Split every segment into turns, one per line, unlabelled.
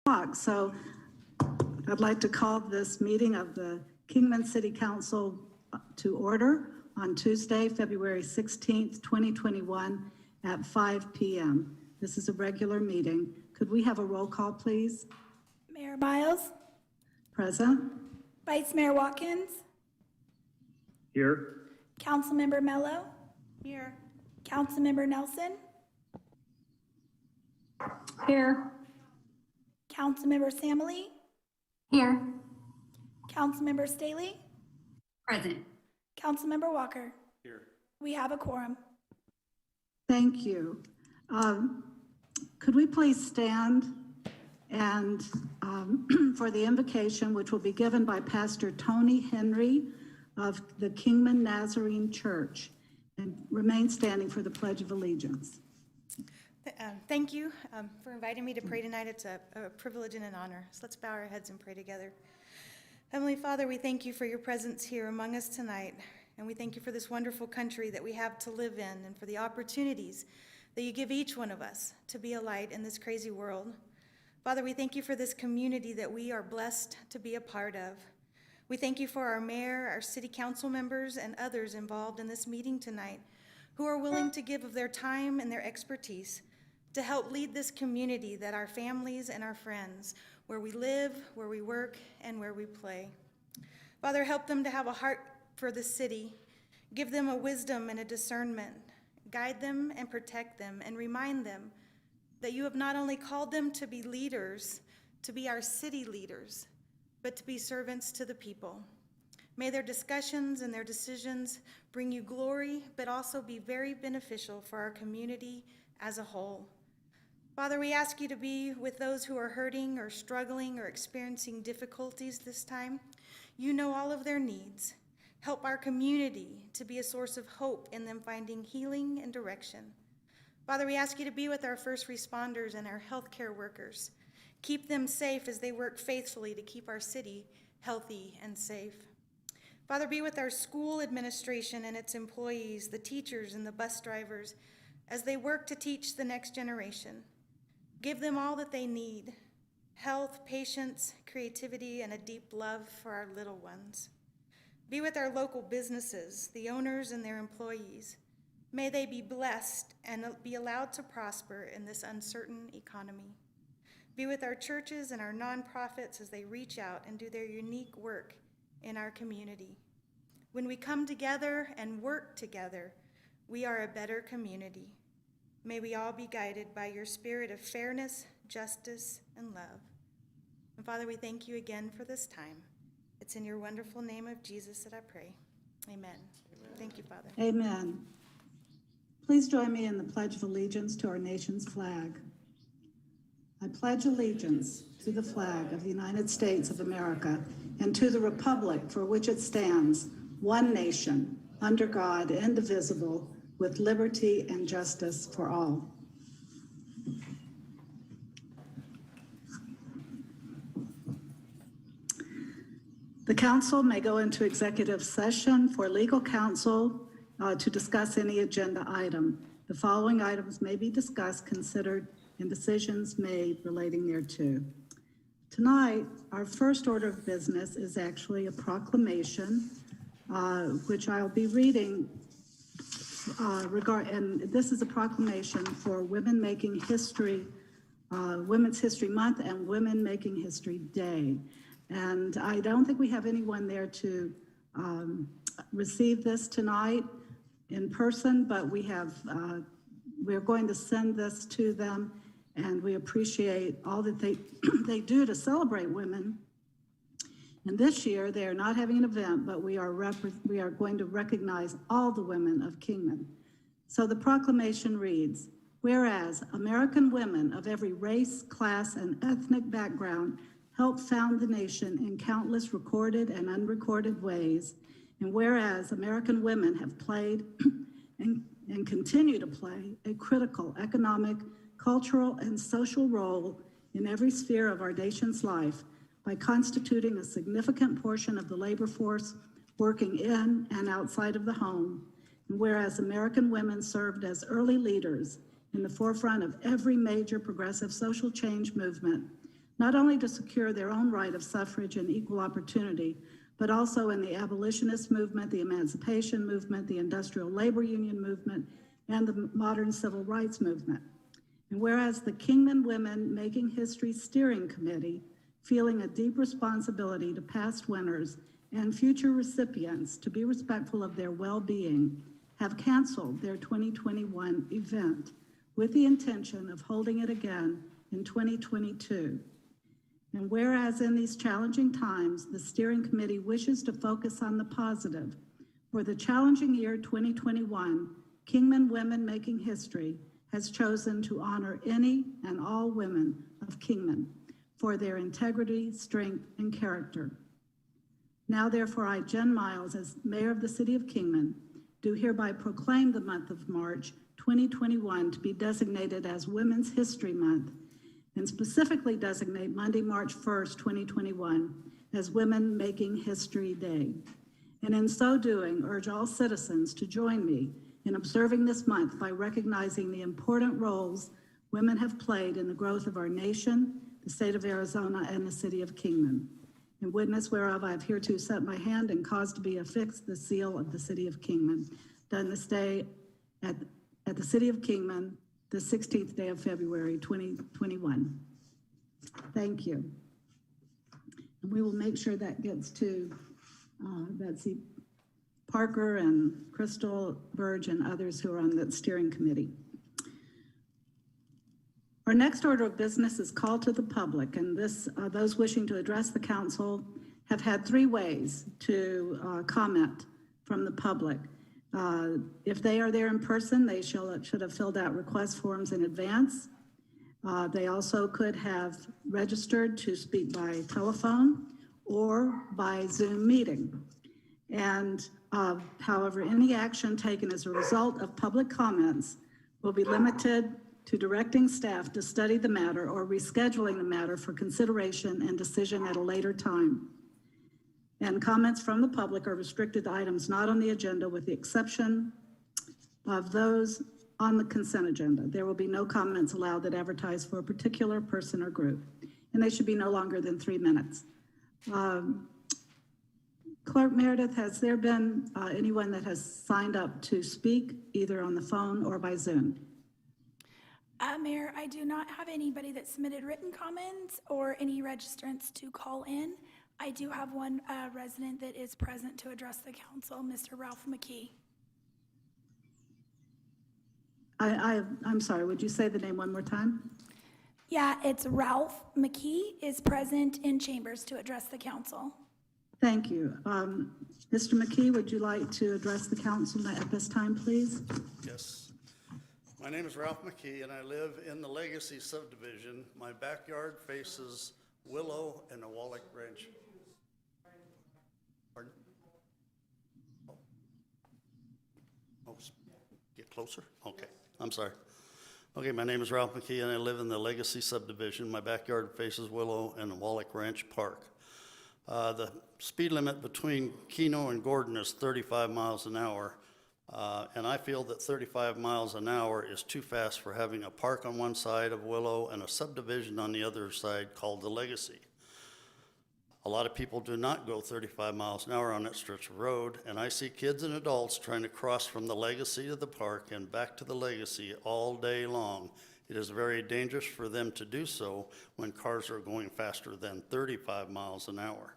So I'd like to call this meeting of the Kingman City Council to order on Tuesday, February 16th, 2021 at 5 p.m. This is a regular meeting. Could we have a roll call, please?
Mayor Miles.
Present.
Vice Mayor Watkins.
Here.
Councilmember Mello.
Here.
Councilmember Nelson.
Here.
Councilmember Samily.
Here.
Councilmember Staley.
Present.
Councilmember Walker.
Here.
We have a quorum.
Thank you. Could we please stand and for the invocation, which will be given by Pastor Tony Henry of the Kingman Nazarene Church, and remain standing for the Pledge of Allegiance.
Thank you for inviting me to pray tonight. It's a privilege and an honor. So let's bow our heads and pray together. Heavenly Father, we thank you for your presence here among us tonight. And we thank you for this wonderful country that we have to live in and for the opportunities that you give each one of us to be a light in this crazy world. Father, we thank you for this community that we are blessed to be a part of. We thank you for our mayor, our city council members, and others involved in this meeting tonight who are willing to give of their time and their expertise to help lead this community, that our families and our friends, where we live, where we work, and where we play. Father, help them to have a heart for the city. Give them a wisdom and a discernment. Guide them and protect them, and remind them that you have not only called them to be leaders, to be our city leaders, but to be servants to the people. May their discussions and their decisions bring you glory, but also be very beneficial for our community as a whole. Father, we ask you to be with those who are hurting or struggling or experiencing difficulties this time. You know all of their needs. Help our community to be a source of hope in them finding healing and direction. Father, we ask you to be with our first responders and our healthcare workers. Keep them safe as they work faithfully to keep our city healthy and safe. Father, be with our school administration and its employees, the teachers and the bus drivers, as they work to teach the next generation. Give them all that they need: health, patience, creativity, and a deep love for our little ones. Be with our local businesses, the owners and their employees. May they be blessed and be allowed to prosper in this uncertain economy. Be with our churches and our nonprofits as they reach out and do their unique work in our community. When we come together and work together, we are a better community. May we all be guided by your spirit of fairness, justice, and love. And Father, we thank you again for this time. It's in your wonderful name of Jesus that I pray. Amen. Thank you, Father.
Amen. Please join me in the Pledge of Allegiance to our nation's flag. I pledge allegiance to the flag of the United States of America and to the republic for which it stands, one nation, under God, indivisible, with liberty and justice for all. The council may go into executive session for legal counsel to discuss any agenda item. The following items may be discussed, considered, and decisions made relating thereto. Tonight, our first order of business is actually a proclamation, which I'll be reading. And this is a proclamation for Women Making History, Women's History Month and Women Making History Day. And I don't think we have anyone there to receive this tonight in person, but we're going to send this to them, and we appreciate all that they do to celebrate women. And this year, they are not having an event, but we are going to recognize all the women of Kingman. So the proclamation reads, whereas American women of every race, class, and ethnic background helped found the nation in countless recorded and unrecorded ways, and whereas American women have played and continue to play a critical economic, cultural, and social role in every sphere of our nation's life, by constituting a significant portion of the labor force working in and outside of the home. And whereas American women served as early leaders in the forefront of every major progressive social change movement, not only to secure their own right of suffrage and equal opportunity, but also in the abolitionist movement, the emancipation movement, the industrial labor union movement, and the modern civil rights movement. And whereas the Kingman Women Making History Steering Committee, feeling a deep responsibility to past winners and future recipients to be respectful of their well-being, have canceled their 2021 event with the intention of holding it again in 2022. And whereas in these challenging times, the steering committee wishes to focus on the positive, for the challenging year 2021, Kingman Women Making History has chosen to honor any and all women of Kingman for their integrity, strength, and character. Now, therefore, I, Jen Miles, as Mayor of the City of Kingman, do hereby proclaim the month of March 2021 to be designated as Women's History Month, and specifically designate Monday, March 1st, 2021 as Women Making History Day. And in so doing, urge all citizens to join me in observing this month by recognizing the important roles women have played in the growth of our nation, the state of Arizona, and the city of Kingman. In witness whereof I have hereto set my hand and caused to be affixed the seal of the city of Kingman, done this day at the city of Kingman, the 16th day of February, 2021. Thank you. And we will make sure that gets to Betsy Parker and Crystal Burge and others who are on the steering committee. Our next order of business is call to the public, and this those wishing to address the council have had 3 ways to comment from the public. If they are there in person, they should have filled out request forms in advance. They also could have registered to speak by telephone or by Zoom meeting. And however, any action taken as a result of public comments will be limited to directing staff to study the matter or rescheduling the matter for consideration and decision at a later time. And comments from the public are restricted to items not on the agenda with the exception of those on the consent agenda. There will be no comments allowed that advertise for a particular person or group, and they should be no longer than 3 minutes. Clerk Meredith, has there been anyone that has signed up to speak either on the phone or by Zoom?
Mayor, I do not have anybody that submitted written comments or any registrants to call in. I do have one resident that is present to address the council, Mr. Ralph McKee.
I'm sorry, would you say the name one more time?
Yeah, it's Ralph McKee is present in chambers to address the council.
Thank you. Mr. McKee, would you like to address the council at this time, please?
Yes. My name is Ralph McKee, and I live in the Legacy Subdivision. My backyard faces Willow and the Wallach Ranch. Pardon? Oh, get closer? Okay, I'm sorry. Okay, my name is Ralph McKee, and I live in the Legacy Subdivision. My backyard faces Willow and the Wallach Ranch Park. The speed limit between Keno and Gordon is 35 miles an hour. And I feel that 35 miles an hour is too fast for having a park on one side of Willow and a subdivision on the other side called the Legacy. A lot of people do not go 35 miles an hour on that stretch of road, and I see kids and adults trying to cross from the Legacy to the park and back to the Legacy all day long. It is very dangerous for them to do so when cars are going faster than 35 miles an hour.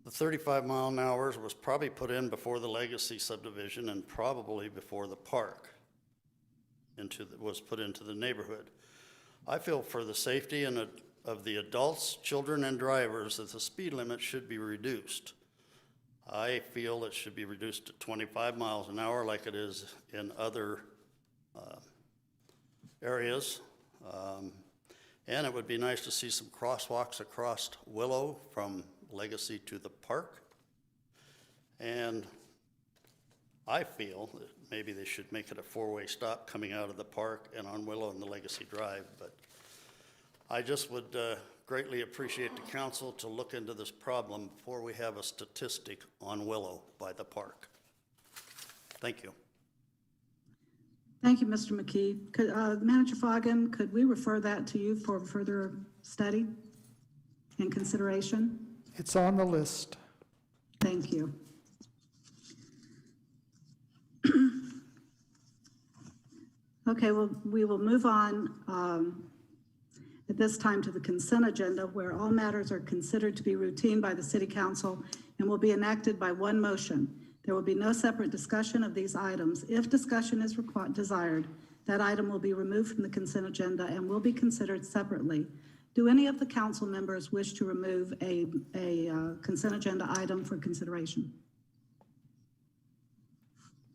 The 35 mile an hour was probably put in before the Legacy subdivision and probably before the park was put into the neighborhood. I feel for the safety of the adults, children, and drivers that the speed limit should be reduced. I feel it should be reduced to 25 miles an hour like it is in other areas. And it would be nice to see some crosswalks across Willow from Legacy to the park. And I feel that maybe they should make it a 4-way stop coming out of the park and on Willow and the Legacy Drive. But I just would greatly appreciate the council to look into this problem before we have a statistic on Willow by the park. Thank you.
Thank you, Mr. McKee. Could, Manager Foggen, could we refer that to you for further study and consideration?
It's on the list.
Thank you. Okay, well, we will move on at this time to the consent agenda, where all matters are considered to be routine by the City Council and will be enacted by one motion. There will be no separate discussion of these items. If discussion is desired, that item will be removed from the consent agenda and will be considered separately. Do any of the council members wish to remove a consent agenda item for consideration?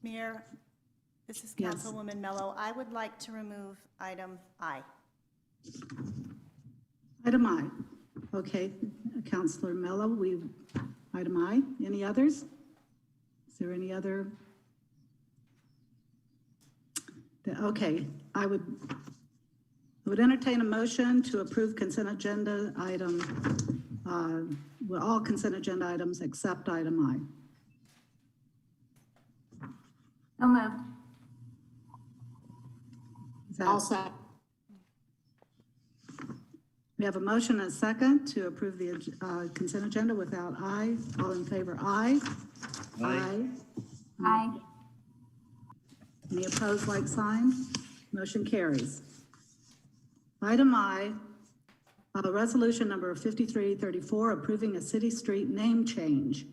Mayor, this is
Yes.
Councilwoman Mello. I would like to remove item I.
Item I. Okay, Councilor Mello, item I. Any others? Is there any other? Okay, I would entertain a motion to approve consent agenda item, well, all consent agenda items except item I.
So moved.
Is that-
I'll second.
We have a motion and a second to approve the consent agenda without I. All in favor, aye. Aye.
Aye.
Any opposed, like sign? Motion carries. Item I, resolution number 5334, approving a city street name change.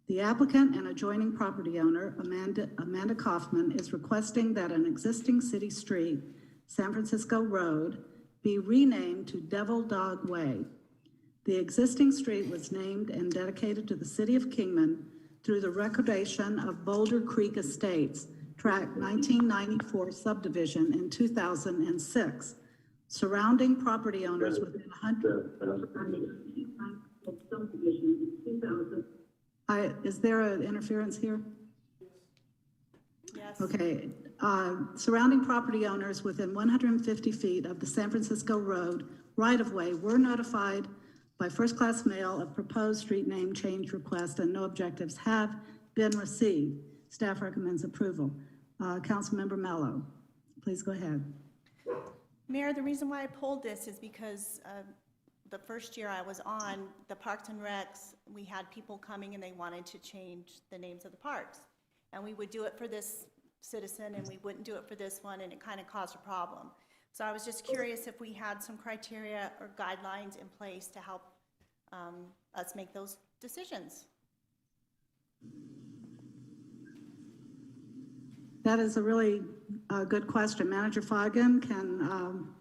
The applicant and adjoining property owner, Amanda Kaufman, is requesting that an existing city street, San Francisco Road, be renamed to Devil Dog Way. The existing street was named and dedicated to the city of Kingman through the recordation of Boulder Creek Estates, tract 1994 subdivision in 2006. Surrounding property owners within 100 is there an interference here?
Yes.
Okay. Surrounding property owners within 150 feet of the San Francisco Road right-of-way were notified by first-class mail of proposed street name change request, and no objectives have been received. Staff recommends approval. Councilmember Mello, please go ahead.
Mayor, the reason why I pulled this is because the first year I was on the Parks and Recs, we had people coming and they wanted to change the names of the parks. And we would do it for this citizen and we wouldn't do it for this one, and it kind of caused a problem. So I was just curious if we had some criteria or guidelines in place to help us make those decisions.
That is a really good question. Manager Foggen, can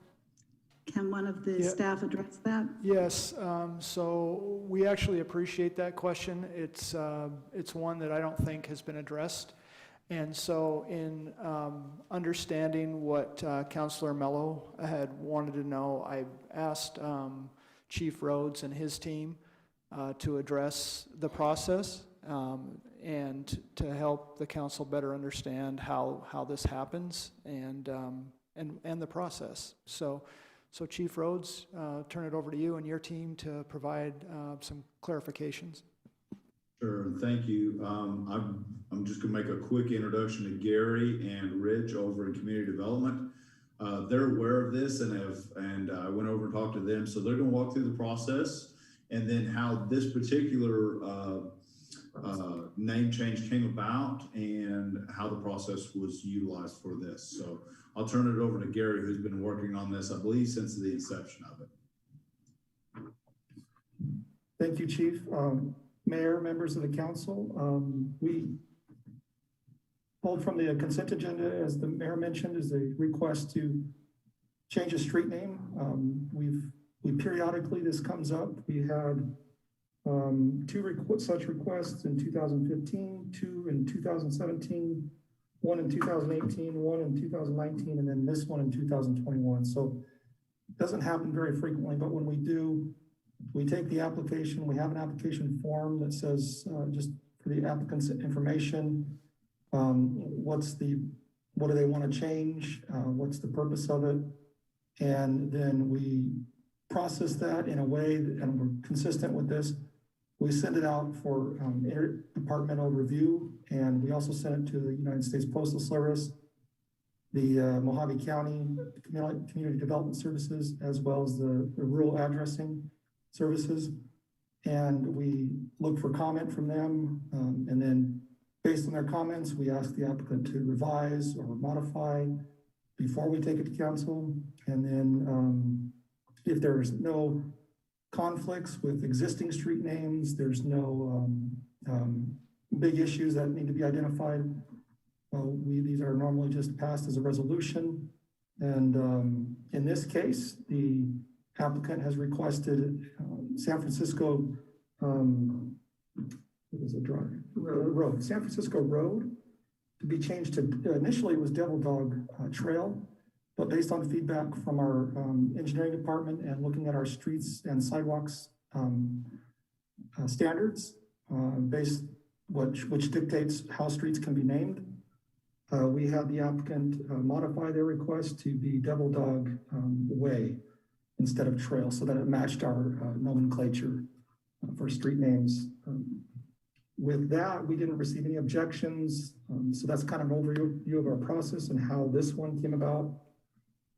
one of the
Yeah.
staff address that?
Yes, so we actually appreciate that question. It's one that I don't think has been addressed. And so in understanding what Councilor Mello had wanted to know, I asked Chief Rhodes and his team to address the process and to help the council better understand how this happens and the process. So Chief Rhodes, turn it over to you and your team to provide some clarifications.
Sure, thank you. I'm just gonna make a quick introduction to Gary and Rich over in Community Development. They're aware of this and I went over and talked to them, so they're gonna walk through the process and then how this particular name change came about and how the process was utilized for this. So I'll turn it over to Gary, who's been working on this, I believe, since the inception of it.
Thank you, Chief. Mayor, members of the council, we pulled from the consent agenda, as the mayor mentioned, is a request to change a street name. We periodically, this comes up. We had two such requests in 2015, two in 2017, one in 2018, one in 2019, and then this one in 2021. So it doesn't happen very frequently, but when we do, we take the application, we have an application form that says just for the applicant's information, what do they want to change, what's the purpose of it, and then we process that in a way that, and we're consistent with this, we send it out for interdepartmental review, and we also send it to the United States Postal Service. the Mojave County Community Development Services, as well as the rural addressing services. And we look for comment from them. And then based on their comments, we ask the applicant to revise or modify before we take it to council. And then if there's no conflicts with existing street names, there's no big issues that need to be identified, these are normally just passed as a resolution. And in this case, the applicant has requested San Francisco, what was it, road, San Francisco Road to be changed to, initially it was Devil Dog Trail, but based on feedback from our engineering department and looking at our streets and sidewalks standards, which dictates how streets can be named, we had the applicant modify their request to be Devil Dog Way instead of Trail, so that it matched our nomenclature for street names. With that, we didn't receive any objections, so that's kind of an overview of our process and how this one came about.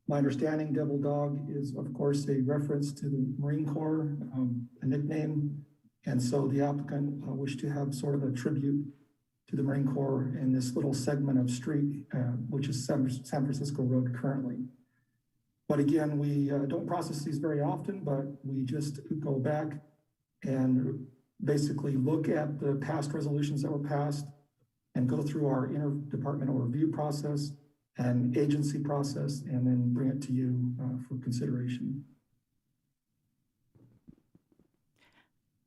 My understanding, Devil Dog is, of course, a reference to the Marine Corps, a nickname, and so the applicant wished to have sort of a tribute to the Marine Corps in this little segment of street, which is San Francisco Road currently. But again, we don't process these very often, but we just go back and basically look at the past resolutions that were passed and go through our interdepartmental review process and agency process, and then bring it to you for consideration.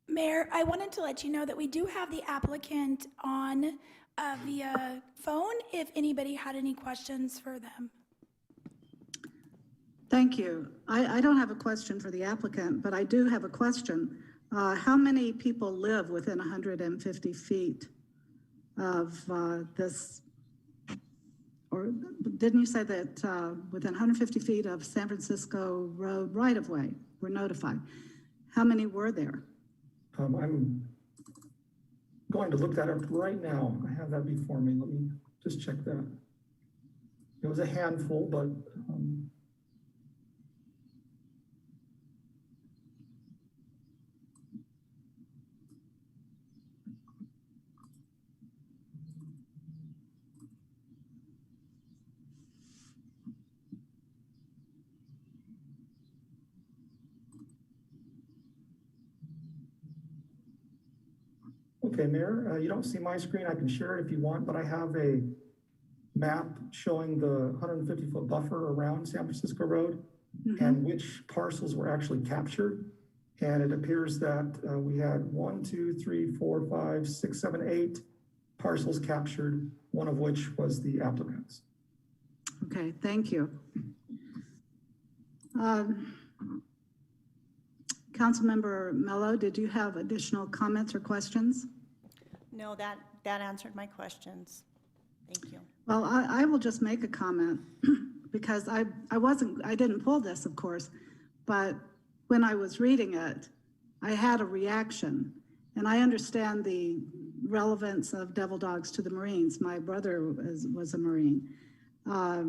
Mayor, I wanted to let you know that we do have the applicant on via phone if anybody had any questions for them.
Thank you. I don't have a question for the applicant, but I do have a question. How many people live within 150 feet of this? Or didn't you say that within 150 feet of San Francisco Road right-of-way were notified? How many were there?
I'm going to look that up right now. I have that before me. Let me just check that. It was a handful, but okay, Mayor, you don't see my screen. I can share it if you want, but I have a map showing the 150-foot buffer around San Francisco Road and which parcels were actually captured. And it appears that we had 1, 2, 3, 4, 5, 6, 7, 8 parcels captured, one of which was the applicant's.
Okay, thank you. Councilmember Mello, did you have additional comments or questions?
No, that answered my questions. Thank you.
Well, I will just make a comment because I didn't pull this, of course, but when I was reading it, I had a reaction, and I understand the relevance of devil dogs to the Marines. My brother was a Marine, but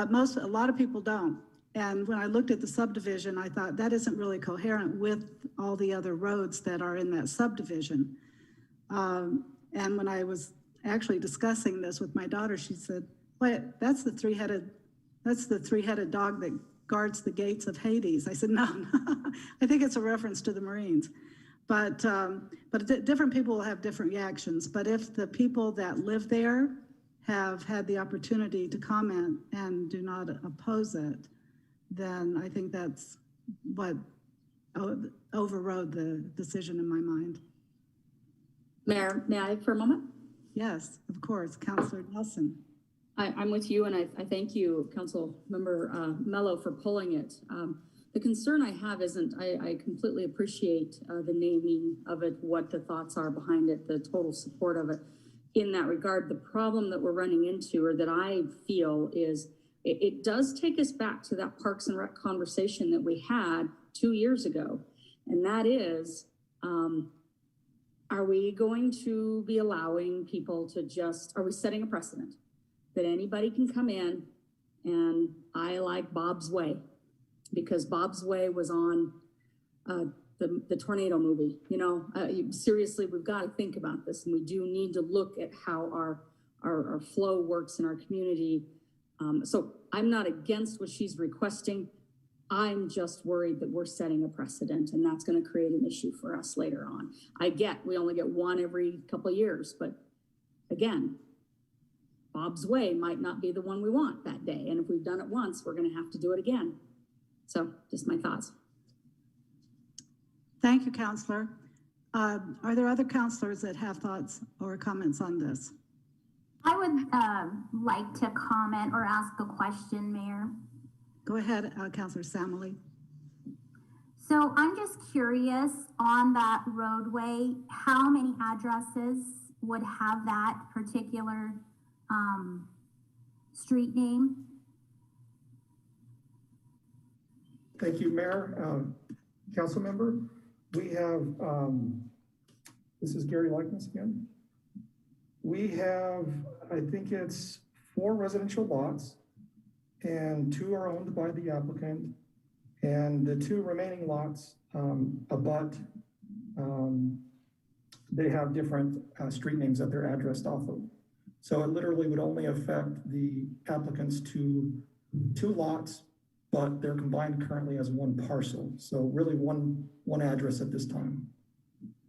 a lot of people don't. And when I looked at the subdivision, I thought that isn't really coherent with all the other roads that are in that subdivision. And when I was actually discussing this with my daughter, she said, "What? That's the three-headed dog that guards the gates of Hades." I said, "No, I think it's a reference to the Marines." But different people will have different reactions. But if the people that live there have had the opportunity to comment and do not oppose it, then I think that's what overrode the decision in my mind.
Mayor, may I for a moment?
Yes, of course, Councilor Nelson.
I'm with you, and I thank you, Council Member Mello, for pulling it. The concern I have isn't, I completely appreciate the naming of it, what the thoughts are behind it, the total support of it. In that regard, the problem that we're running into, or that I feel, is it does take us back to that Parks and Rec conversation that we had 2 years ago. And that is, are we going to be allowing people to are we setting a precedent? that anybody can come in, and I like Bob's Way, because Bob's Way was on the tornado movie. You know, seriously, we've got to think about this, and we do need to look at how our flow works in our community. So I'm not against what she's requesting. I'm just worried that we're setting a precedent, and that's going to create an issue for us later on. I get we only get one every couple of years, but again, Bob's Way might not be the one we want that day. And if we've done it once, we're going to have to do it again. So just my thoughts.
Thank you, Counselor. Are there other counselors that have thoughts or comments on this?
I would like to comment or ask a question, Mayor.
Go ahead, Counselor Samily.
So I'm just curious, on that roadway, how many addresses would have that particular street name?
Thank you, Mayor. Council member, we have, this is Gary Likeness again. We have, I think it's 4 residential lots, and 2 are owned by the applicant, and the 2 remaining lots abut, they have different street names that they're addressed off of. So it literally would only affect the applicant's two lots, but they're combined currently as one parcel. So really one address at this time.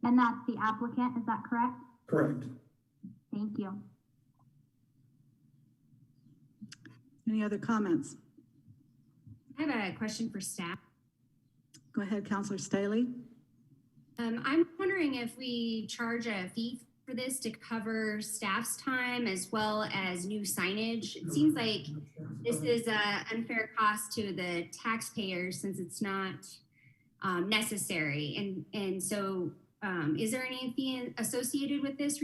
And that's the applicant, is that correct?
Correct.
Thank you.
Any other comments?
I have a question for staff.
Go ahead, Counselor Staley.
I'm wondering if we charge a fee for this to cover staff's time as well as new signage. It seems like this is an unfair cost to the taxpayers since it's not necessary. And so is there any fee associated with this?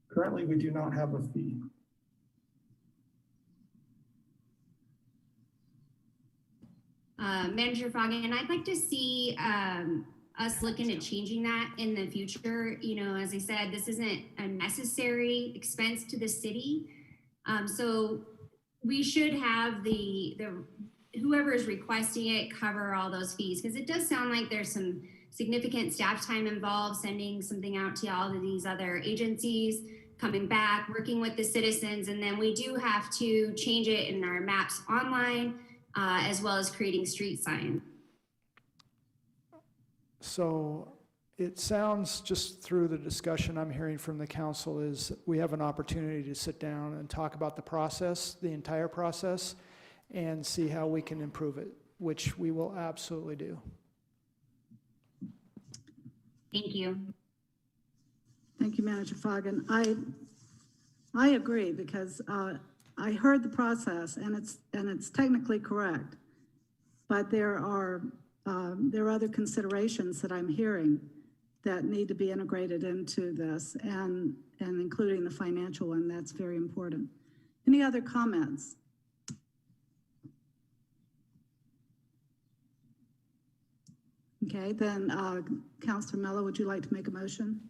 Currently, we do not have a fee.
Manager Foggin, I'd like to see us look into changing that in the future. You know, as I said, this isn't a necessary expense to the city. So we should have the whoever is requesting it cover all those fees, because it does sound like there's some significant staff time involved, sending something out to all of these other agencies, coming back, working with the citizens, and then we do have to change it in our maps online, as well as creating street signs.
So it sounds, just through the discussion I'm hearing from the council, is we have an opportunity to sit down and talk about the process, the entire process, and see how we can improve it, which we will absolutely do.
Thank you.
Thank you, Manager Foggin. I agree, because I heard the process, and it's technically correct, but there are other considerations that I'm hearing that need to be integrated into this, and including the financial one. That's very important. Any other comments? Okay, then Councilor Mello, would you like to make a motion?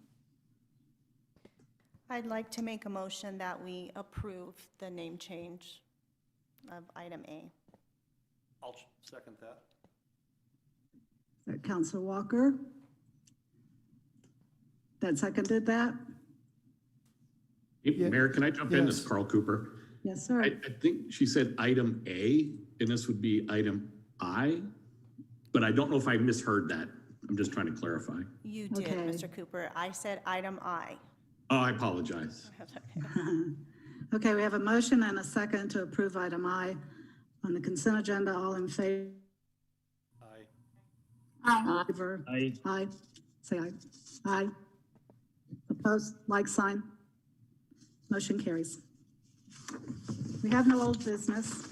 I'd like to make a motion that we approve the name change of item A.
I'll second that.
Councilor Walker? That seconded that?
Yeah.
Mayor, can I jump in? This is
Yes.
Carl Cooper.
Yes, sir.
I think she said item A, and this would be item I, but I don't know if I misheard that. I'm just trying to clarify.
You did,
Okay.
Mr. Cooper. I said item I.
Oh, I apologize.
Okay, we have a motion and a second to approve item I on the consent agenda. All in favor?
Aye.
Aye.
Aye. Aye. Say aye. Aye. Opposed, like sign. Motion carries. We have no old business.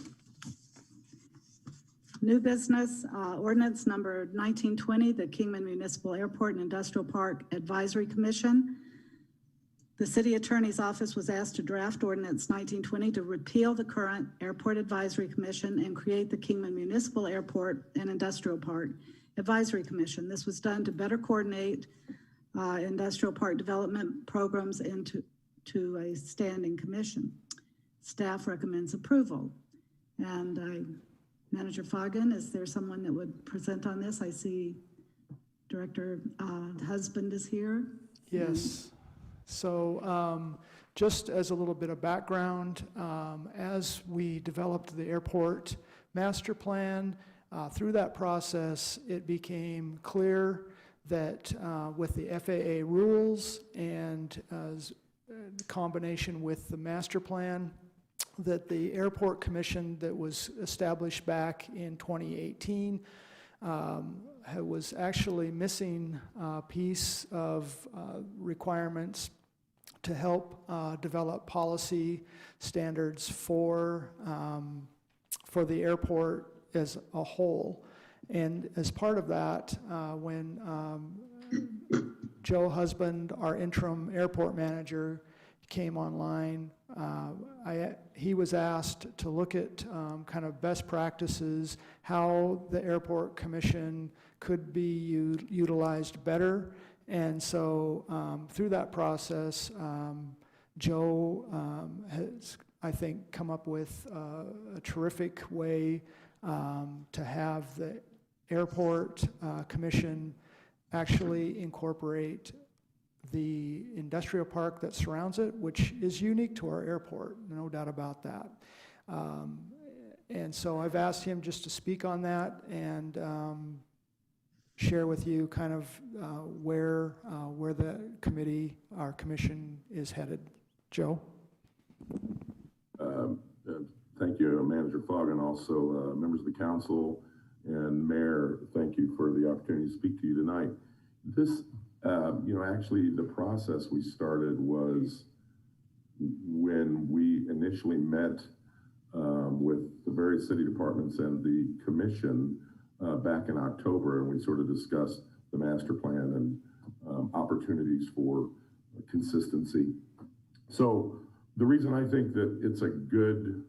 New business, ordinance number 1920, the Kingman Municipal Airport and Industrial Park Advisory Commission. The city attorney's office was asked to draft ordinance 1920 to repeal the current Airport Advisory Commission and create the Kingman Municipal Airport and Industrial Park Advisory Commission. This was done to better coordinate industrial park development programs into a standing commission. Staff recommends approval. And Manager Foggen, is there someone that would present on this? I see Director Husband is here.
Yes. So just as a little bit of background, as we developed the airport master plan, through that process, it became clear that with the FAA rules and the combination with the master plan, that the airport commission that was established back in 2018 was actually missing a piece of requirements to help develop policy standards for the airport as a whole. And as part of that, when Joe Husband, our interim airport manager, came online, he was asked to look at kind of best practices, how the airport commission could be utilized better. And so through that process, Joe has, I think, come up with a terrific way to have the airport commission actually incorporate the industrial park that surrounds it, which is unique to our airport, no doubt about that. And so I've asked him just to speak on that and share with you kind of where the committee, our commission, is headed. Joe?
Thank you, Manager Fogg, and also members of the council and Mayor. Thank you for the opportunity to speak to you tonight. This, actually the process we started was when we initially met with the various city departments and the commission back in October, and we sort of discussed the master plan and opportunities for consistency. So the reason I think that it's a good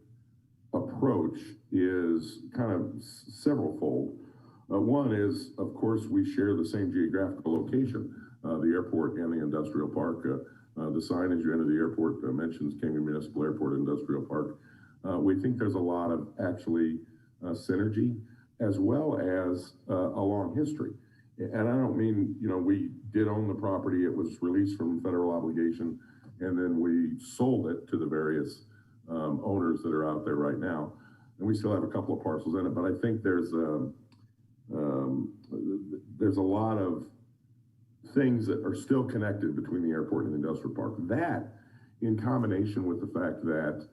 approach is kind of severalfold. One is, of course, we share the same geographical location, the airport and the industrial park. The sign as you enter the airport mentions Kingman Municipal Airport Industrial Park. We think there's a lot of actually synergy, as well as a long history. And I don't mean, we did own the property, it was released from federal obligation, and then we sold it to the various owners that are out there right now. And we still have a couple of parcels in it, but I think there's a lot of things that are still connected between the airport and the industrial park. That, in combination with the fact that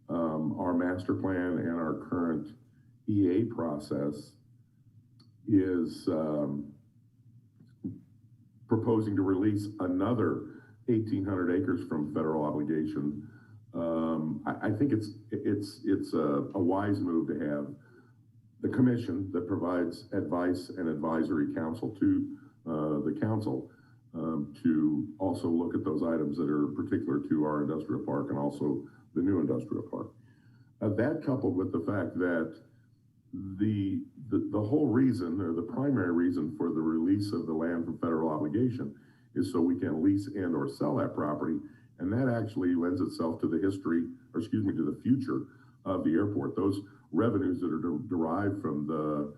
our master plan and our current EA process is proposing to release another 1,800 acres from federal obligation. I think it's a wise move to have the commission that provides advice and advisory counsel to the council to also look at those items that are particular to our industrial park and also the new industrial park. That coupled with the fact that the whole reason, or the primary reason for the release of the land from federal obligation is so we can lease and or sell that property. And that actually lends itself to the history, or excuse me, to the future of the airport. Those revenues that are derived from the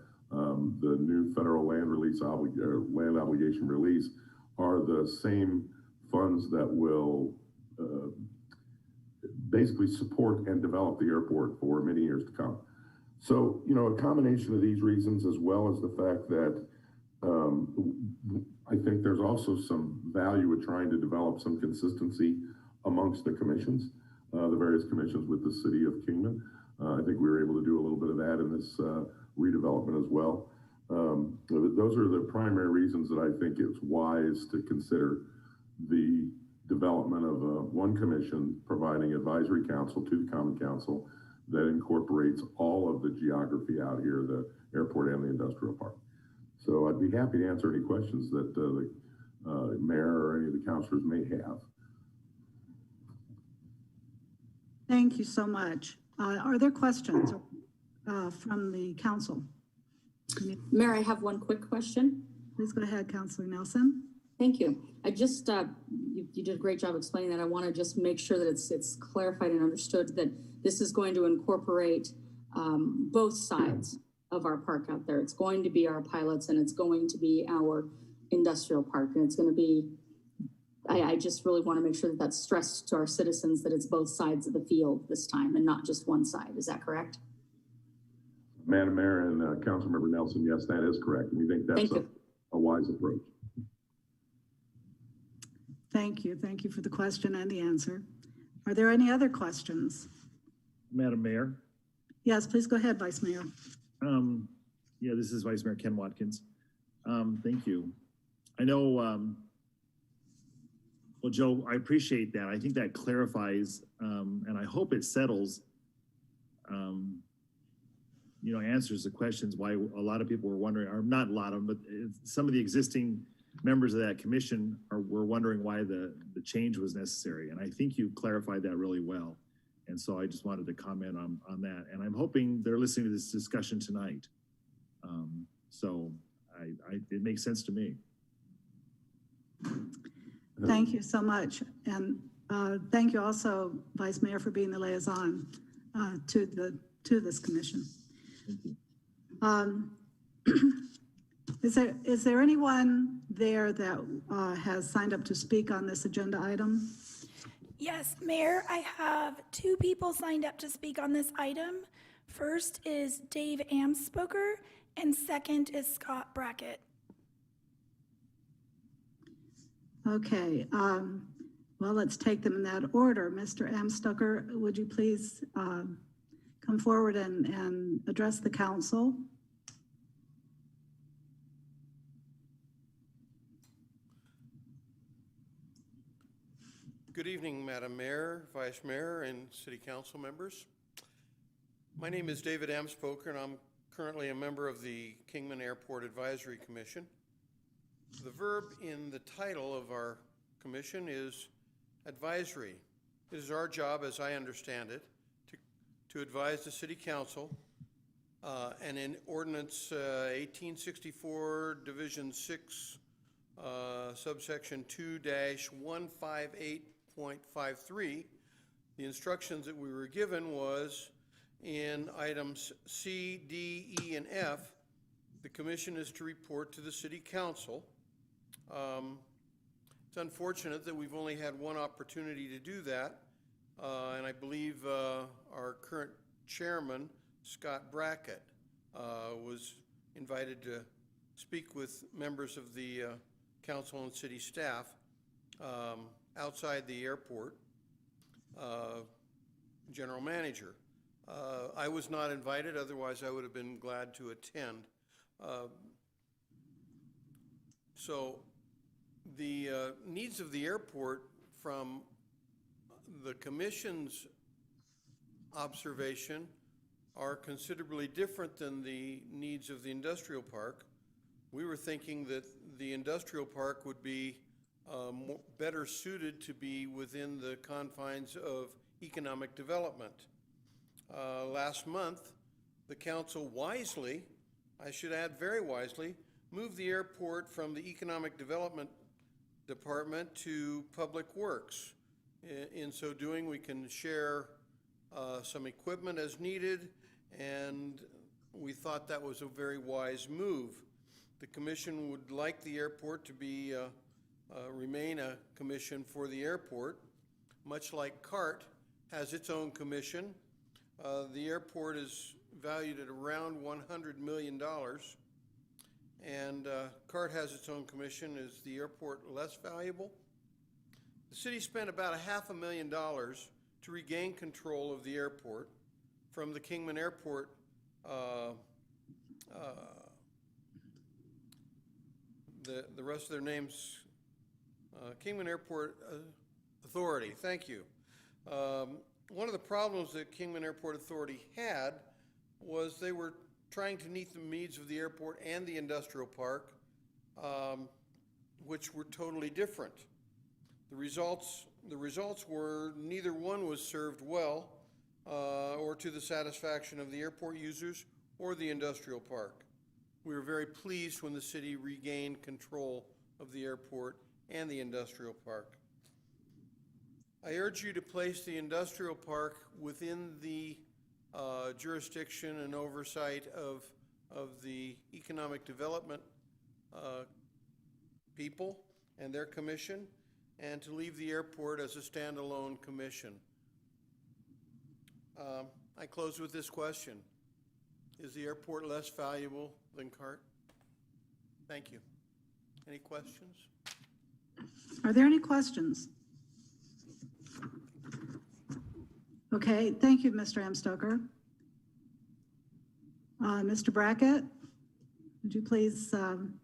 new federal land release land obligation release are the same funds that will basically support and develop the airport for many years to come. So, a combination of these reasons, as well as the fact that I think there's also some value with trying to develop some consistency amongst the commissions, the various commissions with the city of Kingman. I think we were able to do a little bit of that in this redevelopment as well. Those are the primary reasons that I think it's wise to consider the development of one commission providing advisory counsel to the Common Council that incorporates all of the geography out here, the airport and the industrial park. So I'd be happy to answer any questions that the mayor or any of the councilors may have.
Thank you so much. Are there questions from the council?
Mayor, I have one quick question.
Please go ahead, Councilor Nelson.
Thank you. I just, you did a great job explaining that. I want to just make sure that it's clarified and understood that this is going to incorporate both sides of our park out there. It's going to be our pilots and it's going to be our industrial park. And it's going to be, I just really want to make sure that that's stressed to our citizens that it's both sides of the field this time and not just one side. Is that correct?
Madam Mayor and Councilmember Nelson, yes, that is correct. We think that's a wise approach.
Thank you. Thank you for the question and the answer. Are there any other questions?
Madam Mayor?
Yes, please go ahead, Vice Mayor.
Yeah, this is Vice Mayor Ken Watkins. Thank you. I know, well, Joe, I appreciate that. I think that clarifies, and I hope it settles, you know, answers the questions why a lot of people were wondering, or not a lot of them, but some of the existing members of that commission were wondering why the change was necessary. And I think you clarified that really well. And so I just wanted to comment on that. And I'm hoping they're listening to this discussion tonight. So it makes sense to me.
Thank you so much. And thank you also, Vice Mayor, for being the liaison to this commission. Is there anyone there that has signed up to speak on this agenda item?
Yes, Mayor, I have 2 people signed up to speak on this item. First is Dave Amspoker, and second is Scott Brackett.
Okay, well, let's take them in that order. Mr. Amstoker, would you please come forward and address the council?
Good evening, Madam Mayor, Vice Mayor, and City Council members. My name is David Amspoker, and I'm currently a member of the Kingman Airport Advisory Commission. The verb in the title of our commission is advisory. It is our job, as I understand it, to advise the City Council and in Ordinance 1864, Division 6, subsection 2-158.53, the instructions that we were given was in items C, D, E, and F, the commission is to report to the City Council. It's unfortunate that we've only had one opportunity to do that, and I believe our current chairman, Scott Brackett, was invited to speak with members of the council and city staff outside the airport general manager. I was not invited, otherwise I would have been glad to attend. So the needs of the airport from the commission's observation are considerably different than the needs of the industrial park. We were thinking that the industrial park would be better suited to be within the confines of economic development. Last month, the council wisely, I should add very wisely, moved the airport from the Economic Development Department to Public Works. In so doing, we can share some equipment as needed, and we thought that was a very wise move. The commission would like the airport to be remain a commission for the airport, much like CART has its own commission. The airport is valued at around $100 million, and CART has its own commission. Is the airport less valuable? The city spent about $500,000 to regain control of the airport from the Kingman Airport the rest of their names, Kingman Airport Authority. Thank you. One of the problems that Kingman Airport Authority had was they were trying to meet the needs of the airport and the industrial park, which were totally different. The results were neither one was served well or to the satisfaction of the airport users or the industrial park. We were very pleased when the city regained control of the airport and the industrial park. I urge you to place the industrial park within the jurisdiction and oversight of the economic development people and their commission, and to leave the airport as a standalone commission. I close with this question. Is the airport less valuable than CART? Thank you. Any questions?
Are there any questions? Okay, thank you, Mr. Amstoker. Mr. Brackett, would you please come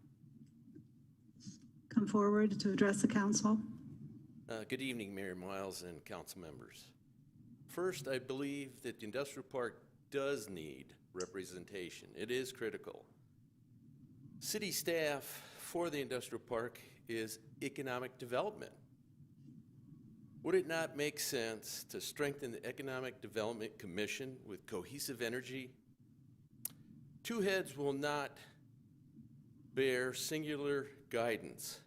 forward to address the council?
Good evening, Mayor Miles and council members. First, I believe that the industrial park does need representation. It is critical. City staff for the industrial park is economic development. Would it not make sense to strengthen the Economic Development Commission with cohesive energy? Two heads will not bear singular guidance.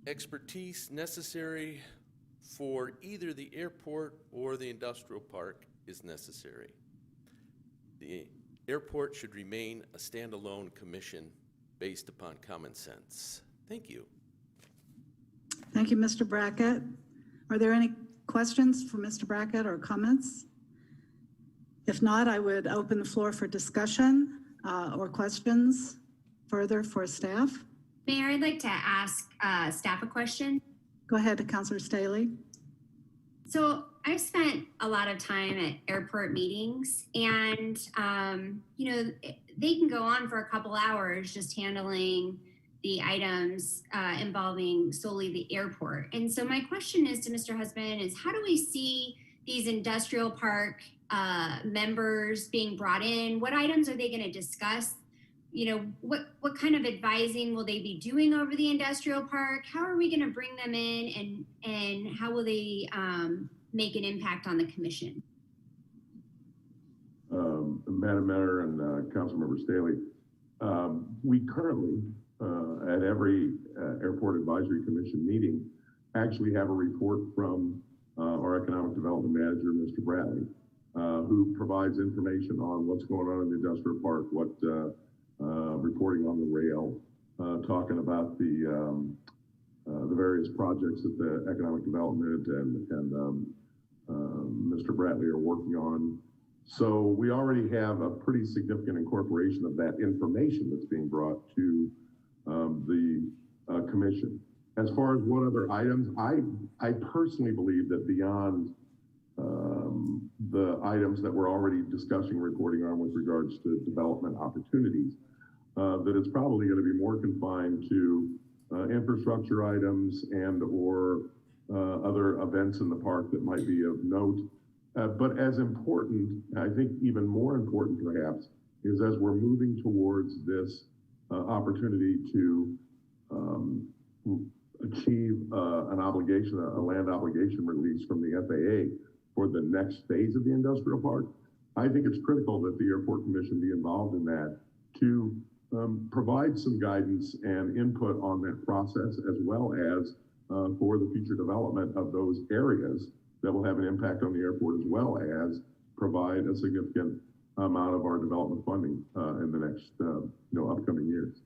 Expertise necessary for either the airport or the industrial park is necessary. The airport should remain a standalone commission based upon common sense. Thank you.
Thank you, Mr. Brackett. Are there any questions for Mr. Brackett or comments? If not, I would open the floor for discussion or questions further for staff.
Mayor, I'd like to ask staff a question.
Go ahead, Councilor Staley.
So I've spent a lot of time at airport meetings, and you know, they can go on for a couple hours just handling the items involving solely the airport. And so my question is to Mr. Husband is, how do we see these industrial park members being brought in? What items are they going to discuss? You know, what kind of advising will they be doing over the industrial park? How are we going to bring them in, and how will they make an impact on the commission?
Madam Mayor and Councilmember Staley, we currently, at every Airport Advisory Commission meeting, actually have a report from our Economic Development Manager, Mr. Bradley, who provides information on what's going on in the industrial park, what reporting on the rail, talking about the various projects that the Economic Development and Mr. Bradley are working on. So we already have a pretty significant incorporation of that information that's being brought to the commission. As far as what other items, I personally believe that beyond the items that we're already discussing, reporting on with regards to development opportunities, that it's probably going to be more confined to infrastructure items and or other events in the park that might be of note. But as important, I think even more important perhaps, is as we're moving towards this opportunity to achieve an obligation, a land obligation release from the FAA for the next phase of the industrial park, I think it's critical that the Airport Commission be involved in that to provide some guidance and input on that process, as well as for the future development of those areas that will have an impact on the airport, as well as provide a significant amount of our development funding in the next upcoming years.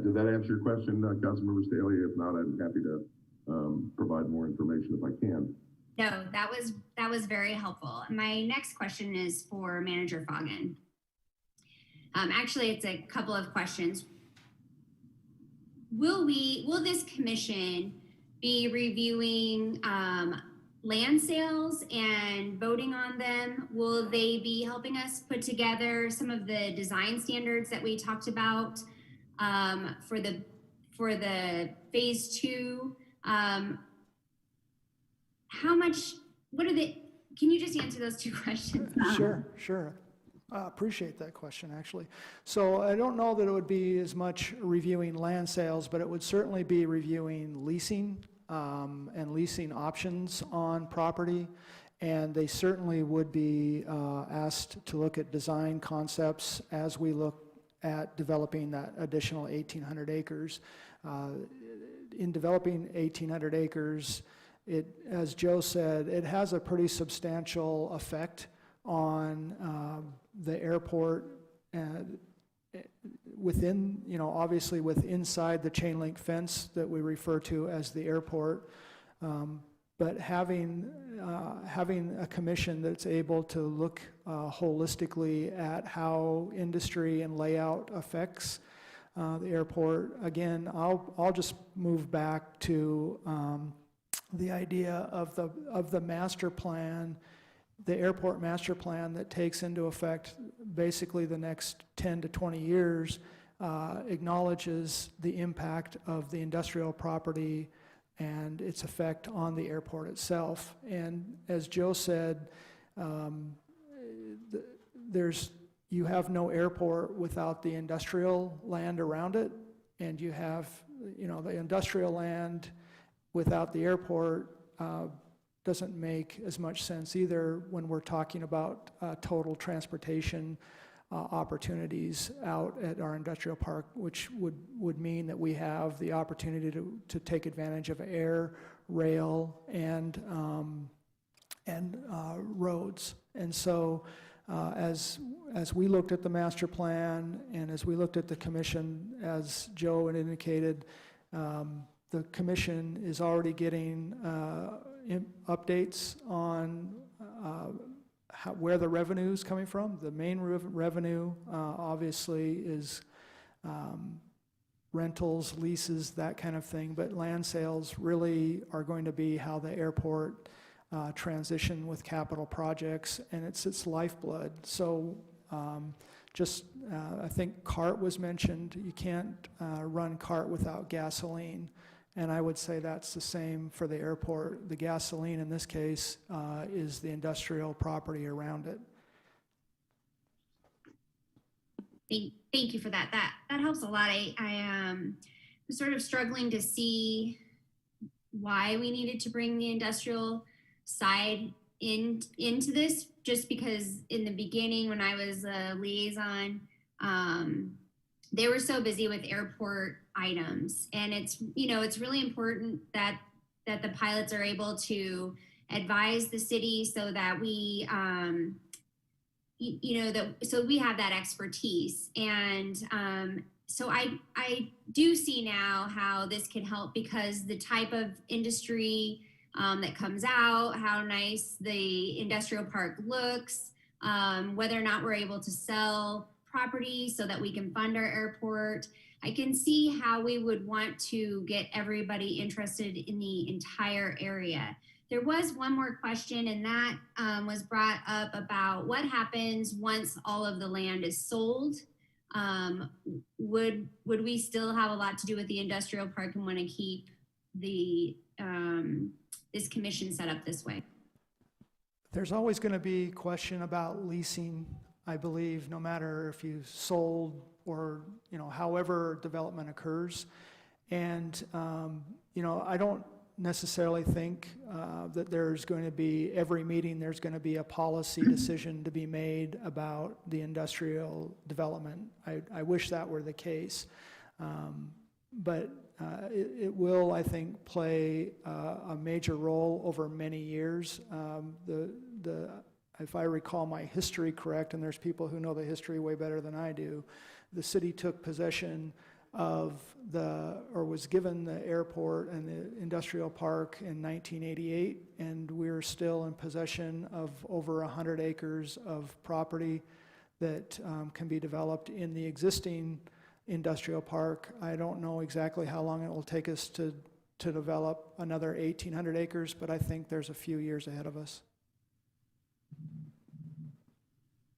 Did that answer your question, Councilmember Staley? If not, I'm happy to provide more information if I can.
No, that was very helpful. My next question is for Manager Foggin. Actually, it's a couple of questions. Will this commission be reviewing land sales and voting on them? Will they be helping us put together some of the design standards that we talked about for the phase 2? Can you just answer those two questions?
Sure. I appreciate that question, actually. So I don't know that it would be as much reviewing land sales, but it would certainly be reviewing leasing and leasing options on property. And they certainly would be asked to look at design concepts as we look at developing that additional 1,800 acres. In developing 1,800 acres, as Joe said, it has a pretty substantial effect on the airport within, obviously inside the chain link fence that we refer to as the airport. But having a commission that's able to look holistically at how industry and layout affects the airport, again, I'll just move back to the idea of the master plan, the airport master plan that takes into effect basically the next 10 to 20 years, acknowledges the impact of the industrial property and its effect on the airport itself. And as Joe said, you have no airport without the industrial land around it, and you have, the industrial land without the airport doesn't make as much sense either when we're talking about total transportation opportunities out at our industrial park, which would mean that we have the opportunity to take advantage of air, rail, and roads. And so as we looked at the master plan and as we looked at the commission, as Joe had indicated, the commission is already getting updates on where the revenue is coming from. The main revenue obviously is rentals, leases, that kind of thing, but land sales really are going to be how the airport transition with capital projects, and it's its lifeblood. So I think CART was mentioned. You can't run CART without gasoline. And I would say that's the same for the airport. The gasoline in this case is the industrial property around it.
Thank you for that. That helps a lot. I'm sort of struggling to see why we needed to bring the industrial side into this, just because in the beginning when I was a liaison, they were so busy with airport items, and it's really important that the pilots are able to advise the city so that we so we have that expertise. And so I do see now how this can help, because the type of industry that comes out, how nice the industrial park looks, whether or not we're able to sell property so that we can fund our airport. I can see how we would want to get everybody interested in the entire area. There was one more question, and that was brought up about what happens once all of the land is sold. Would we still have a lot to do with the industrial park and want to keep the this commission set up this way?
There's always going to be question about leasing, I believe, no matter if you sold or, however development occurs. And, I don't necessarily think that there's going to be, every meeting, there's going to be a policy decision to be made about the industrial development. I wish that were the case. But it will, I think, play a major role over many years. If I recall my history correct, and there's people who know the history way better than I do, the city took possession of was given the airport and the industrial park in 1988, and we're still in possession of over 100 acres of property that can be developed in the existing industrial park. I don't know exactly how long it will take us to develop another 1,800 acres, but I think there's a few years ahead of us.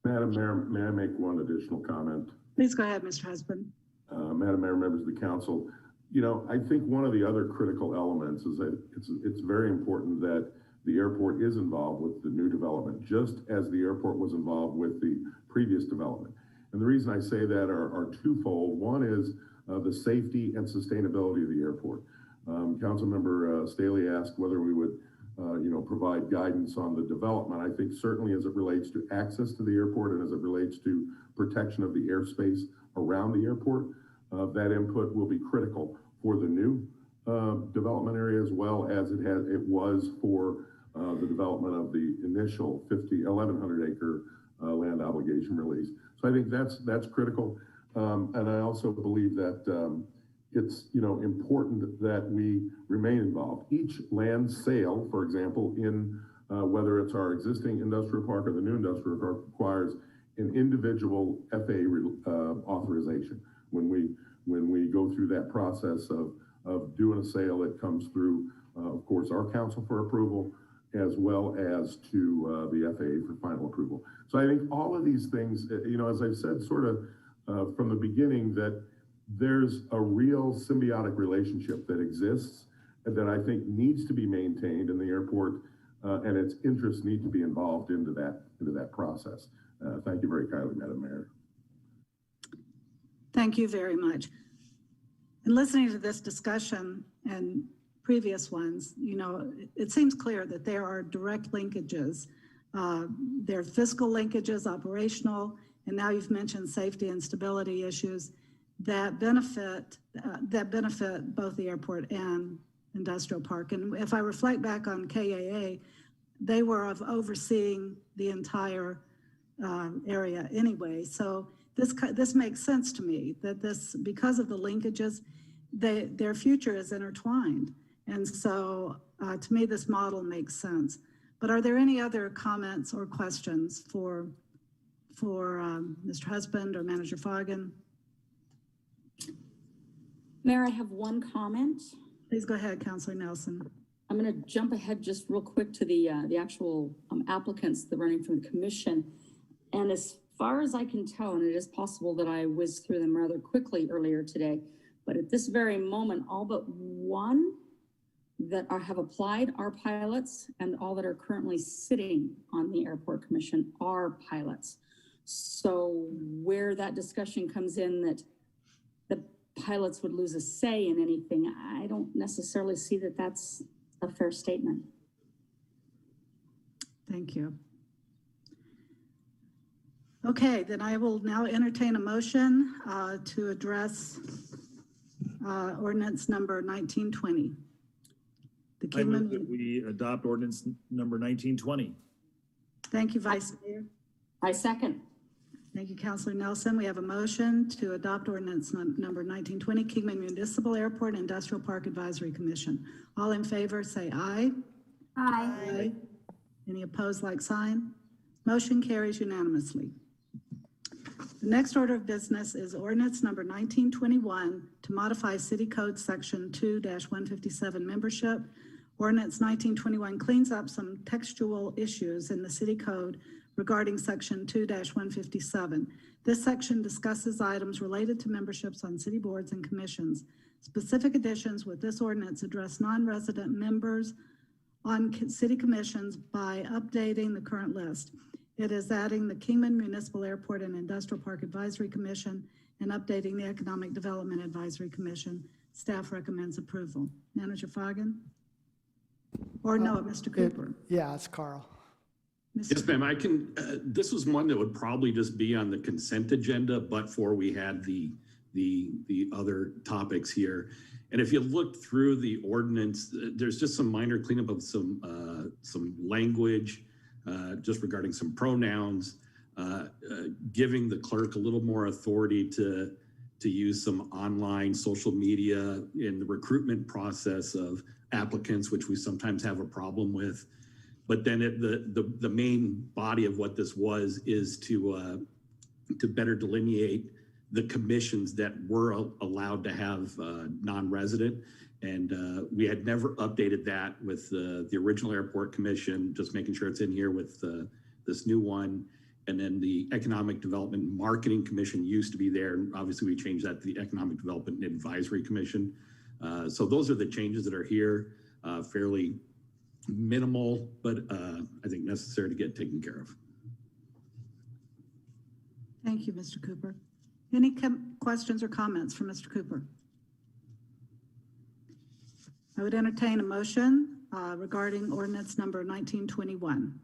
Madam Mayor, may I make one additional comment?
Please go ahead, Mr. Husband.
Madam Mayor, members of the council, I think one of the other critical elements is that it's very important that the airport is involved with the new development, just as the airport was involved with the previous development. And the reason I say that are twofold. One is the safety and sustainability of the airport. Councilmember Staley asked whether we would provide guidance on the development. I think certainly as it relates to access to the airport and as it relates to protect protection of the airspace around the airport. That input will be critical for the new development area, as well as it was for the development of the initial 1,100 acre land obligation release. So I think that's critical. And I also believe that it's important that we remain involved. Each land sale, for example, in whether it's our existing industrial park or the new industrial park, requires an individual FAA authorization. When we go through that process of doing a sale, it comes through, of course, our council for approval, as well as to the FAA for final approval. So I think all of these things, as I've said sort of from the beginning, that there's a real symbiotic relationship that exists and that I think needs to be maintained in the airport, and its interests need to be involved into that process. Thank you very kindly, Madam Mayor.
Thank you very much. In listening to this discussion and previous ones, it seems clear that there are direct linkages. There are fiscal linkages, operational, and now you've mentioned safety and stability issues that benefit both the airport and industrial park. And if I reflect back on KAA, they were of overseeing the entire area anyway. So this makes sense to me that because of the linkages, their future is intertwined. And so to me, this model makes sense. But are there any other comments or questions for Mr. Husband or Manager Foggin?
Mayor, I have one comment.
Please go ahead, Councilor Nelson.
I'm going to jump ahead just real quick to the actual applicants that are running for the commission. And as far as I can tell, and it is possible that I whizzed through them rather quickly earlier today, but at this very moment, all but one that have applied are pilots, and all that are currently sitting on the airport commission are pilots. So where that discussion comes in that the pilots would lose a say in anything, I don't necessarily see that that's a fair statement.
Thank you. Okay, then I will now entertain a motion to address ordinance number 1920. The
I move
Kingman.
that we adopt ordinance number 1920.
Thank you, Vice Mayor.
I second.
Thank you, Councilor Nelson. We have a motion to adopt ordinance number 1920, Kingman Municipal Airport Industrial Park Advisory Commission. All in favor, say aye.
Aye.
Aye. Any opposed, like sign? Motion carries unanimously. The next order of business is ordinance number 1921 to modify City Code Section 2-157 membership. Ordinance 1921 cleans up some textual issues in the City Code regarding Section 2-157. This section discusses items related to memberships on city boards and commissions. Specific additions with this ordinance address non-resident members on city commissions by updating the current list. It is adding the Kingman Municipal Airport and Industrial Park Advisory Commission and updating the Economic Development Advisory Commission. Staff recommends approval. Manager Foggin? Or no, Mr. Cooper?
Yeah, it's Carl.
Yes, ma'am, I can, this was one that would probably just be on the consent agenda, but for we had the other topics here. And if you look through the ordinance, there's just some minor cleanup of some language, just regarding some pronouns, giving the clerk a little more authority to use some online social media in the recruitment process of applicants, which we sometimes have a problem with. But then the main body of what this was is to better delineate the commissions that were allowed to have non-resident. And we had never updated that with the original airport commission, just making sure it's in here with this new one. And then the Economic Development Marketing Commission used to be there. And obviously we changed that to the Economic Development Advisory Commission. So those are the changes that are here, fairly minimal, but I think necessary to get taken care of.
Thank you, Mr. Cooper. Any questions or comments from Mr. Cooper? I would entertain a motion regarding ordinance number 1921.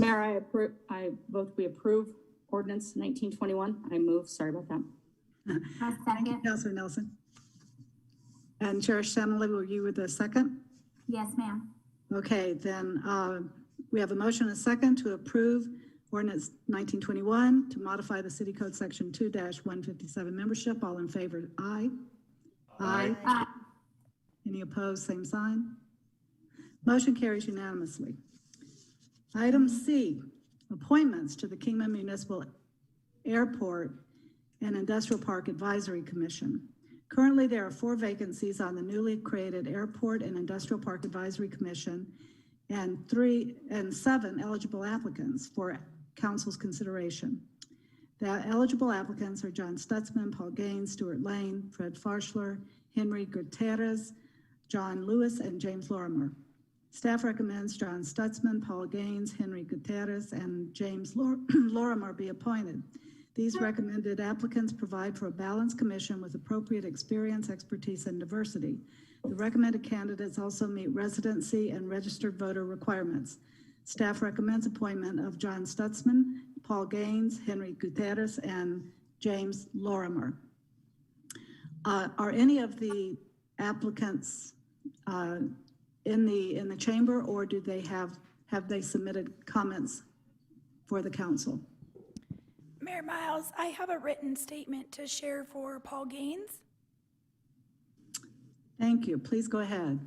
Mayor, I vote we approve ordinance 1921. I move, sorry about that.
Thank you, Councilor Nelson. And Chair Shanley, were you with the second?
Yes, ma'am.
Okay, then we have a motion and a second to approve ordinance 1921 to modify the city code section 2-157 membership. All in favor, aye. Aye.
Aye.
Any opposed, same sign. Motion carries unanimously. Item C, appointments to the Kingman Municipal Airport and Industrial Park Advisory Commission. Currently, there are 4 vacancies on the newly created Airport and Industrial Park Advisory Commission and 7 eligible applicants for council's consideration. The eligible applicants are John Stutzman, Paul Gaines, Stuart Lane, Fred Farschler, Henry Gutierrez, John Lewis, and James Lorimer. Staff recommends John Stutzman, Paul Gaines, Henry Gutierrez, and James Lorimer be appointed. These recommended applicants provide for a balanced commission with appropriate experience, expertise, and diversity. The recommended candidates also meet residency and registered voter requirements. Staff recommends appointment of John Stutzman, Paul Gaines, Henry Gutierrez, and James Lorimer. Are any of the applicants in the chamber, or do they have they submitted comments for the council?
Mayor Miles, I have a written statement to share for Paul Gaines.
Thank you. Please go ahead.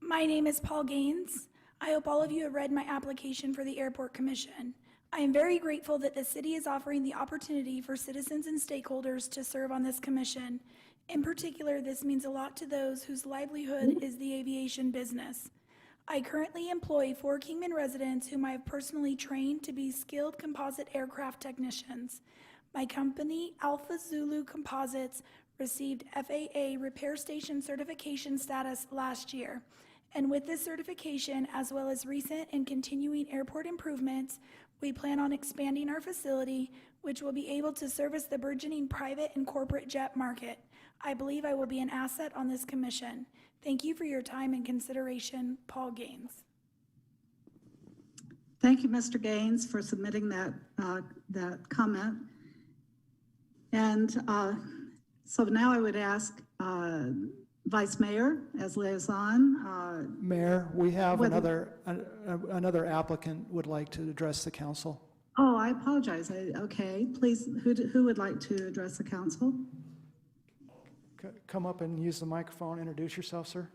My name is Paul Gaines. I hope all of you have read my application for the Airport Commission. I am very grateful that the city is offering the opportunity for citizens and stakeholders to serve on this commission. In particular, this means a lot to those whose livelihood is the aviation business. I currently employ 4 Kingman residents whom I have personally trained to be skilled composite aircraft technicians. My company, Alpha Zulu Composites, received FAA repair station certification status last year. And with this certification, as well as recent and continuing airport improvements, we plan on expanding our facility, which will be able to service the burgeoning private and corporate jet market. I believe I will be an asset on this commission. Thank you for your time and consideration, Paul Gaines.
Thank you, Mr. Gaines, for submitting that comment. And so now I would ask Vice Mayor as liaison.
Mayor, we have another applicant would like to address the council.
Oh, I apologize. Okay, please, who would like to address the council?
Come up and use the microphone. Introduce yourself, sir.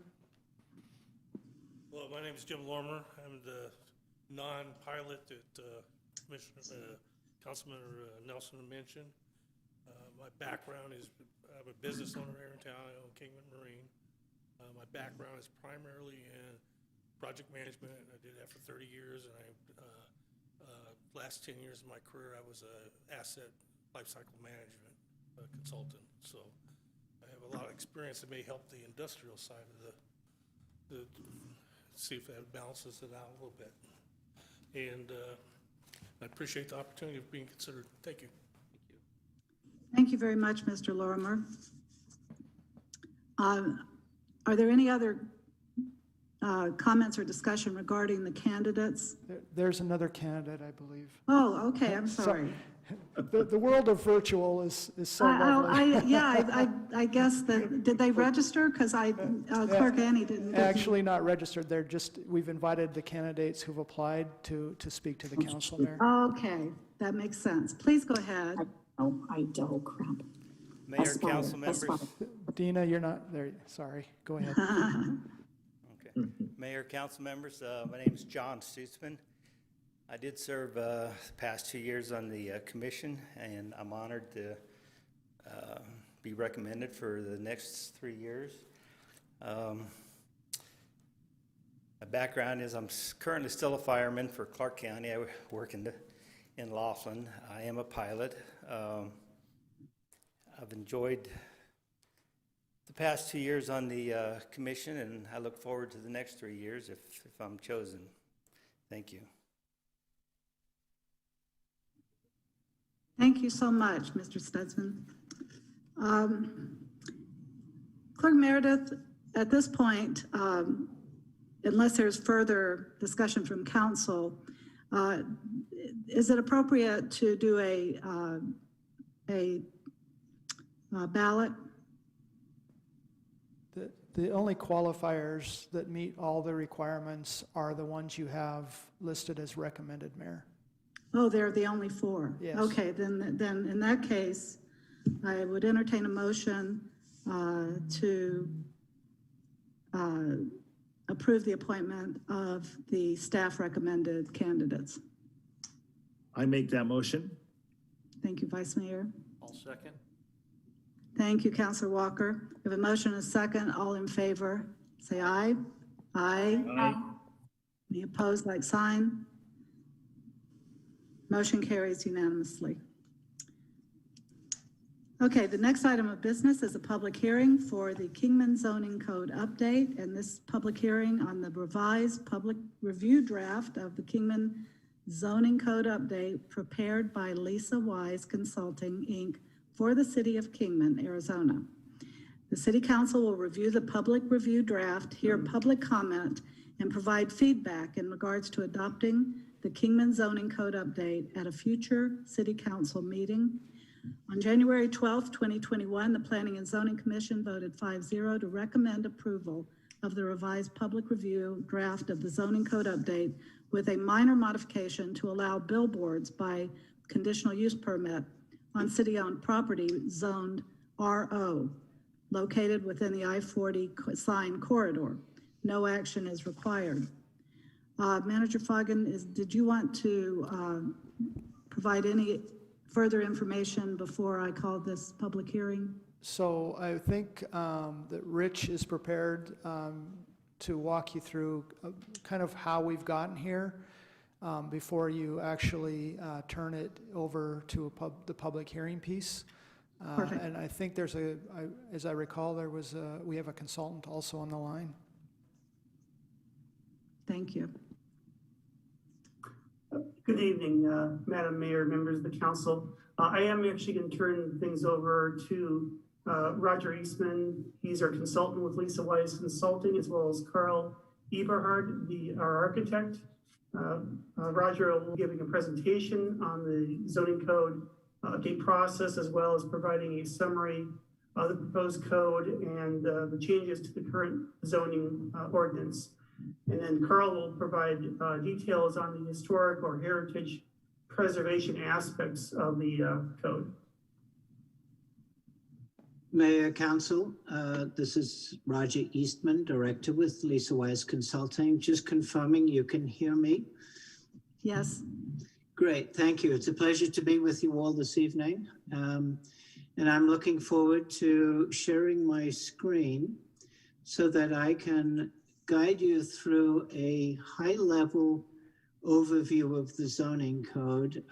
Hello, my name is Jim Lorimer. I'm the non-pilot that Councilman Nelson mentioned. My background is, I'm a business owner here in town. I own Kingman Marine. My background is primarily in project management. I did that for 30 years, and last 10 years of my career, I was an asset lifecycle management consultant. So I have a lot of experience that may help the industrial side of see if that balances it out a little bit. And I appreciate the opportunity of being considered. Thank you.
Thank you very much, Mr. Lorimer. Are there any other comments or discussion regarding the candidates?
There's another candidate, I believe.
Oh, okay, I'm sorry.
The world of virtual is so lovely.
I guess that, did they register? Because Clerk Annie didn't.
Actually not registered. We've invited the candidates who've applied to speak to the council, Mayor.
Okay, that makes sense. Please go ahead.
Oh, I do, crap.
Mayor, council members.
Dina, you're not there. Sorry, go ahead.
Okay. Mayor, council members, my name is John Stutzman. I did serve the past 2 years on the commission, and I'm honored to be recommended for the next 3 years. My background is I'm currently still a fireman for Clark County. I work in Laughlin. I am a pilot. I've enjoyed the past 2 years on the commission, and I look forward to the next 3 years if I'm chosen. Thank you.
Thank you so much, Mr. Stutzman. Clerk Meredith, at this point, unless there's further discussion from council, Is it appropriate to do a ballot?
The only qualifiers that meet all the requirements are the ones you have listed as recommended, Mayor.
Oh, they're the only 4?
Yes.
Okay, then in that case, I would entertain a motion to approve the appointment of the staff recommended candidates.
I make that motion.
Thank you, Vice Mayor.
I'll second.
Thank you, Councilor Walker. We have a motion and a second. All in favor, say aye. Aye.
Aye.
Any opposed, like sign? Motion carries unanimously. Okay, the next item of business is a public hearing for the Kingman zoning code update, and this public hearing on the revised public review draft of the Kingman zoning code update prepared by Lisa Weiss Consulting, Inc., for the city of Kingman, Arizona. The city council will review the public review draft, hear public comment, and provide feedback in regards to adopting the Kingman zoning code update at a future city council meeting. On January 12th, 2021, the Planning and Zoning Commission voted 5-0 to recommend approval of the revised public review draft of the zoning code update with a minor modification to allow billboards by conditional use permit on city-owned property zoned RO, located within the I-40 sign corridor. No action is required. Manager Foggin, did you want to provide any further information before I call this public hearing?
So I think that Rich is prepared to walk you through kind of how we've gotten here before you actually turn it over to the public hearing piece.
Perfect.
And I think there's as I recall, we have a consultant also on the line.
Thank you.
Good evening, Madam Mayor, members of the council. I am actually going to turn things over to Roger Eastman. He's our consultant with Lisa Weiss Consulting, as well as Carl Eberhard, our architect. Roger will be giving a presentation on the zoning code update process, as well as providing a summary of the proposed code and the changes to the current zoning ordinance. And then Carl will provide details on the historic or heritage preservation aspects of the code.
Mayor, Council, this is Roger Eastman, Director with Lisa Weiss Consulting. Just confirming you can hear me?
Yes.
Great, thank you. It's a pleasure to be with you all this evening. And I'm looking forward to sharing my screen so that I can guide you through a high-level overview of the zoning code.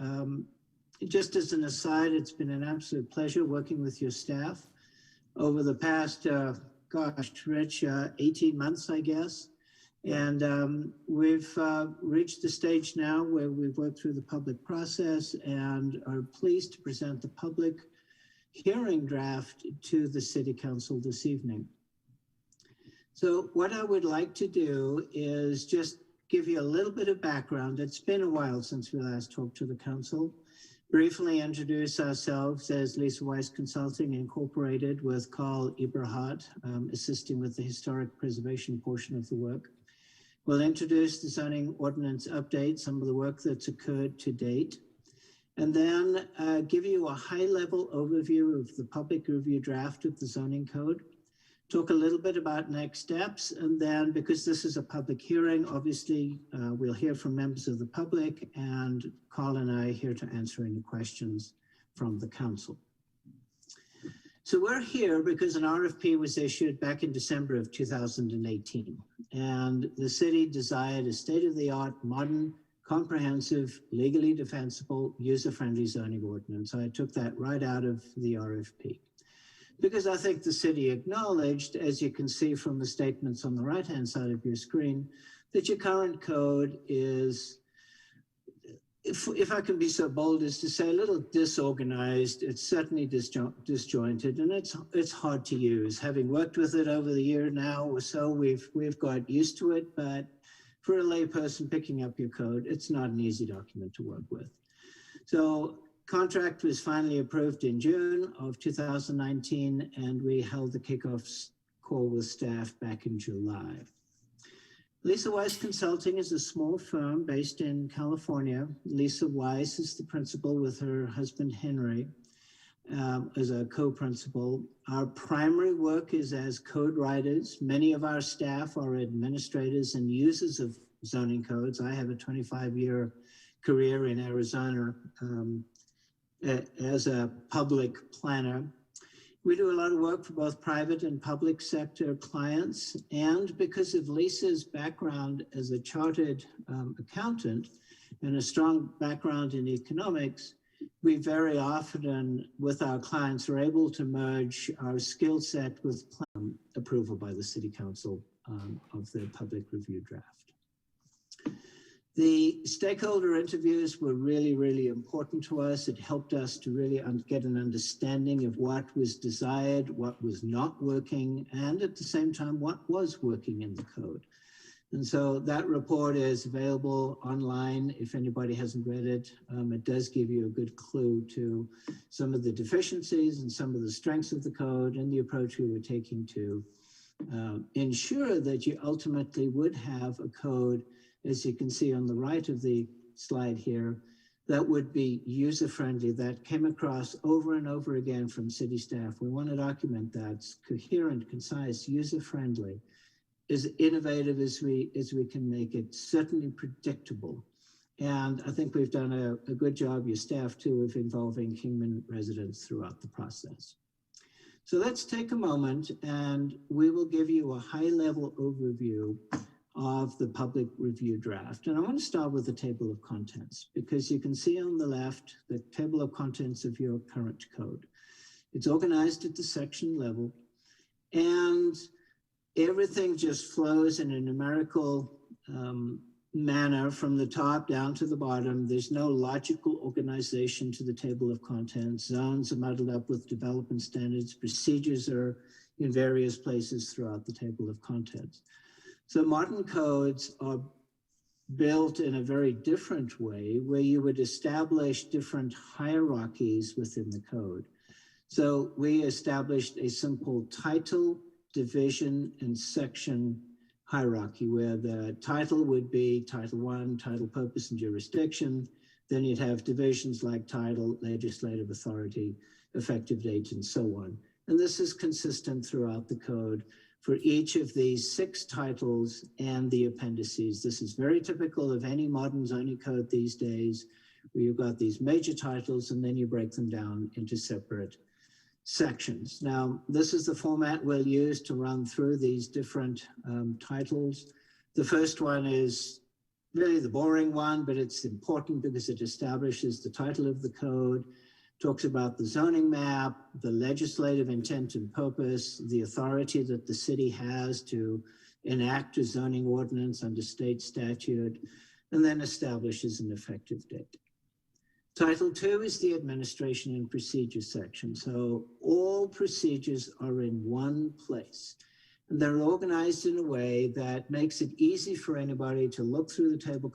Just as an aside, it's been an absolute pleasure working with your staff over the past, Rich, 18 months, I guess. And we've reached the stage now where we've worked through the public process and are pleased to present the public hearing draft to the City Council this evening. So what I would like to do is just give you a little bit of background. It's been a while since we last talked to the council. Briefly introduce ourselves as Lisa Weiss Consulting Incorporated with Carl Eberhard, assisting with the historic preservation portion of the work. We'll introduce the zoning ordinance update, some of the work that's occurred to date, and then give you a high-level overview of the public review draft of the zoning code. Talk a little bit about next steps, and then because this is a public hearing, obviously we'll hear from members of the public, and Carl and I are here to answer any questions from the council. So we're here because an RFP was issued back in December of 2018, and the city desired a state-of-the-art, modern, comprehensive, legally defensible, user-friendly zoning ordinance. I took that right out of the RFP. Because I think the city acknowledged, as you can see from the statements on the right-hand side of your screen, that your current code is, if I can be so bold as to say, a little disorganized. It's certainly disjointed, and it's hard to use. Having worked with it over the year now or so, we've got used to it, but for a layperson picking up your code, it's not an easy document to work with. So contract was finally approved in June of 2019, and we held the kickoff call with staff back in July. Lisa Weiss Consulting is a small firm based in California. Lisa Weiss is the principal with her husband, Henry, as a co-principal. Our primary work is as code writers. Many of our staff are administrators and users of zoning codes. I have a 25-year career in Arizona as a public planner. We do a lot of work for both private and public sector clients, and because of Lisa's background as a chartered accountant and a strong background in economics, we very often, with our clients, are able to merge our skill set with approval by the City Council of the public review draft. The stakeholder interviews were really, really important to us. It helped us to really get an understanding of what was desired, what was not working, and at the same time, what was working in the code. And so that report is available online if anybody hasn't read it. It does give you a good clue to some of the deficiencies and some of the strengths of the code and the approach we were taking to ensure that you ultimately would have a code, as you can see on the right of the slide here, that would be user-friendly, that came across over and over again from city staff. We want to document that. It's coherent, concise, user-friendly, as innovative as we can make it, certainly predictable. And I think we've done a good job, your staff too, of involving Kingman residents throughout the process. So let's take a moment and we will give you a high-level overview of the public review draft. And I want to start with the table of contents, because you can see on the left the table of contents of your current code. It's organized at the section level, and everything just flows in a numerical manner from the top down to the bottom. There's no logical organization to the table of contents. Zones are muddled up with development standards. Procedures are in various places throughout the table of contents. So modern codes are built in a very different way, where you would establish different hierarchies within the code. So we established a simple title, division, and section hierarchy, where the title would be Title I, title, purpose, and jurisdiction. Then you'd have divisions like title, legislative authority, effective date, and so on. And this is consistent throughout the code for each of these 6 titles and the appendices. This is very typical of any modern zoning code these days, where you've got these major titles and then you break them down into separate sections. Now, this is the format we'll use to run through these different titles. The first one is really the boring one, but it's important because it establishes the title of the code, talks about the zoning map, the legislative intent and purpose, the authority that the city has to enact a zoning ordinance under state statute, and then establishes an effective date. Title II is the administration and procedure section. So all procedures are in one place. And they're organized in a way that makes it easy for anybody to look through the table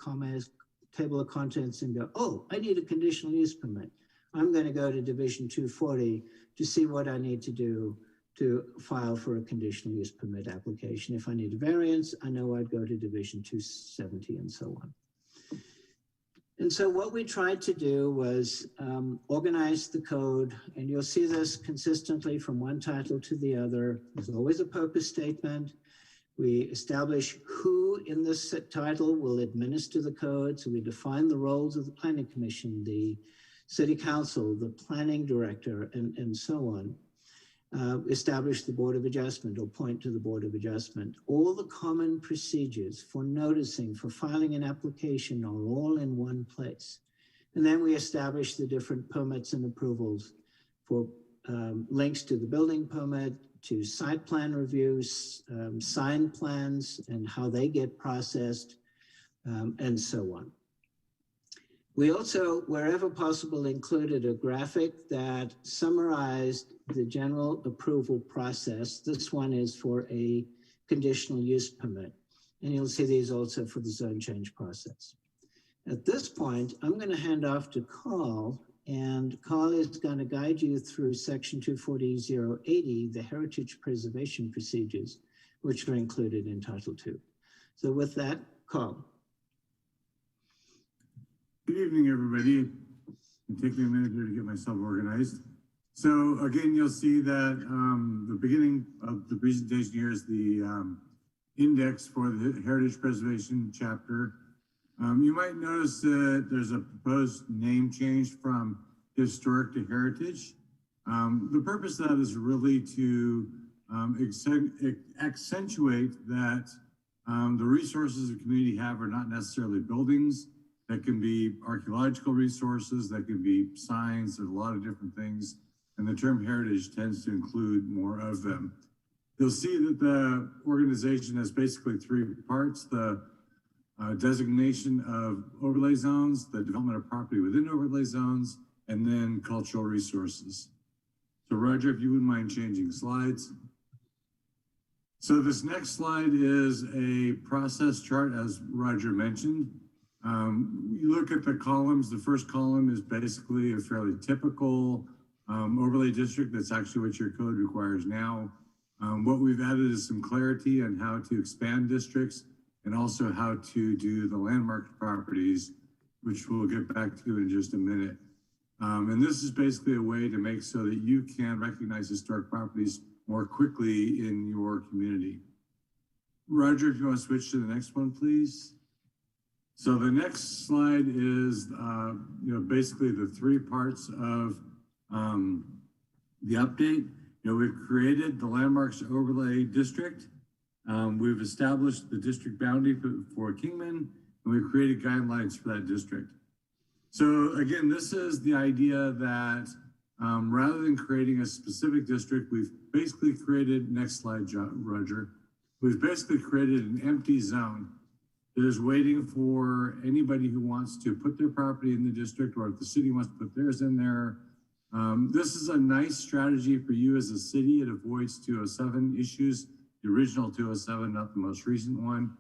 of contents and go, oh, I need a conditional use permit. I'm going to go to Division 240 to see what I need to do to file for a conditional use permit application. If I need a variance, I know I'd go to Division 270 and so on. And so what we tried to do was organize the code, and you'll see this consistently from one title to the other. There's always a purpose statement. We establish who in this title will administer the code. So we define the roles of the Planning Commission, the City Council, the Planning Director, and so on. Establish the Board of Adjustment or point to the Board of Adjustment. All the common procedures for noticing, for filing an application are all in one place. And then we establish the different permits and approvals for links to the building permit, to site plan reviews, sign plans and how they get processed, and so on. We also, wherever possible, included a graphic that summarized the general approval process. This one is for a conditional use permit. And you'll see these also for the zone change process. At this point, I'm going to hand off to Carl, and Carl is going to guide you through section 240.080, the heritage preservation procedures, which are included in Title II. So with that, Carl.
Good evening, everybody. It'll take me a minute here to get myself organized. So again, you'll see that the beginning of the presentation here is the index for the heritage preservation chapter. You might notice that there's a proposed name change from historic to heritage. The purpose of that is really to accentuate that the resources the community have are not necessarily buildings. That can be archaeological resources, that can be signs, there's a lot of different things. And the term heritage tends to include more of them. You'll see that the organization has basically three parts: the designation of overlay zones, the development of property within overlay zones, and then cultural resources. So Roger, if you wouldn't mind changing slides. So this next slide is a process chart, as Roger mentioned. You look at the columns. The first column is basically a fairly typical overlay district. That's actually what your code requires now. What we've added is some clarity on how to expand districts and also how to do the landmark properties, which we'll get back to in just a minute. And this is basically a way to make so that you can recognize historic properties more quickly in your community. Roger, if you want to switch to the next one, please. So the next slide is, basically the three parts of the update. We've created the landmarks overlay district. We've established the district boundary for Kingman, and we've created guidelines for that district. So again, this is the idea that rather than creating a specific district, we've basically created, next slide, Roger, we've basically created an empty zone that is waiting for anybody who wants to put their property in the district, or if the city wants to put theirs in there. This is a nice strategy for you as a city. It avoids 207 issues, the original 207, not the most recent one.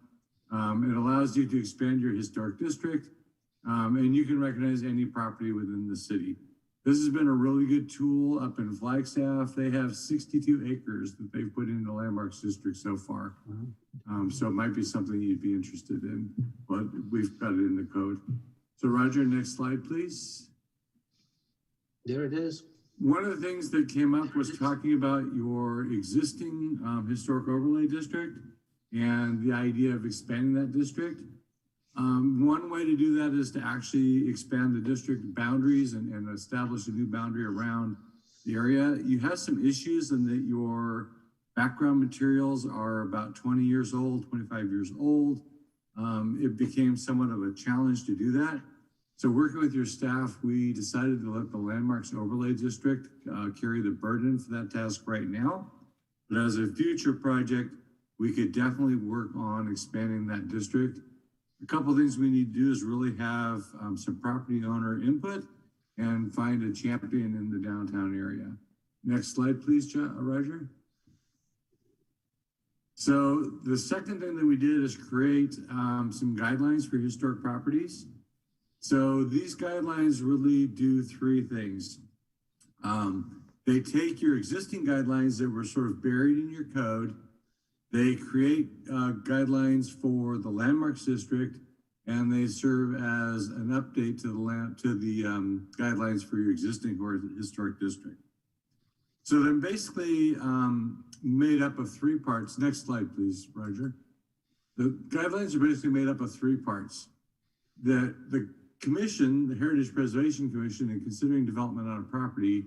It allows you to expand your historic district, and you can recognize any property within the city. This has been a really good tool up in Flagstaff. They have 62 acres that they've put in the landmarks district so far. So it might be something you'd be interested in, but we've got it in the code. So Roger, next slide, please.
There it is.
One of the things that came up was talking about your existing historic overlay district and the idea of expanding that district. One way to do that is to actually expand the district boundaries and establish a new boundary around the area. You have some issues in that your background materials are about 20 years old, 25 years old. It became somewhat of a challenge to do that. So working with your staff, we decided to let the Landmarks Overlay District carry the burden for that task right now. But as a future project, we could definitely work on expanding that district. A couple of things we need to do is really have some property owner input and find a champion in the downtown area. Next slide, please, Roger. So the second thing that we did is create some guidelines for historic properties. So these guidelines really do three things. They take your existing guidelines that were sort of buried in your code. They create guidelines for the landmarks district, and they serve as an update to the guidelines for your existing historic district. So they're basically made up of three parts. Next slide, please, Roger. The guidelines are basically made up of three parts. The commission, the Heritage Preservation Commission, in considering development on a property,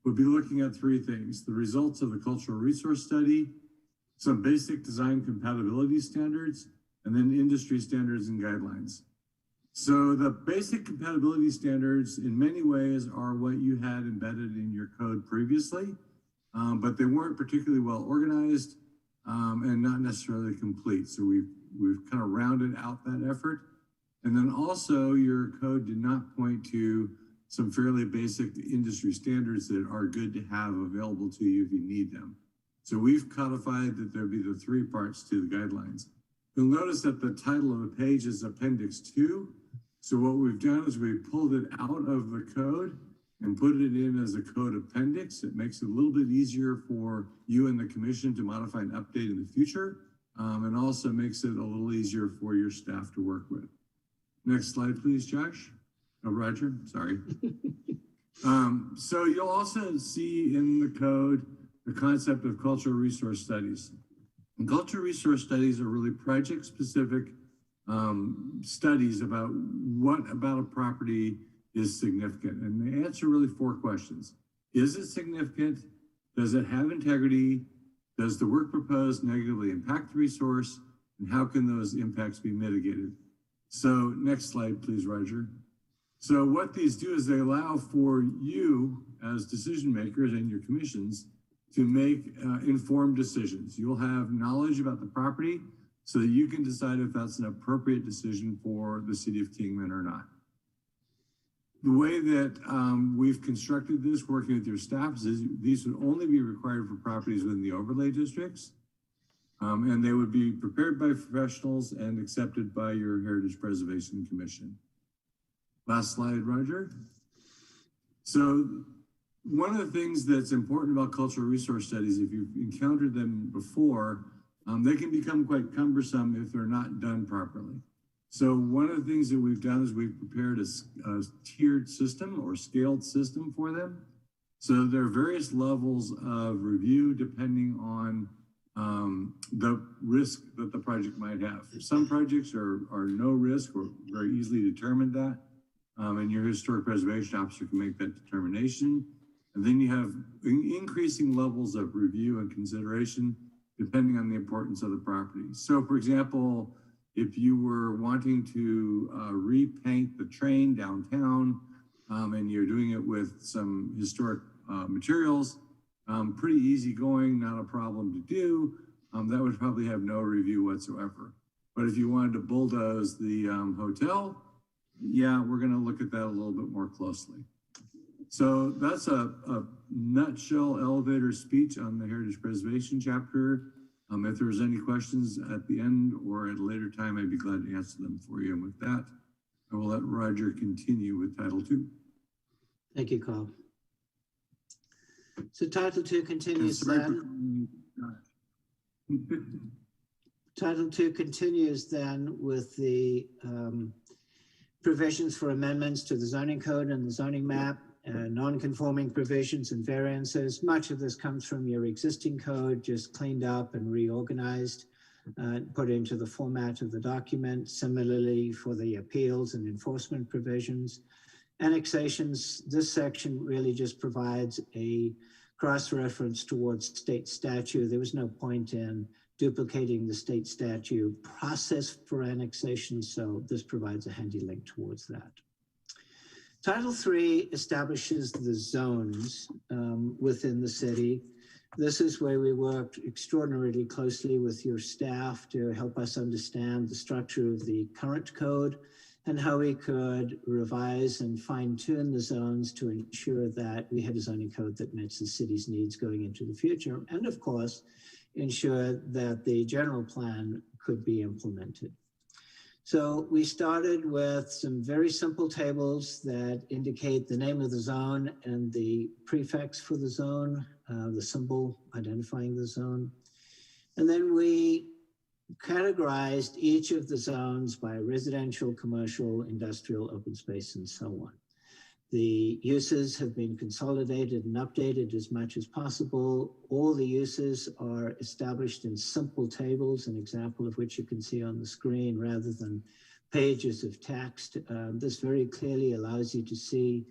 would be looking at three things: the results of the cultural resource study, some basic design compatibility standards, and then industry standards and guidelines. So the basic compatibility standards in many ways are what you had embedded in your code previously, but they weren't particularly well organized and not necessarily complete. So we've kind of rounded out that effort. And then also your code did not point to some fairly basic industry standards that are good to have available to you if you need them. So we've codified that there'll be the three parts to the guidelines. You'll notice that the title of the page is Appendix 2. So what we've done is we've pulled it out of the code and put it in as a code appendix. It makes it a little bit easier for you and the commission to modify and update in the future, and also makes it a little easier for your staff to work with. Next slide, please, Josh. Oh, Roger, sorry. So you'll also see in the code the concept of cultural resource studies. And cultural resource studies are really project-specific studies about what about a property is significant. And they answer really 4 questions. Is it significant? Does it have integrity? Does the work proposed negatively impact the resource? And how can those impacts be mitigated? So next slide, please, Roger. So what these do is they allow for you as decision makers and your commissions to make informed decisions. You'll have knowledge about the property so that you can decide if that's an appropriate decision for the city of Kingman or not. The way that we've constructed this, working with your staffs, is these would only be required for properties within the overlay districts, and they would be prepared by professionals and accepted by your Heritage Preservation Commission. Last slide, Roger. So one of the things that's important about cultural resource studies, if you've encountered them before, they can become quite cumbersome if they're not done properly. So one of the things that we've done is we've prepared a tiered system or scaled system for them. So there are various levels of review depending on the risk that the project might have. Some projects are no risk or very easily determined that, and your historic preservation officer can make that determination. And then you have increasing levels of review and consideration depending on the importance of the property. So for example, if you were wanting to repaint the train downtown and you're doing it with some historic materials, pretty easy going, not a problem to do, that would probably have no review whatsoever. But if you wanted to bulldoze the hotel, yeah, we're gonna look at that a little bit more closely. So that's a nutshell elevator speech on the Heritage Preservation chapter. If there's any questions at the end or at a later time, I'd be glad to answer them for you. And with that, I will let Roger continue with Title II.
Thank you, Carl. So Title II continues then. Title II continues then with the provisions for amendments to the zoning code and the zoning map, non-conforming provisions and variances. Much of this comes from your existing code, just cleaned up and reorganized, put into the format of the document. Similarly for the appeals and enforcement provisions. Annexations, this section really just provides a cross-reference towards state statute. There was no point in duplicating the state statute process for annexation, so this provides a handy link towards that. Title III establishes the zones within the city. This is where we worked extraordinarily closely with your staff to help us understand the structure of the current code and how we could revise and fine-tune the zones to ensure that we had a zoning code that meets the city's needs going into the future, and of course, ensure that the general plan could be implemented. So we started with some very simple tables that indicate the name of the zone and the prefix for the zone, the symbol identifying the zone. And then we categorized each of the zones by residential, commercial, industrial, open space, and so on. The uses have been consolidated and updated as much as possible. All the uses are established in simple tables, an example of which you can see on the screen rather than pages of text. This very clearly allows you to see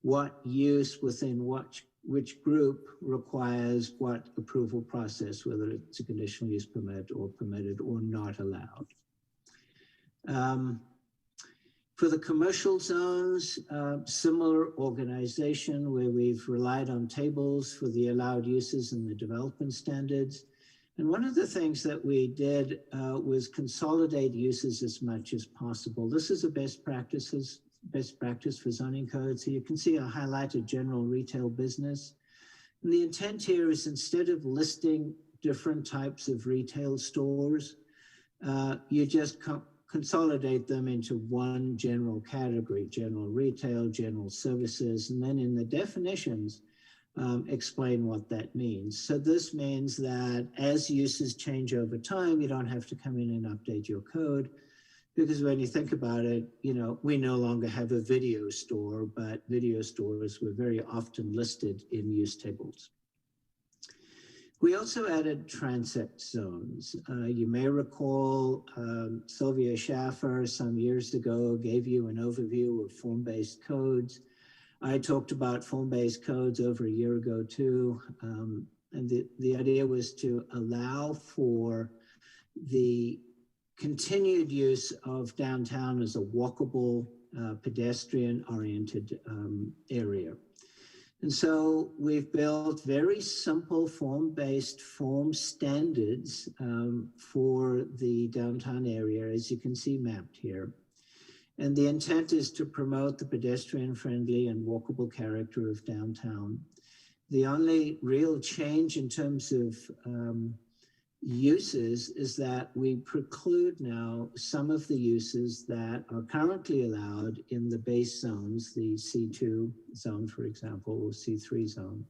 what use within which group requires what approval process, whether it's a conditional use permit or permitted or not allowed. For the commercial zones, similar organization where we've relied on tables for the allowed uses and the development standards. And one of the things that we did was consolidate uses as much as possible. This is a best practice for zoning code. So you can see I highlighted general retail business. And the intent here is instead of listing different types of retail stores, you just consolidate them into one general category, general retail, general services, and then in the definitions, explain what that means. So this means that as uses change over time, you don't have to come in and update your code, because when you think about it, you know, we no longer have a video store, but video stores were very often listed in use tables. We also added Transect Zones. You may recall Sylvia Schaffer some years ago gave you an overview of form-based codes. I talked about form-based codes over a year ago too. And the idea was to allow for the continued use of downtown as a walkable, pedestrian-oriented area. And so we've built very simple form-based form standards for the downtown area, as you can see mapped here. And the intent is to promote the pedestrian-friendly and walkable character of downtown. The only real change in terms of uses is that we preclude now some of the uses that are currently allowed in the base zones, the C2 zone, for example, or C3 zone,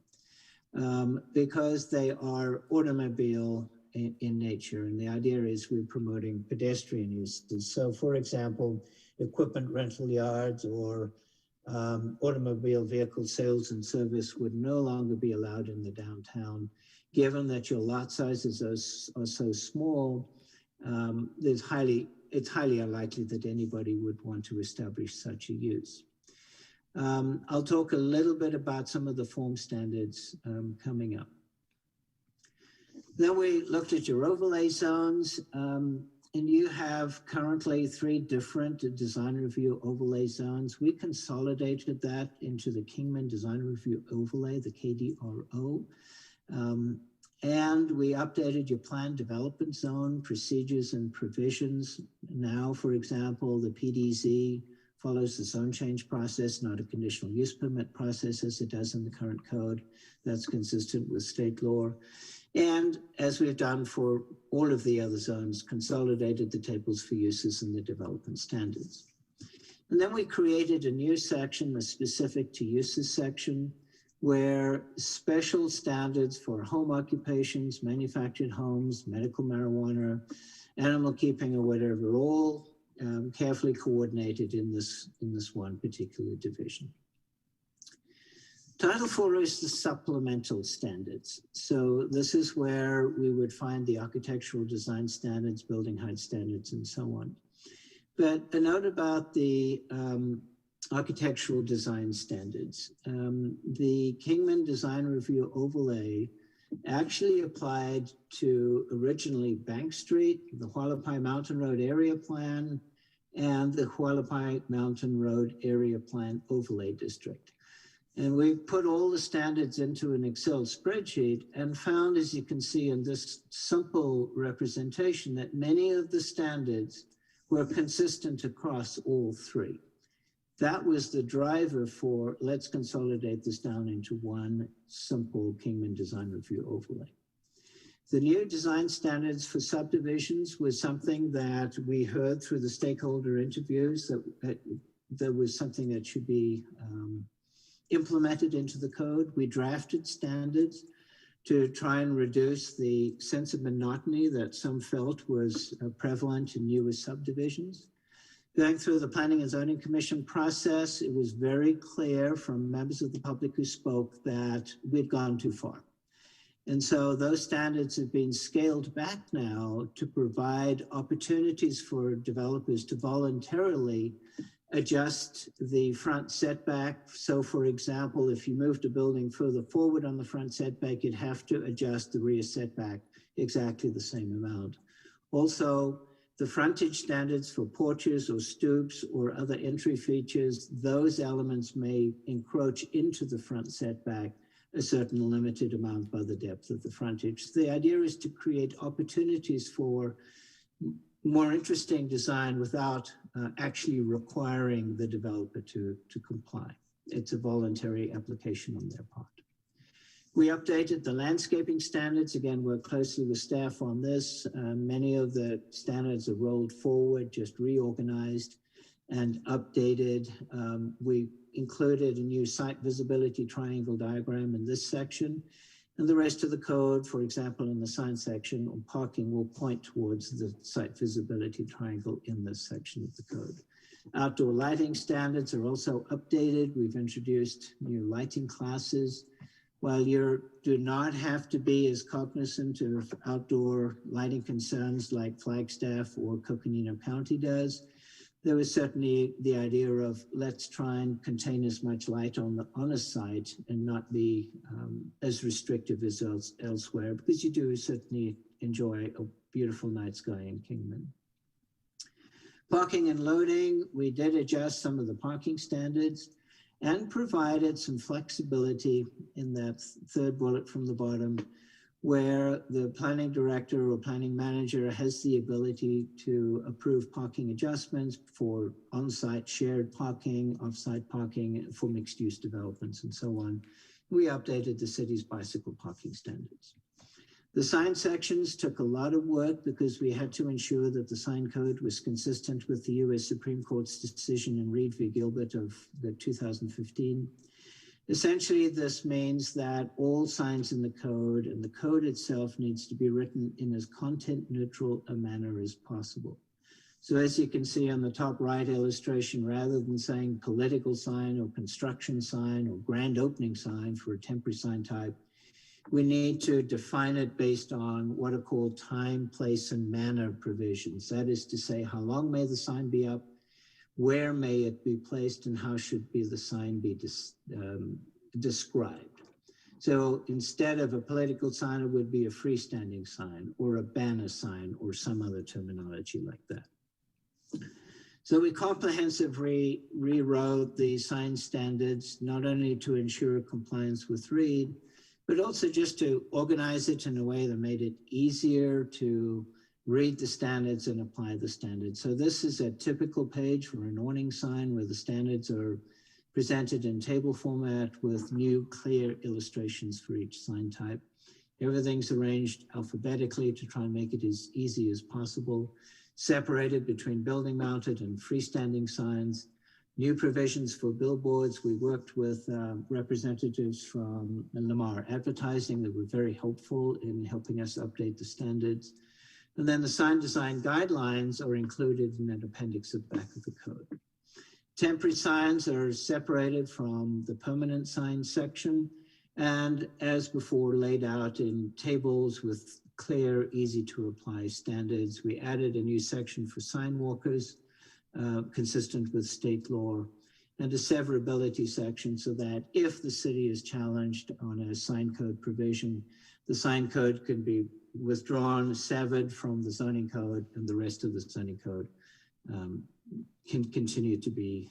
because they are automobile in nature. And the idea is we're promoting pedestrian uses. So for example, equipment rental yards or automobile vehicle sales and service would no longer be allowed in the downtown. Given that your lot sizes are so small, it's highly unlikely that anybody would want to establish such a use. I'll talk a little bit about some of the form standards coming up. Then we looked at your overlay zones, and you have currently 3 different design review overlay zones. We consolidated that into the Kingman Design Review Overlay, the KDRO. And we updated your planned development zone procedures and provisions. Now, for example, the PDZ follows the zone change process, not a conditional use permit process as it does in the current code. That's consistent with state law. And as we've done for all of the other zones, consolidated the tables for uses and the development standards. And then we created a new section, a specific to uses section, where special standards for home occupations, manufactured homes, medical marijuana, animal keeping or whatever, all carefully coordinated in this one particular division. Title 4 is the supplemental standards. So this is where we would find the architectural design standards, building height standards, and so on. But a note about the architectural design standards. The Kingman Design Review Overlay actually applied to originally Bank Street, the Hualapai Mountain Road Area Plan, and the Hualapai Mountain Road Area Plan Overlay District. And we put all the standards into an Excel spreadsheet and found, as you can see in this simple representation, that many of the standards were consistent across all 3. That was the driver for let's consolidate this down into one simple Kingman Design Review Overlay. The new design standards for subdivisions was something that we heard through the stakeholder interviews that there was something that should be implemented into the code. We drafted standards to try and reduce the sense of monotony that some felt was prevalent in newer subdivisions. Going through the Planning and Zoning Commission process, it was very clear from members of the public who spoke that we'd gone too far. And so those standards have been scaled back now to provide opportunities for developers to voluntarily adjust the front setback. So for example, if you moved a building further forward on the front setback, you'd have to adjust the rear setback exactly the same amount. Also, the frontage standards for porches or stoops or other entry features, those elements may encroach into the front setback a certain limited amount by the depth of the frontage. The idea is to create opportunities for more interesting design without actually requiring the developer to comply. It's a voluntary application on their part. We updated the landscaping standards, again, worked closely with staff on this. Many of the standards are rolled forward, just reorganized and updated. We included a new site visibility triangle diagram in this section. And the rest of the code, for example, in the sign section on parking, will point towards the site visibility triangle in this section of the code. Outdoor lighting standards are also updated. We've introduced new lighting classes. While you do not have to be as cognizant of outdoor lighting concerns like Flagstaff or Coconino County does, there was certainly the idea of let's try and contain as much light on a site and not be as restrictive as elsewhere, because you do certainly enjoy a beautiful night sky in Kingman. Parking and loading, we did adjust some of the parking standards and provided some flexibility in that third bullet from the bottom, where the planning director or planning manager has the ability to approve parking adjustments for on-site shared parking, off-site parking, for mixed-use developments and so on. We updated the city's bicycle parking standards. The sign sections took a lot of work because we had to ensure that the sign code was consistent with the U.S. Supreme Court's decision in Reed v. Gilbert of 2015. Essentially, this means that all signs in the code and the code itself needs to be written in as content neutral a manner as possible. So as you can see on the top right illustration, rather than saying political sign or construction sign or grand opening sign for a temporary sign type, we need to define it based on what are called time, place, and manner provisions. That is to say, how long may the sign be up, where may it be placed, and how should the sign be described. So instead of a political sign, it would be a freestanding sign or a banner sign or some other terminology like that. So we comprehensively rewrote the sign standards, not only to ensure compliance with Reed, but also just to organize it in a way that made it easier to read the standards and apply the standards. So this is a typical page for an awning sign where the standards are presented in table format with new clear illustrations for each sign type. Everything's arranged alphabetically to try and make it as easy as possible, separated between building mounted and freestanding signs. New provisions for billboards. We worked with representatives from Lamar Advertising that were very helpful in helping us update the standards. And then the sign design guidelines are included in an appendix at the back of the code. Temporary signs are separated from the permanent sign section, and as before, laid out in tables with clear, easy to apply standards. We added a new section for sign walkers, consistent with state law, and a severability section so that if the city is challenged on a sign code provision, the sign code can be withdrawn, severed from the zoning code, and the rest of the zoning code can continue to be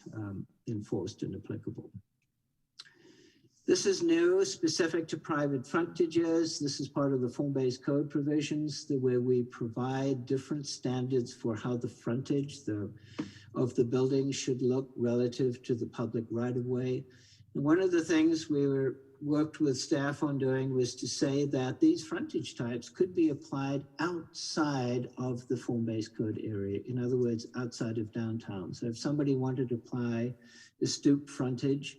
enforced and applicable. This is new, specific to private frontages. This is part of the form-based code provisions where we provide different standards for how the frontage of the building should look relative to the public right-of-way. And one of the things we worked with staff on doing was to say that these frontage types could be applied outside of the form-based code area. In other words, outside of downtown. So if somebody wanted to apply a stoop frontage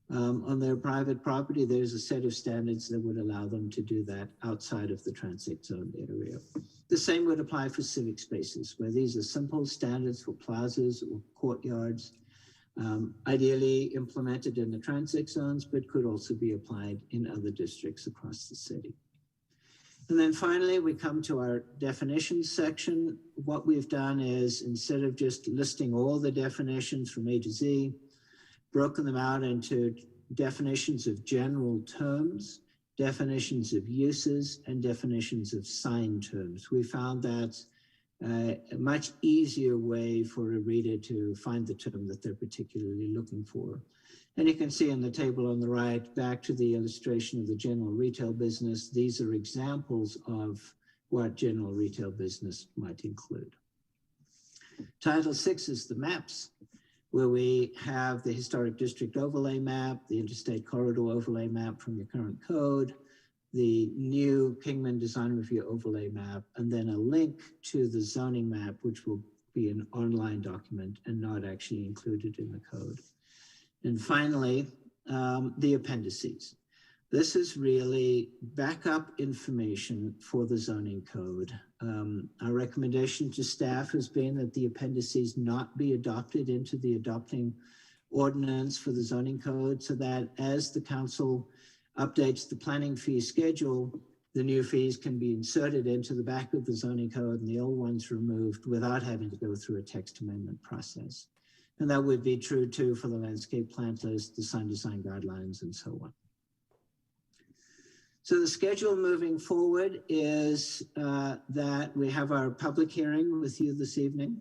on their private property, there's a set of standards that would allow them to do that outside of the Transect Zone area. The same would apply for civic spaces, where these are simple standards for plazas or courtyards, ideally implemented in the Transect Zones, but could also be applied in other districts across the city. And then finally, we come to our definitions section. What we've done is, instead of just listing all the definitions from A to Z, broken them out into definitions of general terms, definitions of uses, and definitions of sign terms. We found that a much easier way for a reader to find the term that they're particularly looking for. And you can see in the table on the right, back to the illustration of the general retail business, these are examples of what general retail business might include. Title 6 is the maps, where we have the historic district overlay map, the interstate corridor overlay map from your current code, the new Kingman Design Review Overlay Map, and then a link to the zoning map, which will be an online document and not actually included in the code. And finally, the appendices. This is really backup information for the zoning code. Our recommendation to staff has been that the appendices not be adopted into the adopting ordinance for the zoning code, so that as the council updates the planning fee schedule, the new fees can be inserted into the back of the zoning code and the old ones removed without having to go through a text amendment process. And that would be true too for the landscape plant list, the sign design guidelines, and so on. So the schedule moving forward is that we have our public hearing with you this evening.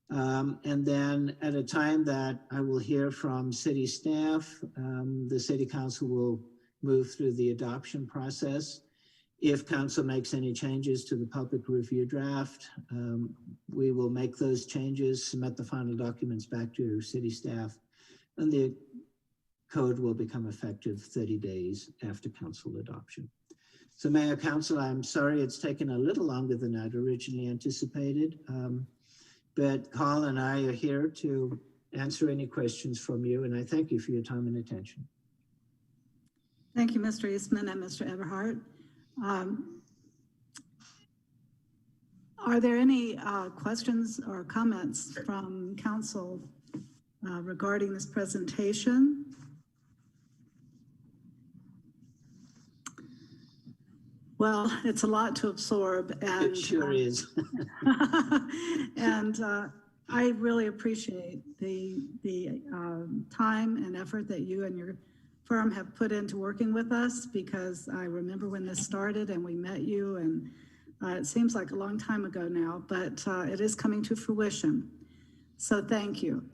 And then at a time that I will hear from city staff, the city council will move through the adoption process. If council makes any changes to the public review draft, we will make those changes, submit the final documents back to city staff, and the code will become effective 30 days after council adoption. So Mayor, Council, I'm sorry it's taken a little longer than I'd originally anticipated, but Carl and I are here to answer any questions from you, and I thank you for your time and attention.
Thank you, Mr. Eastman and Mr. Everhart. Are there any questions or comments from council regarding this presentation? Well, it's a lot to absorb, and
it sure is.
And I really appreciate the time and effort that you and your firm have put into working with us, because I remember when this started and we met you, and it seems like a long time ago now, but it is coming to fruition. So thank you.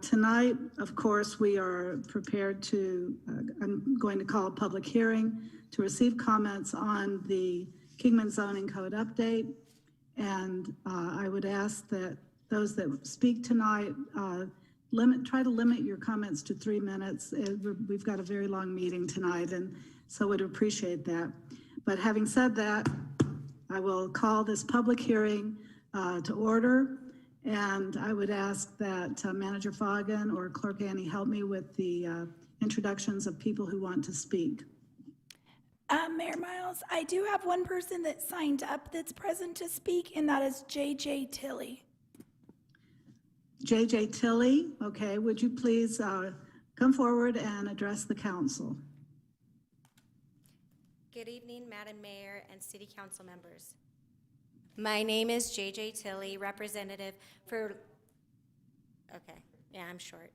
Tonight, of course, we are prepared to, I'm going to call a public hearing to receive comments on the Kingman zoning code update. And I would ask that those that speak tonight try to limit your comments to 3 minutes. We've got a very long meeting tonight, and so would appreciate that. But having said that, I will call this public hearing to order, and I would ask that Manager Foggin or Clerk Annie help me with the introductions of people who want to speak.
Mayor Miles, I do have one person that signed up that's present to speak, and that is JJ Tilley.
JJ Tilley, okay, would you please come forward and address the council?
Good evening, Madam Mayor and City Council members. My name is JJ Tilley, representative for, okay, yeah, I'm short.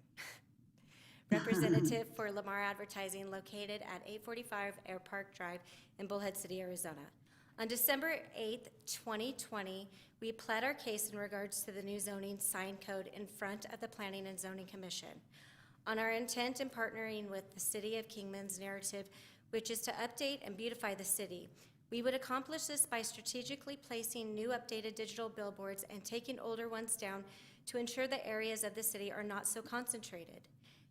Representative for Lamar Advertising, located at 845 Air Park Drive in Bullhead City, Arizona. On December 8th, 2020, we pled our case in regards to the new zoning sign code in front of the Planning and Zoning Commission on our intent in partnering with the City of Kingman's narrative, which is to update and beautify the city. We would accomplish this by strategically placing new updated digital billboards and taking older ones down to ensure the areas of the city are not so concentrated.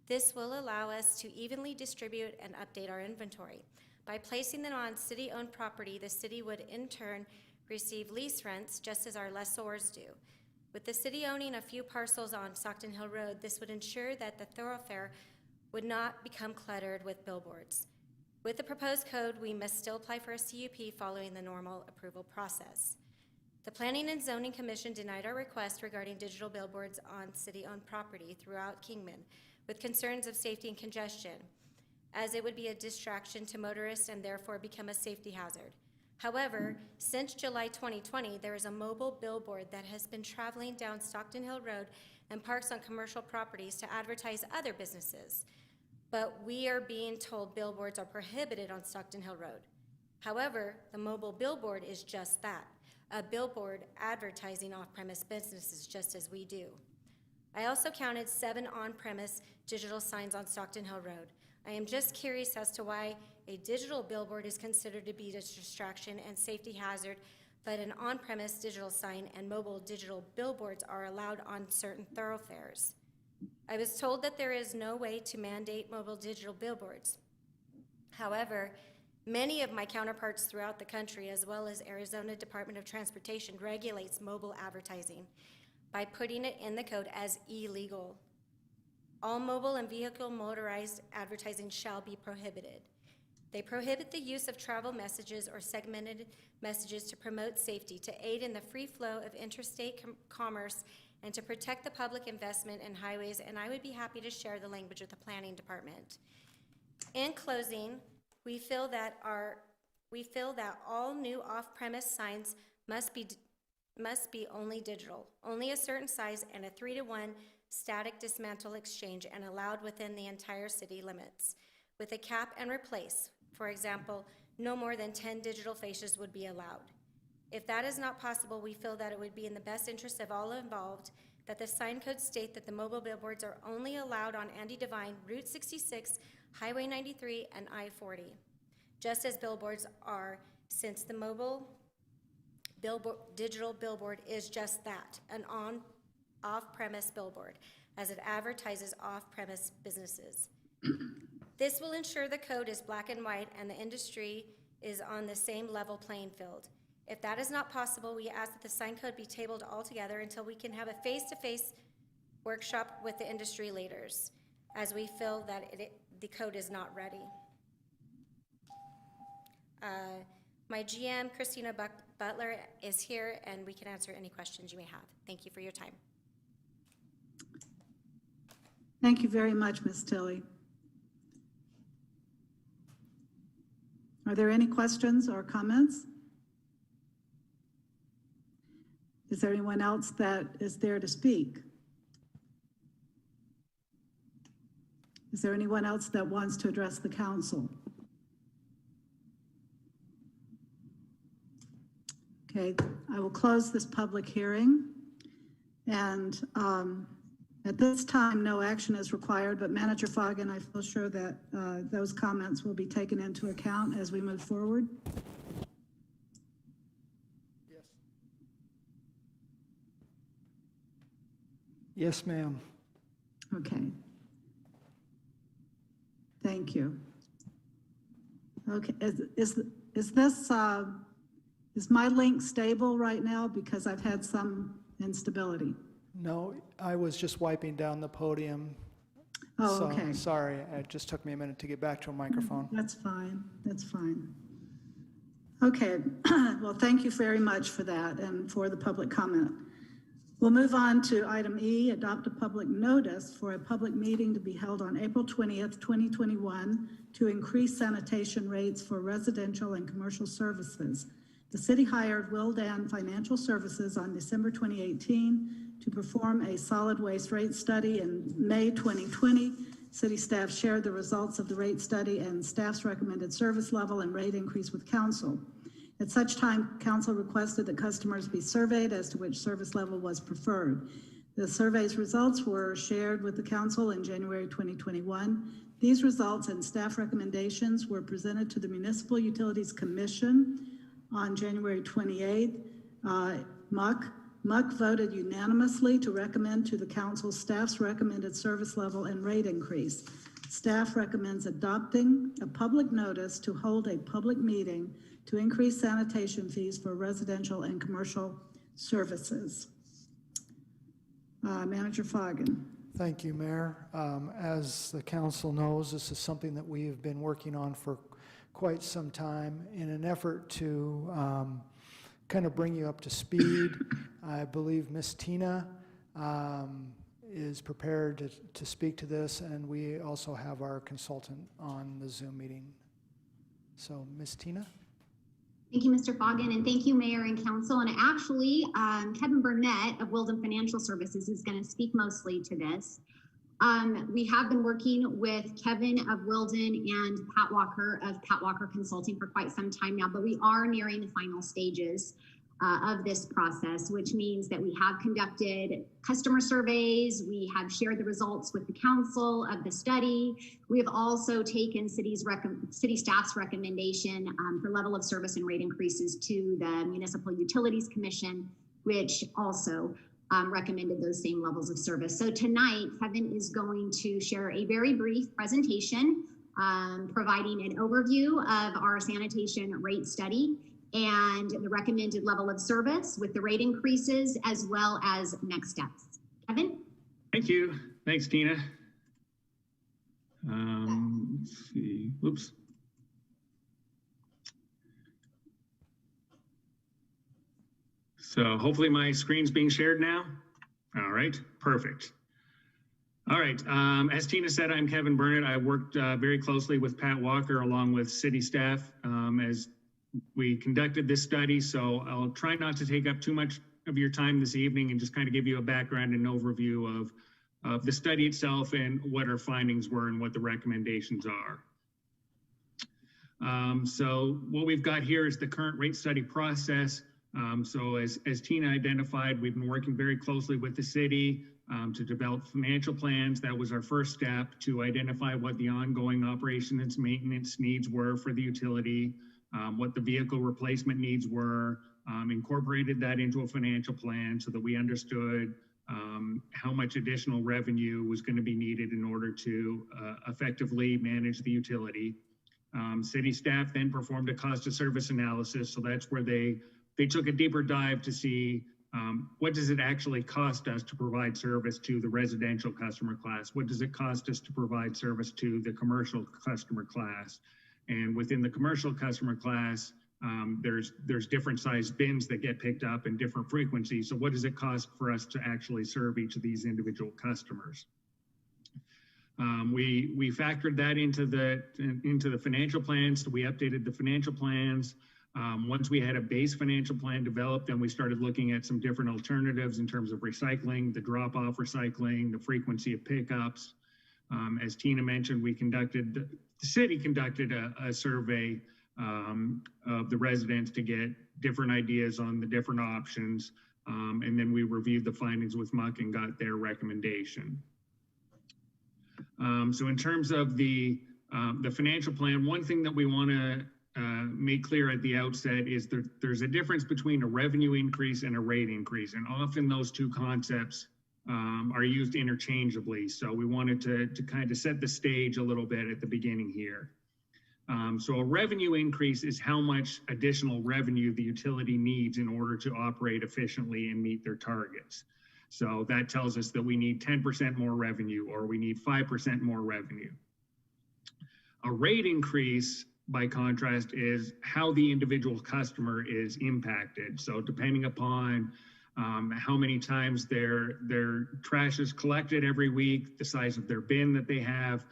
This will allow us to evenly distribute and update our inventory. By placing them on city-owned property, the city would in turn receive lease rents just as our lessors do. With the city owning a few parcels on Stockton Hill Road, this would ensure that the thoroughfare would not become cluttered with billboards. With the proposed code, we must still apply for a CUP following the normal approval process. The Planning and Zoning Commission denied our request regarding digital billboards on city-owned property throughout Kingman, with concerns of safety and congestion, as it would be a distraction to motorists and therefore become a safety hazard. However, since July 2020, there is a mobile billboard that has been traveling down Stockton Hill Road and parks on commercial properties to advertise other businesses. But we are being told billboards are prohibited on Stockton Hill Road. However, the mobile billboard is just that, a billboard advertising off-premise businesses just as we do. I also counted 7 on-premise digital signs on Stockton Hill Road. I am just curious as to why a digital billboard is considered to be a distraction and safety hazard, but an on-premise digital sign and mobile digital billboards are allowed on certain thoroughfares. I was told that there is no way to mandate mobile digital billboards. However, Many of my counterparts throughout the country, as well as Arizona Department of Transportation, regulates mobile advertising by putting it in the code as illegal. All mobile and vehicle motorized advertising shall be prohibited. They prohibit the use of travel messages or segmented messages to promote safety, to aid in the free flow of interstate commerce, and to protect the public investment in highways, and I would be happy to share the language with the Planning Department. In closing, we feel that all new off-premise signs must be only digital, only a certain size, and a 3-to-1 static dismantle exchange, and allowed within the entire city limits, with a cap and replace. For example, no more than 10 digital fascias would be allowed. If that is not possible, we feel that it would be in the best interest of all involved that the sign codes state that the mobile billboards are only allowed on Andy Devine, Route 66, Highway 93, and I-40, just as billboards are, since the mobile digital billboard is just that, an off-premise billboard, as it advertises off-premise businesses. This will ensure the code is black and white and the industry is on the same level playing field. If that is not possible, we ask that the sign code be tabled altogether until we can have a face-to-face workshop with the industry leaders, as we feel that the code is not ready. My GM, Christina Butler, is here, and we can answer any questions you may have. Thank you for your time.
Thank you very much, Ms. Tilley. Are there any questions or comments? Is there anyone else that is there to speak? Is there anyone else that wants to address the council? Okay, I will close this public hearing. And at this time, no action is required, but Manager Fogg and I feel sure that those comments will be taken into account as we move forward.
Yes, ma'am.
Okay. Thank you. Okay, is my link stable right now? Because I've had some instability.
No, I was just wiping down the podium.
Oh,
So,
okay.
sorry, it just took me a minute to get back to a microphone.
That's fine, that's fine. Okay, well, thank you very much for that and for the public comment. We'll move on to item E, adopt a public notice for a public meeting to be held on April 20th, 2021 to increase sanitation rates for residential and commercial services. The city hired Wildan Financial Services on December 2018 to perform a solid waste rate study in May 2020. City staff shared the results of the rate study and staff's recommended service level and rate increase with council. At such time, council requested that customers be surveyed as to which service level was preferred. The survey's results were shared with the council in January 2021. These results and staff recommendations were presented to the Municipal Utilities Commission on January 28th. MUC voted unanimously to recommend to the council staff's recommended service level and rate increase. Staff recommends adopting a public notice to hold a public meeting to increase sanitation fees for residential and commercial services. Manager Foggen.
Thank you, Mayor. As the council knows, this is something that we have been working on for quite some time in an effort to kind of bring you up to speed. I believe Ms. Tina is prepared to speak to this, and we also have our consultant on the Zoom meeting. So, Ms. Tina?
Thank you, Mr. Foggen, and thank you, Mayor and Council. And actually, Kevin Burnett of Wildan Financial Services is going to speak mostly to this. We have been working with Kevin of Wildan and Pat Walker of Pat Walker Consulting for quite some time now, but we are nearing the final stages of this process, which means that we have conducted customer surveys, we have shared the results with the council of the study. We have also taken city staff's recommendation for level of service and rate increases to the Municipal Utilities Commission, which also recommended those same levels of service. So tonight, Kevin is going to share a very brief presentation providing an overview of our sanitation rate study and the recommended level of service with the rate increases, as well as next steps. Kevin?
Thank you. Thanks, Tina. Let's see. Oops. So hopefully my screen's being shared now. All right, perfect. All right, as Tina said, I'm Kevin Burnett. I worked very closely with Pat Walker along with city staff as we conducted this study. So I'll try not to take up too much of your time this evening and just kind of give you a background and overview of the study itself and what our findings were and what the recommendations are. So what we've got here is the current rate study process. So as Tina identified, we've been working very closely with the city to develop financial plans. That was our first step, to identify what the ongoing operations and maintenance needs were for the utility, what the vehicle replacement needs were, incorporated that into a financial plan so that we understood how much additional revenue was going to be needed in order to effectively manage the utility. City staff then performed a cost of service analysis. So that's where they took a deeper dive to see what does it actually cost us to provide service to the residential customer class? What does it cost us to provide service to the commercial customer class? And within the commercial customer class, there's different size bins that get picked up and different frequencies. So what does it cost for us to actually serve each of these individual customers? We factored that into the financial plans. So we updated the financial plans. Once we had a base financial plan developed, then we started looking at some different alternatives in terms of recycling, the drop-off recycling, the frequency of pickups. As Tina mentioned, the city conducted a survey of the residents to get different ideas on the different options. And then we reviewed the findings with Muck and got their recommendation. So in terms of the financial plan, one thing that we want to make clear at the outset is that there's a difference between a revenue increase and a rate increase. And often those two concepts are used interchangeably. So we wanted to kind of set the stage a little bit at the beginning here. So a revenue increase is how much additional revenue the utility needs in order to operate efficiently and meet their targets. So that tells us that we need 10% more revenue or we need 5% more revenue. A rate increase, by contrast, is how the individual customer is impacted. So depending upon how many times their trash is collected every week, the size of their bin that they have,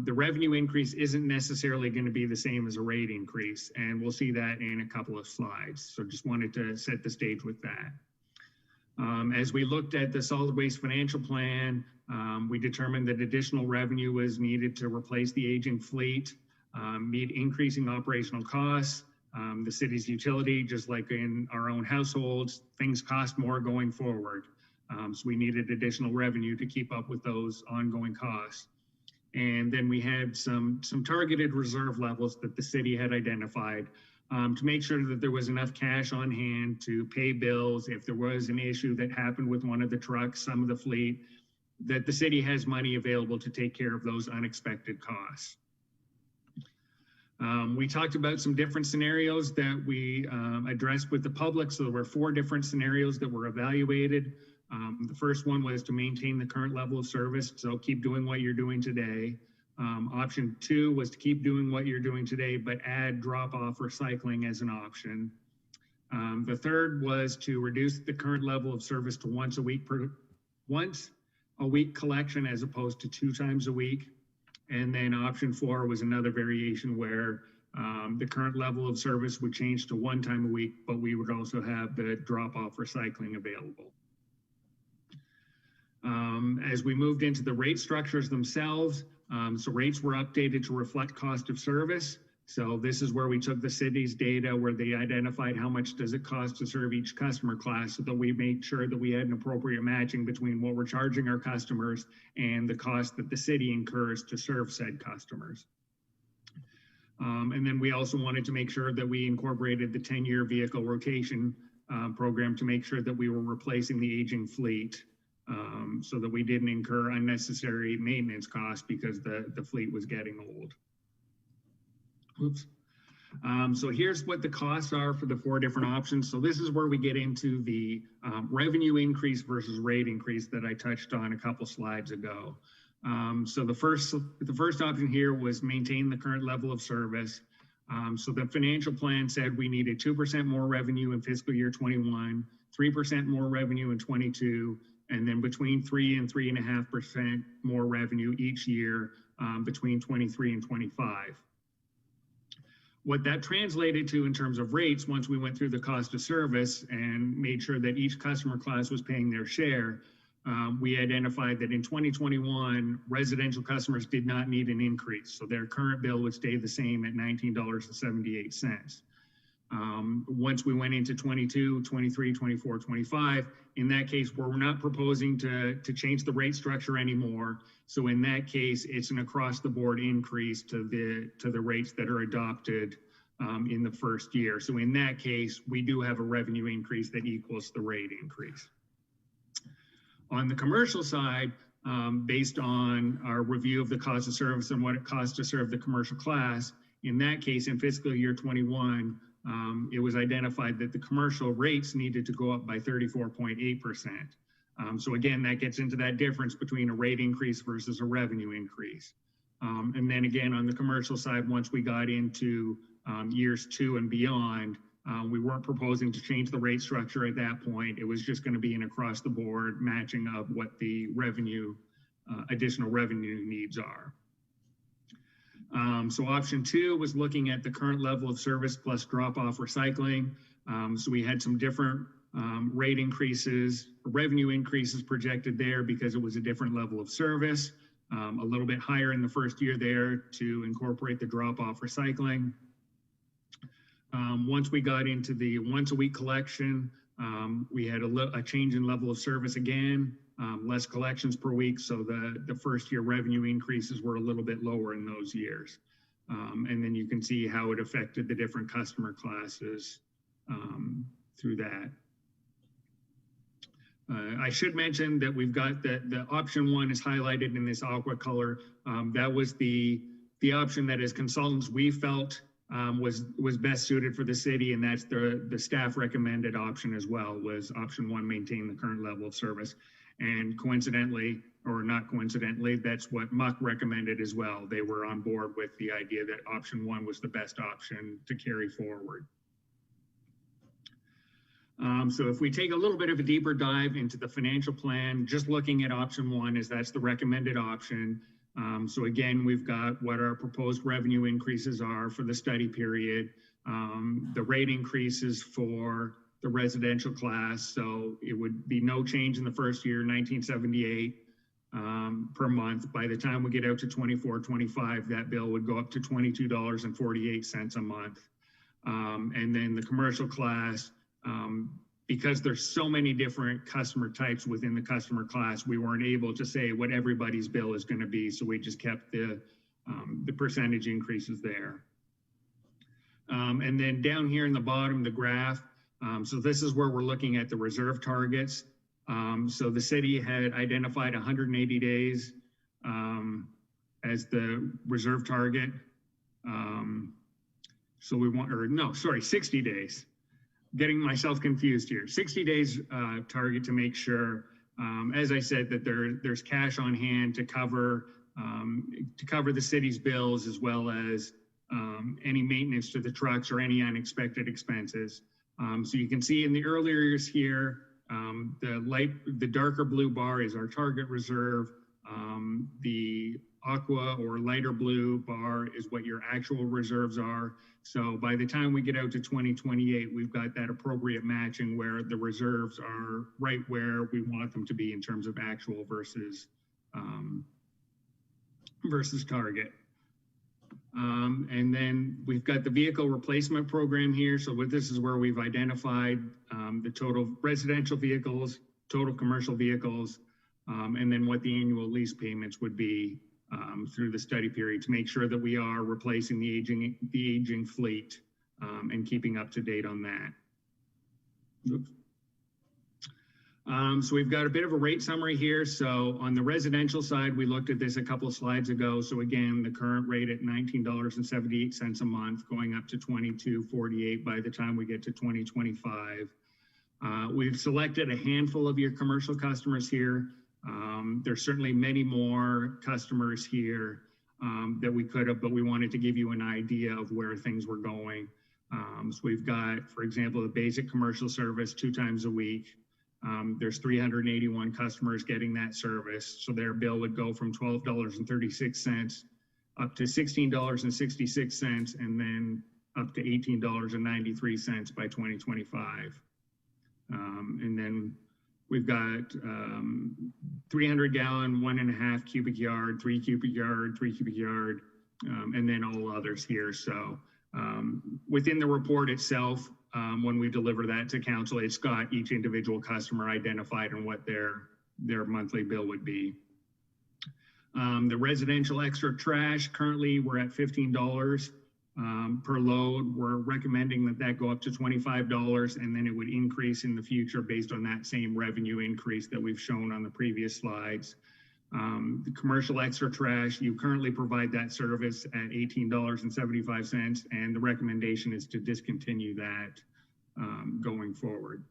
the revenue increase isn't necessarily going to be the same as a rate increase. And we'll see that in a couple of slides. So just wanted to set the stage with that. As we looked at the solid waste financial plan, we determined that additional revenue was needed to replace the aging fleet, meet increasing operational costs. The city's utility, just like in our own households, things cost more going forward. So we needed additional revenue to keep up with those ongoing costs. And then we had some targeted reserve levels that the city had identified to make sure that there was enough cash on hand to pay bills if there was an issue that happened with one of the trucks, some of the fleet, that the city has money available to take care of those unexpected costs. We talked about some different scenarios that we addressed with the public. So there were 4 different scenarios that were evaluated. The first one was to maintain the current level of service, so keep doing what you're doing today. Option 2 was to keep doing what you're doing today, but add drop-off recycling as an option. The third was to reduce the current level of service to once a week collection as opposed to 2 times a week. And then option 4 was another variation where the current level of service would change to 1 time a week, but we would also have the drop-off recycling available. As we moved into the rate structures themselves, so rates were updated to reflect cost of service. So this is where we took the city's data where they identified how much does it cost to serve each customer class so that we made sure that we had an appropriate matching between what we're charging our customers and the cost that the city incurs to serve said customers. And then we also wanted to make sure that we incorporated the 10-year vehicle rotation program to make sure that we were replacing the aging fleet. so that we didn't incur unnecessary maintenance costs because the fleet was getting old. Oops. So here's what the costs are for the 4 different options. So this is where we get into the revenue increase versus rate increase that I touched on a couple slides ago. So the first option here was maintain the current level of service. So the financial plan said we needed 2% more revenue in fiscal year 21, 3% more revenue in 22, and then between 3 and 3.5% more revenue each year between 23 and 25. What that translated to in terms of rates, once we went through the cost of service and made sure that each customer class was paying their share, we identified that in 2021, residential customers did not need an increase. So their current bill would stay the same at $19.78. Once we went into 22, 23, 24, 25, in that case, we're not proposing to change the rate structure anymore. So in that case, it's an across-the-board increase to the rates that are adopted in the first year. So in that case, we do have a revenue increase that equals the rate increase. On the commercial side, based on our review of the cost of service and what it costs to serve the commercial class, in that case, in fiscal year 21, it was identified that the commercial rates needed to go up by 34.8%. So again, that gets into that difference between a rate increase versus a revenue increase. And then again, on the commercial side, once we got into years 2 and beyond, we weren't proposing to change the rate structure at that point. It was just going to be an across the board matching of what the revenue, additional revenue needs are. So option 2 was looking at the current level of service plus drop-off recycling. So we had some different rate increases, revenue increases projected there because it was a different level of service, a little bit higher in the first year there to incorporate the drop-off recycling. Once we got into the once-a-week collection, we had a change in level of service again, less collections per week, so the first year revenue increases were a little bit lower in those years. And then you can see how it affected the different customer classes through that. I should mention that we've got the option 1 is highlighted in this aqua color. That was the option that as consultants we felt was best suited for the city, and that's the staff recommended option as well, was option 1, maintain the current level of service. And coincidentally, or not coincidentally, that's what MUC recommended as well. They were on board with the idea that option 1 was the best option to carry forward. So if we take a little bit of a deeper dive into the financial plan, just looking at option 1, as that's the recommended option. So again, we've got what our proposed revenue increases are for the study period, the rate increases for the residential class. So it would be no change in the first year, $19.78 per month. By the time we get out to 24, 25, that bill would go up to $22.48 a month. And then the commercial class, because there's so many different customer types within the customer class, we weren't able to say what everybody's bill is going to be. So we just kept the percentage increases there. And then down here in the bottom, the graph. So this is where we're looking at the reserve targets. So the city had identified 180 days as the reserve target. So we want, or no, sorry, 60 days. Getting myself confused here. 60 days target to make sure, as I said, that there's cash on hand to cover the city's bills, as well as any maintenance to the trucks or any unexpected expenses. So you can see in the earlier years here, the darker blue bar is our target reserve. The aqua or lighter blue bar is what your actual reserves are. So by the time we get out to 2028, we've got that appropriate matching where the reserves are right where we want them to be in terms of actual versus target. And then we've got the vehicle replacement program here. So this is where we've identified the total residential vehicles, total commercial vehicles, and then what the annual lease payments would be through the study period to make sure that we are replacing the aging fleet and keeping up to date on that. Oops. So we've got a bit of a rate summary here. So on the residential side, we looked at this a couple of slides ago. So again, the current rate at $19.78 a month, going up to $22.48 by the time we get to 2025. We've selected a handful of your commercial customers here. There's certainly many more customers here that we could have, but we wanted to give you an idea of where things were going. So we've got, for example, the basic commercial service 2 times a week. There's 381 customers getting that service. So their bill would go from $12.36 up to $16.66 and then up to $18.93 by 2025. And then we've got 300 gallon, 1.5 cubic yard, 3 cubic yard, 3 cubic yard, and then all others here. So within the report itself, when we deliver that to council, it's got each individual customer identified and what their monthly bill would be. The residential extra trash, currently we're at $15 per load. We're recommending that go up to $25, and then it would increase in the future based on that same revenue increase that we've shown on the previous slides. The commercial extra trash, you currently provide that service at $18.75, and the recommendation is to discontinue that going forward.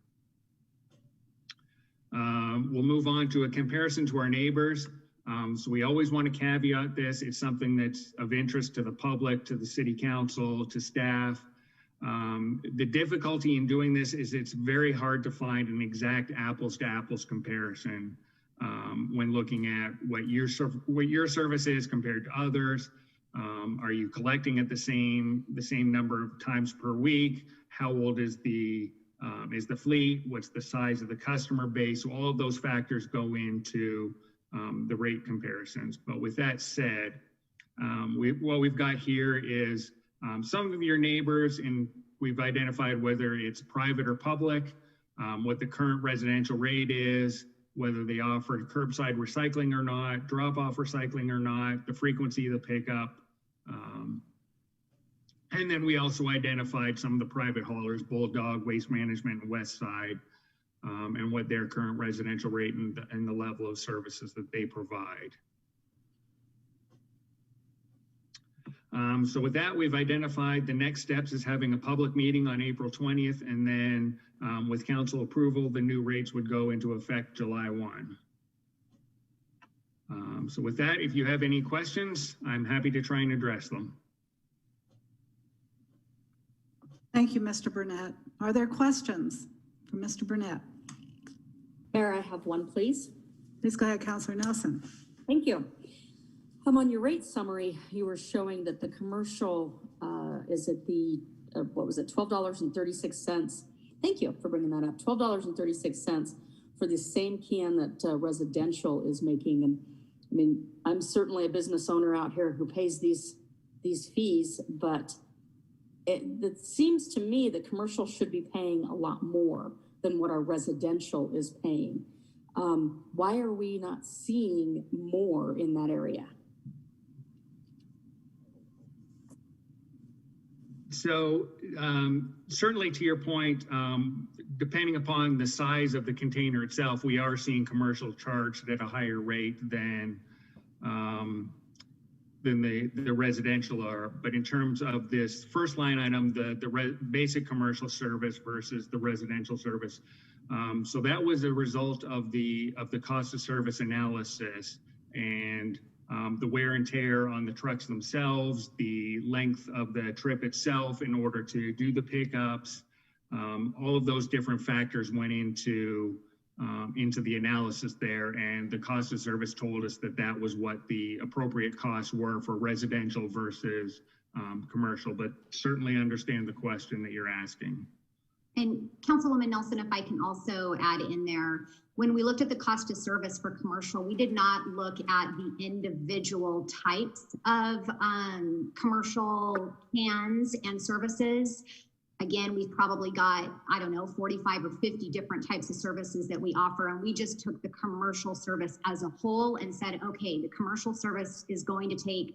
We'll move on to a comparison to our neighbors. So we always want to caveat this. It's something that's of interest to the public, to the city council, to staff. The difficulty in doing this is it's very hard to find an exact apples to apples comparison when looking at what your service is compared to others. Are you collecting at the same number of times per week? How old is the fleet? What's the size of the customer base? So all of those factors go into the rate comparisons. But with that said, what we've got here is some of your neighbors, and we've identified whether it's private or public, what the current residential rate is, whether they offer curbside recycling or not, drop-off recycling or not, the frequency of the pickup. And then we also identified some of the private haulers, Bulldog, Waste Management, and West Side, and what their current residential rate and the level of services that they provide. So with that, we've identified the next steps as having a public meeting on April 20th, and then with council approval, the new rates would go into effect July 1. So with that, if you have any questions, I'm happy to try and address them.
Thank you, Mr. Burnett. Are there questions for Mr. Burnett?
Mayor, I have one, please.
Please go ahead, Councilor Nelson.
Thank you. On your rate summary, you were showing that the commercial is at the, what was it, $12.36. Thank you for bringing that up. $12.36 for the same can that residential is making. And I mean, I'm certainly a business owner out here who pays these fees, but it seems to me that commercial should be paying a lot more than what our residential is paying. Why are we not seeing more in that area?
So certainly to your point, depending upon the size of the container itself, we are seeing commercial charged at a higher rate than the residential are. But in terms of this first line item, the basic commercial service versus the residential service, so that was a result of the cost of service analysis and the wear and tear on the trucks themselves, the length of the trip itself in order to do the pickups. All of those different factors went into the analysis there, and the cost of service told us that was what the appropriate costs were for residential versus commercial, but certainly understand the question that you're asking.
And Councilwoman Nelson, if I can also add in there, when we looked at the cost of service for commercial, we did not look at the individual types of commercial cans and services. Again, we've probably got, I don't know, 45 or 50 different types of services that we offer. And we just took the commercial service as a whole and said, okay, the commercial service is going to take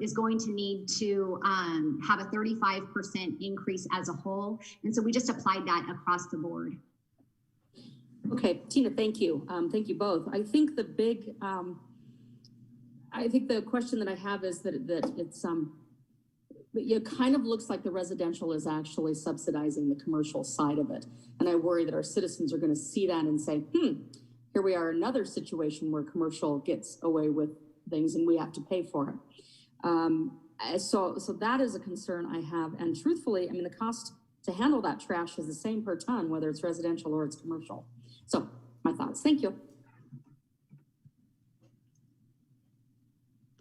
is going to need to have a 35% increase as a whole. And so we just applied that across the board.
Okay, Tina, thank you. Thank you both. I think the big, I think the question that I have is that it's, it kind of looks like the residential is actually subsidizing the commercial side of it. And I worry that our citizens are going to see that and say, here we are, another situation where commercial gets away with things and we have to pay for it. So that is a concern I have. And truthfully, I mean, the cost to handle that trash is the same per ton, whether it's residential or it's commercial. So my thoughts. Thank you.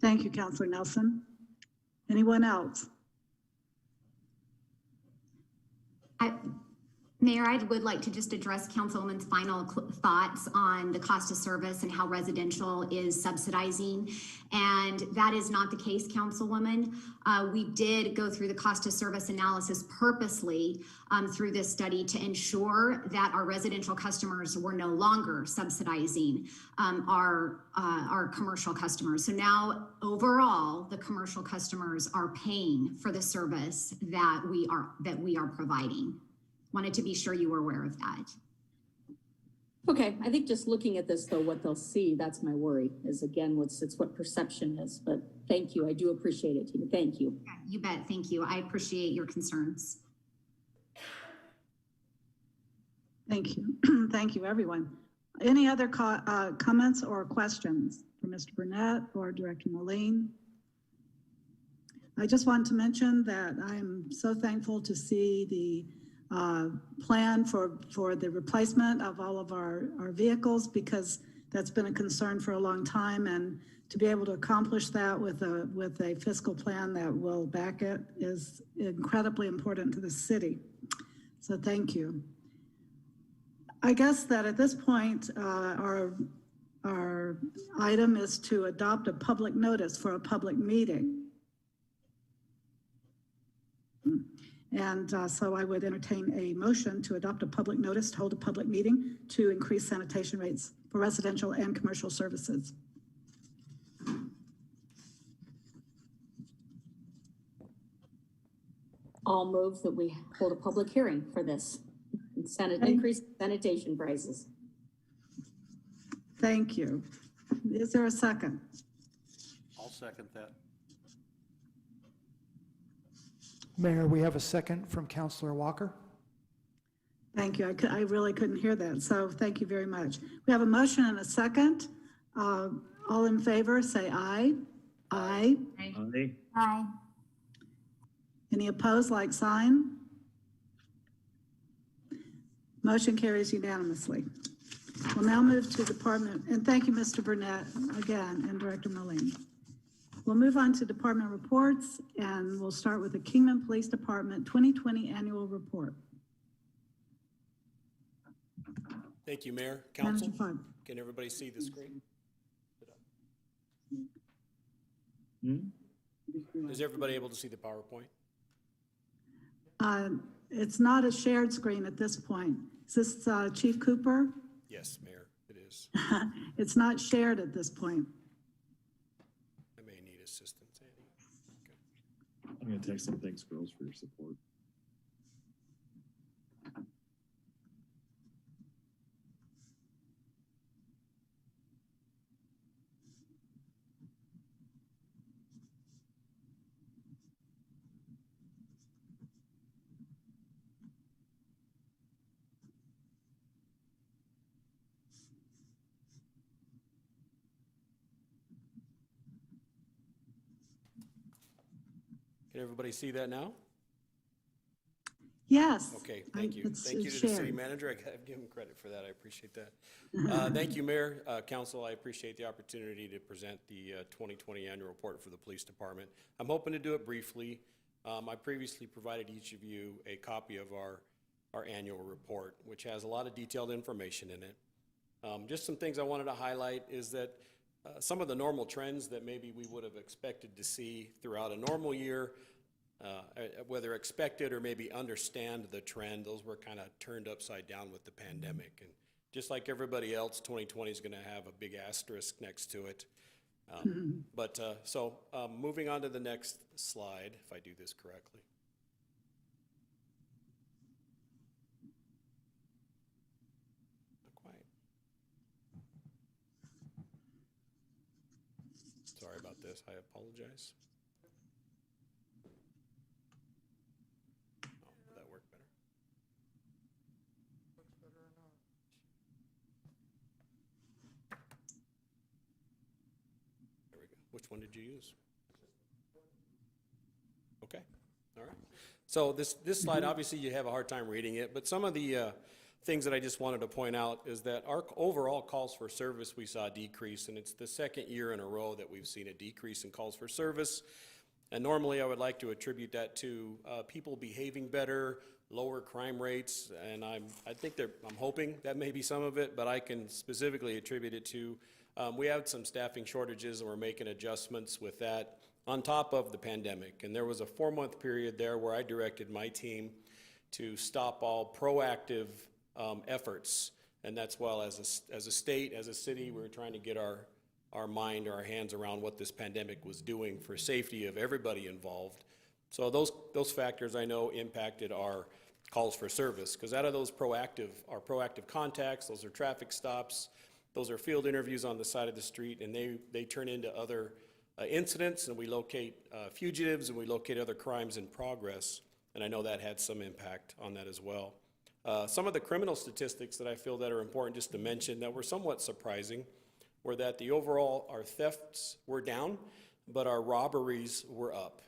Thank you, Councilor Nelson. Anyone else?
Mayor, I would like to just address Councilwoman's final thoughts on the cost of service and how residential is subsidizing. And that is not the case, Councilwoman. We did go through the cost of service analysis purposely through this study to ensure that our residential customers were no longer subsidizing our commercial customers. So now overall, the commercial customers are paying for the service that we are providing. Wanted to be sure you were aware of that.
Okay, I think just looking at this though, what they'll see, that's my worry, is again, it's what perception is, but thank you. I do appreciate it, Tina. Thank you.
Yeah, you bet, thank you. I appreciate your concerns.
Thank you. Thank you, everyone. Any other comments or questions for Mr. Burnett or Director Moline? I just want to mention that I'm so thankful to see the plan for the replacement of all of our vehicles, because that's been a concern for a long time, and to be able to accomplish that with a fiscal plan that will back it is incredibly important to the city. So thank you. I guess that at this point, our item is to adopt a public notice for a public meeting. And so I would entertain a motion to adopt a public notice to hold a public meeting to increase sanitation rates for residential and commercial services.
I'll move that we hold a public hearing for this. Increase sanitation prices.
Thank you. Is there a second?
I'll second that.
Mayor, we have a second from Councilor Walker.
Thank you. I really couldn't hear that, so thank you very much. We have a motion and a second. All in favor, say aye. Aye.
Aye.
Aye.
Any opposed, like sign? Motion carries unanimously. We'll now move to department, and thank you, Mr. Burnett, again, and Director Moline. We'll move on to department reports, and we'll start with the Kingman Police Department 2020 Annual Report.
Thank you, Mayor, Council. Can everybody see the screen? Is everybody able to see the PowerPoint?
It's not a shared screen at this point. Is this Chief Cooper?
Yes, Mayor, it is.
It's not shared at this point.
I may need assistance, Andy. Okay.
I'm going to text them. Thanks, girls, for your support.
Can everybody see that now?
Yes.
Okay, thank you. Thank you to the city manager. I gotta give him credit for that. I appreciate that. Thank you, Mayor, Council. I appreciate the opportunity to present the 2020 annual report for the police department. I'm hoping to do it briefly. I previously provided each of you a copy of our annual report, which has a lot of detailed information in it. Just some things I wanted to highlight is that some of the normal trends that maybe we would have expected to see throughout a normal year, whether expected or maybe understand the trend, those were kind of turned upside down with the pandemic. And just like everybody else, 2020 is going to have a big asterisk next to it. Moving on to the next slide, if I do this correctly. Not quite. process. I apologize. Oh, will that work better? There we go. Which one did you use? Okay, all right. So this slide, obviously you have a hard time reading it, but some of the things that I just wanted to point out is that our overall calls for service, we saw a decrease, and it's the second year in a row that we've seen a decrease in calls for service. And normally I would like to attribute that to people behaving better, lower crime rates, and I'm hoping that may be some of it, but I can specifically attribute it to we had some staffing shortages and we're making adjustments with that on top of the pandemic. And there was a 4-month period there where I directed my team to stop all proactive efforts. And that's as a state, as a city, we were trying to get our hands around what this pandemic was doing for safety of everybody involved. So those factors I know impacted our calls for service, because out of those proactive contacts, those are traffic stops, those are field interviews on the side of the street, and they turn into other incidents, and we locate fugitives, and we locate other crimes in progress, and I know that had some impact on that as well. Some of the criminal statistics that I feel that are important just to mention that were somewhat surprising were that our thefts were down, but our robberies were up.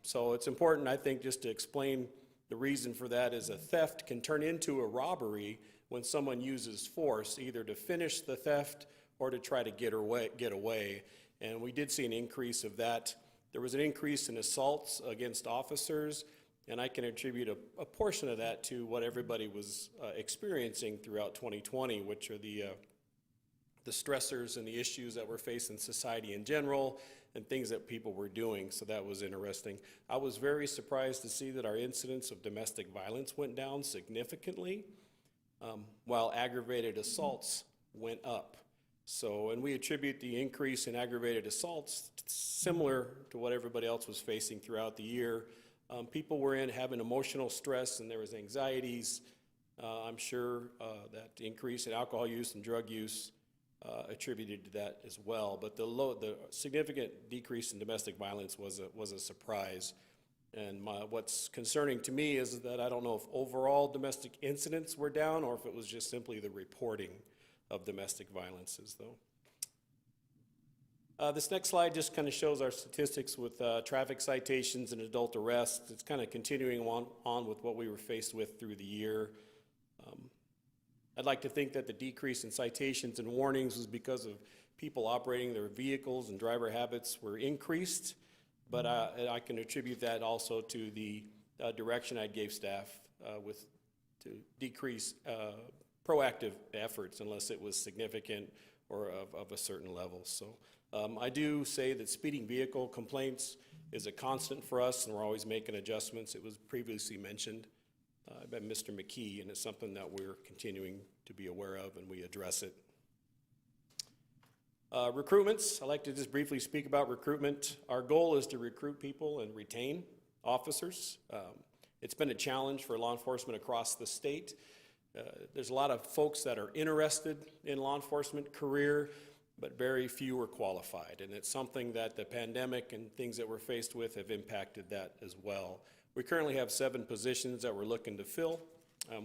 So it's important, I think, just to explain the reason for that is a theft can turn into a robbery when someone uses force, either to finish the theft or to try to get away. And we did see an increase of that. There was an increase in assaults against officers, and I can attribute a portion of that to what everybody was experiencing throughout 2020, which are the stressors and the issues that we're facing in society in general and things that people were doing. So that was interesting. I was very surprised to see that our incidence of domestic violence went down significantly, while aggravated assaults went up. So, and we attribute the increase in aggravated assaults similar to what everybody else was facing throughout the year. People were having emotional stress, and there was anxieties. I'm sure that the increase in alcohol use and drug use attributed to that as well. But the significant decrease in domestic violence was a surprise. And what's concerning to me is that I don't know if overall domestic incidents were down or if it was just simply the reporting of domestic violences, though. This next slide just kind of shows our statistics with traffic citations and adult arrests. It's kind of continuing on with what we were faced with through the year. I'd like to think that the decrease in citations and warnings was because of people operating their vehicles and driver habits were increased, but I can attribute that also to the direction I gave staff to decrease proactive efforts unless it was significant or of a certain level. So I do say that speeding vehicle complaints is a constant for us, and we're always making adjustments. It was previously mentioned by Mr. McKee, and it's something that we're continuing to be aware of, and we address it. Recruitments, I'd like to just briefly speak about recruitment. Our goal is to recruit people and retain officers. It's been a challenge for law enforcement across the state. There's a lot of folks that are interested in law enforcement career, but very few are qualified. And it's something that the pandemic and things that we're faced with have impacted that as well. We currently have 7 positions that we're looking to fill.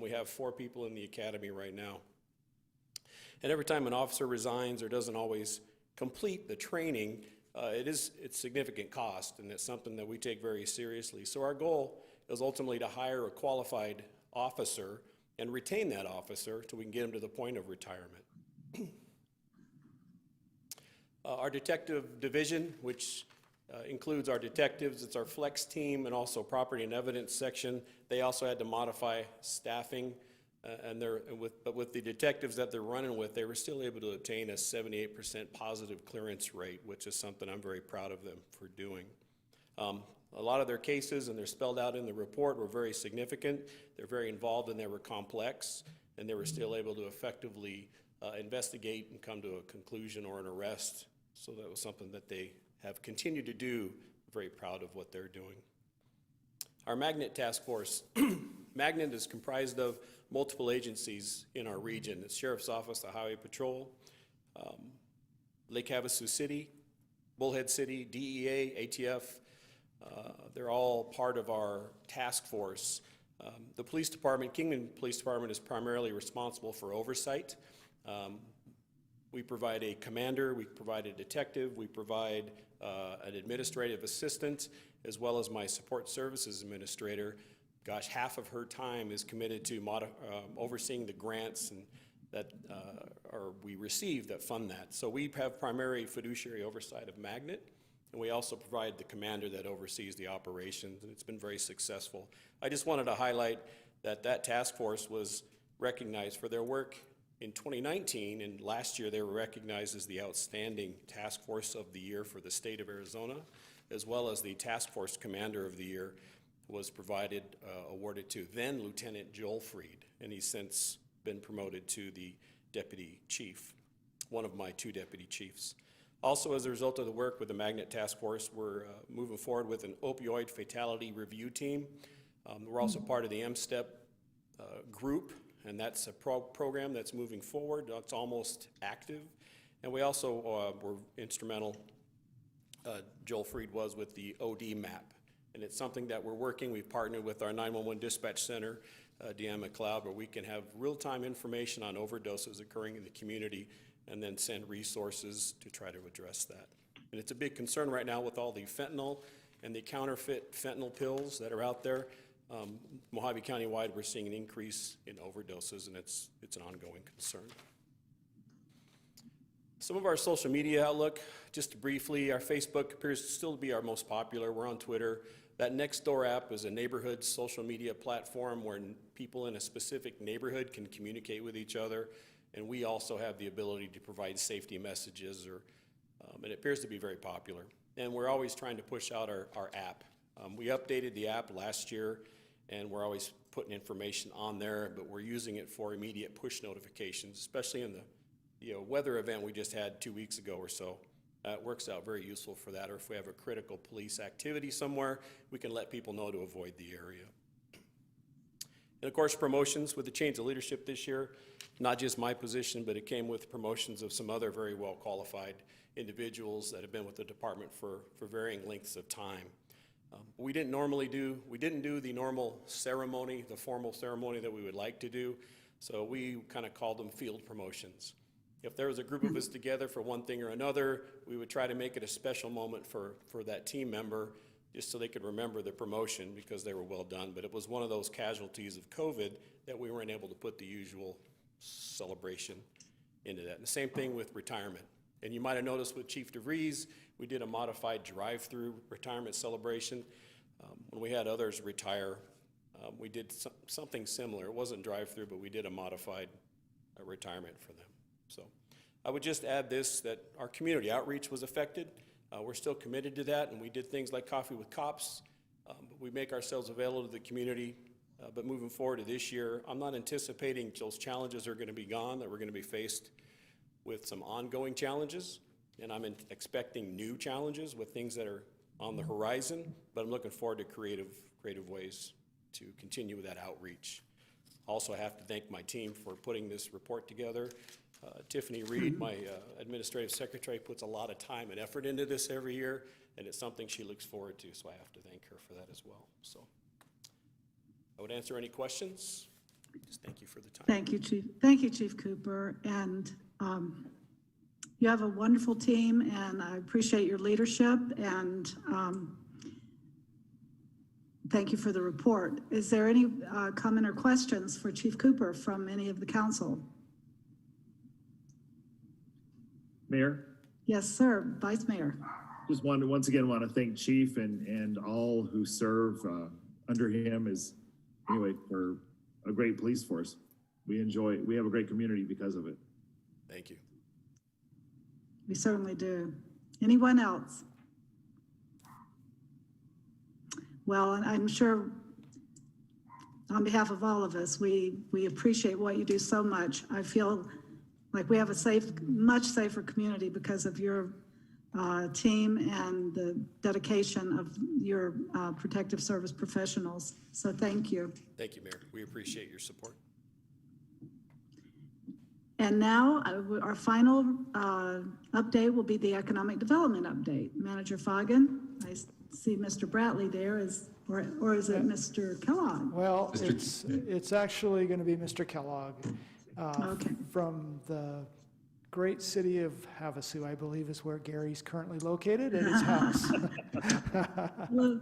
We have 4 people in the academy right now. And every time an officer resigns or doesn't always complete the training, it's significant cost, and it's something that we take very seriously. So our goal is ultimately to hire a qualified officer and retain that officer till we can get them to the point of retirement. Our detective division, which includes our detectives, it's our flex team, and also property and evidence section. They also had to modify staffing, but with the detectives that they're running with, they were still able to obtain a 78% positive clearance rate, which is something I'm very proud of them for doing. A lot of their cases, and they're spelled out in the report, were very significant. They're very involved and they were complex, and they were still able to effectively investigate and come to a conclusion or an arrest. So that was something that they have continued to do. Very proud of what they're doing. Our Magnet Task Force. Magnet is comprised of multiple agencies in our region. It's Sheriff's Office, the Highway Patrol, Lake Havasu City, Bullhead City, DEA, ATF, they're all part of our task force. The police department, Kingman Police Department, is primarily responsible for oversight. We provide a commander, we provide a detective, we provide an administrative assistant, as well as my support services administrator. Gosh, half of her time is committed to overseeing the grants and that we receive that fund that. So we have primary fiduciary oversight of Magnet, and we also provide the commander that oversees the operations, and it's been very successful. I just wanted to highlight that that task force was recognized for their work in 2019, and last year they were recognized as the outstanding task force of the year for the state of Arizona, as well as the task force commander of the year was awarded to then Lieutenant Joel Freed, and he's since been promoted to the deputy chief, one of my 2 deputy chiefs. Also, as a result of the work with the Magnet Task Force, we're moving forward with an opioid fatality review team. We're also part of the MSTEP group, and that's a program that's moving forward. It's almost active. And we also were instrumental, Joel Freed was, with the OD map. And it's something that we're working. We've partnered with our 911 dispatch center, Deanna McLeod, where we can have real-time information on overdoses occurring in the community and then send resources to try to address that. And it's a big concern right now with all the fentanyl and the counterfeit fentanyl pills that are out there. Mojave County-wide, we're seeing an increase in overdoses, and it's an ongoing concern. Some of our social media outlook, just briefly, our Facebook appears still to be our most popular. We're on Twitter. That Nextdoor app is a neighborhood social media platform where people in a specific neighborhood can communicate with each other, and we also have the ability to provide safety messages, and it appears to be very popular. And we're always trying to push out our app. We updated the app last year, and we're always putting information on there, but we're using it for immediate push notifications, especially in the weather event we just had 2 weeks ago or so. It works out very useful for that, or if we have a critical police activity somewhere, we can let people know to avoid the area. And of course, promotions. With the change of leadership this year, not just my position, but it came with promotions of some other very well qualified individuals that have been with the department for varying lengths of time. We didn't do the normal ceremony, the formal ceremony that we would like to do, so we kind of called them field promotions. If there was a group of us together for one thing or another, we would try to make it a special moment for that team member, just so they could remember the promotion because they were well done. But it was one of those casualties of COVID that we weren't able to put the usual celebration into that. And the same thing with retirement. And you might have noticed with Chief DeVries, we did a modified drive-through retirement celebration. When we had others retire, we did something similar. It wasn't drive-through, but we did a modified retirement for them. So I would just add this, that our community outreach was affected. We're still committed to that, and we did things like Coffee with Cops. We make ourselves available to the community, but moving forward to this year, I'm not anticipating those challenges are going to be gone, that we're going to be faced with some ongoing challenges, and I'm expecting new challenges with things that are on the horizon, but I'm looking forward to creative ways to continue with that outreach. Also, I have to thank my team for putting this report together. Tiffany Reed, my administrative secretary, puts a lot of time and effort into this every year, and it's something she looks forward to, so I have to thank her for that as well. So I would answer any questions. Just thank you for the time.
Thank you, Chief. Thank you, Chief Cooper. And you have a wonderful team, and I appreciate your leadership, and thank you for the report. Is there any comment or questions for Chief Cooper from any of the council?
Mayor?
Yes, sir. Vice Mayor.
Just once again want to thank Chief and all who serve under him for a great police force. We have a great community because of it.
Thank you.
We certainly do. Anyone else? Well, I'm sure on behalf of all of us, we appreciate what you do so much. I feel like we have a much safer community because of your team and the dedication of your protective service professionals. So thank you.
Thank you, Mayor. We appreciate your support.
And now our final update will be the economic development update. Manager Foggin, I see Mr. Bratley there, or is it Mr. Kellogg?
Well, it's actually going to be Mr. Kellogg from the great city of Havasu, I believe is where Gary's currently located at his house.
Well,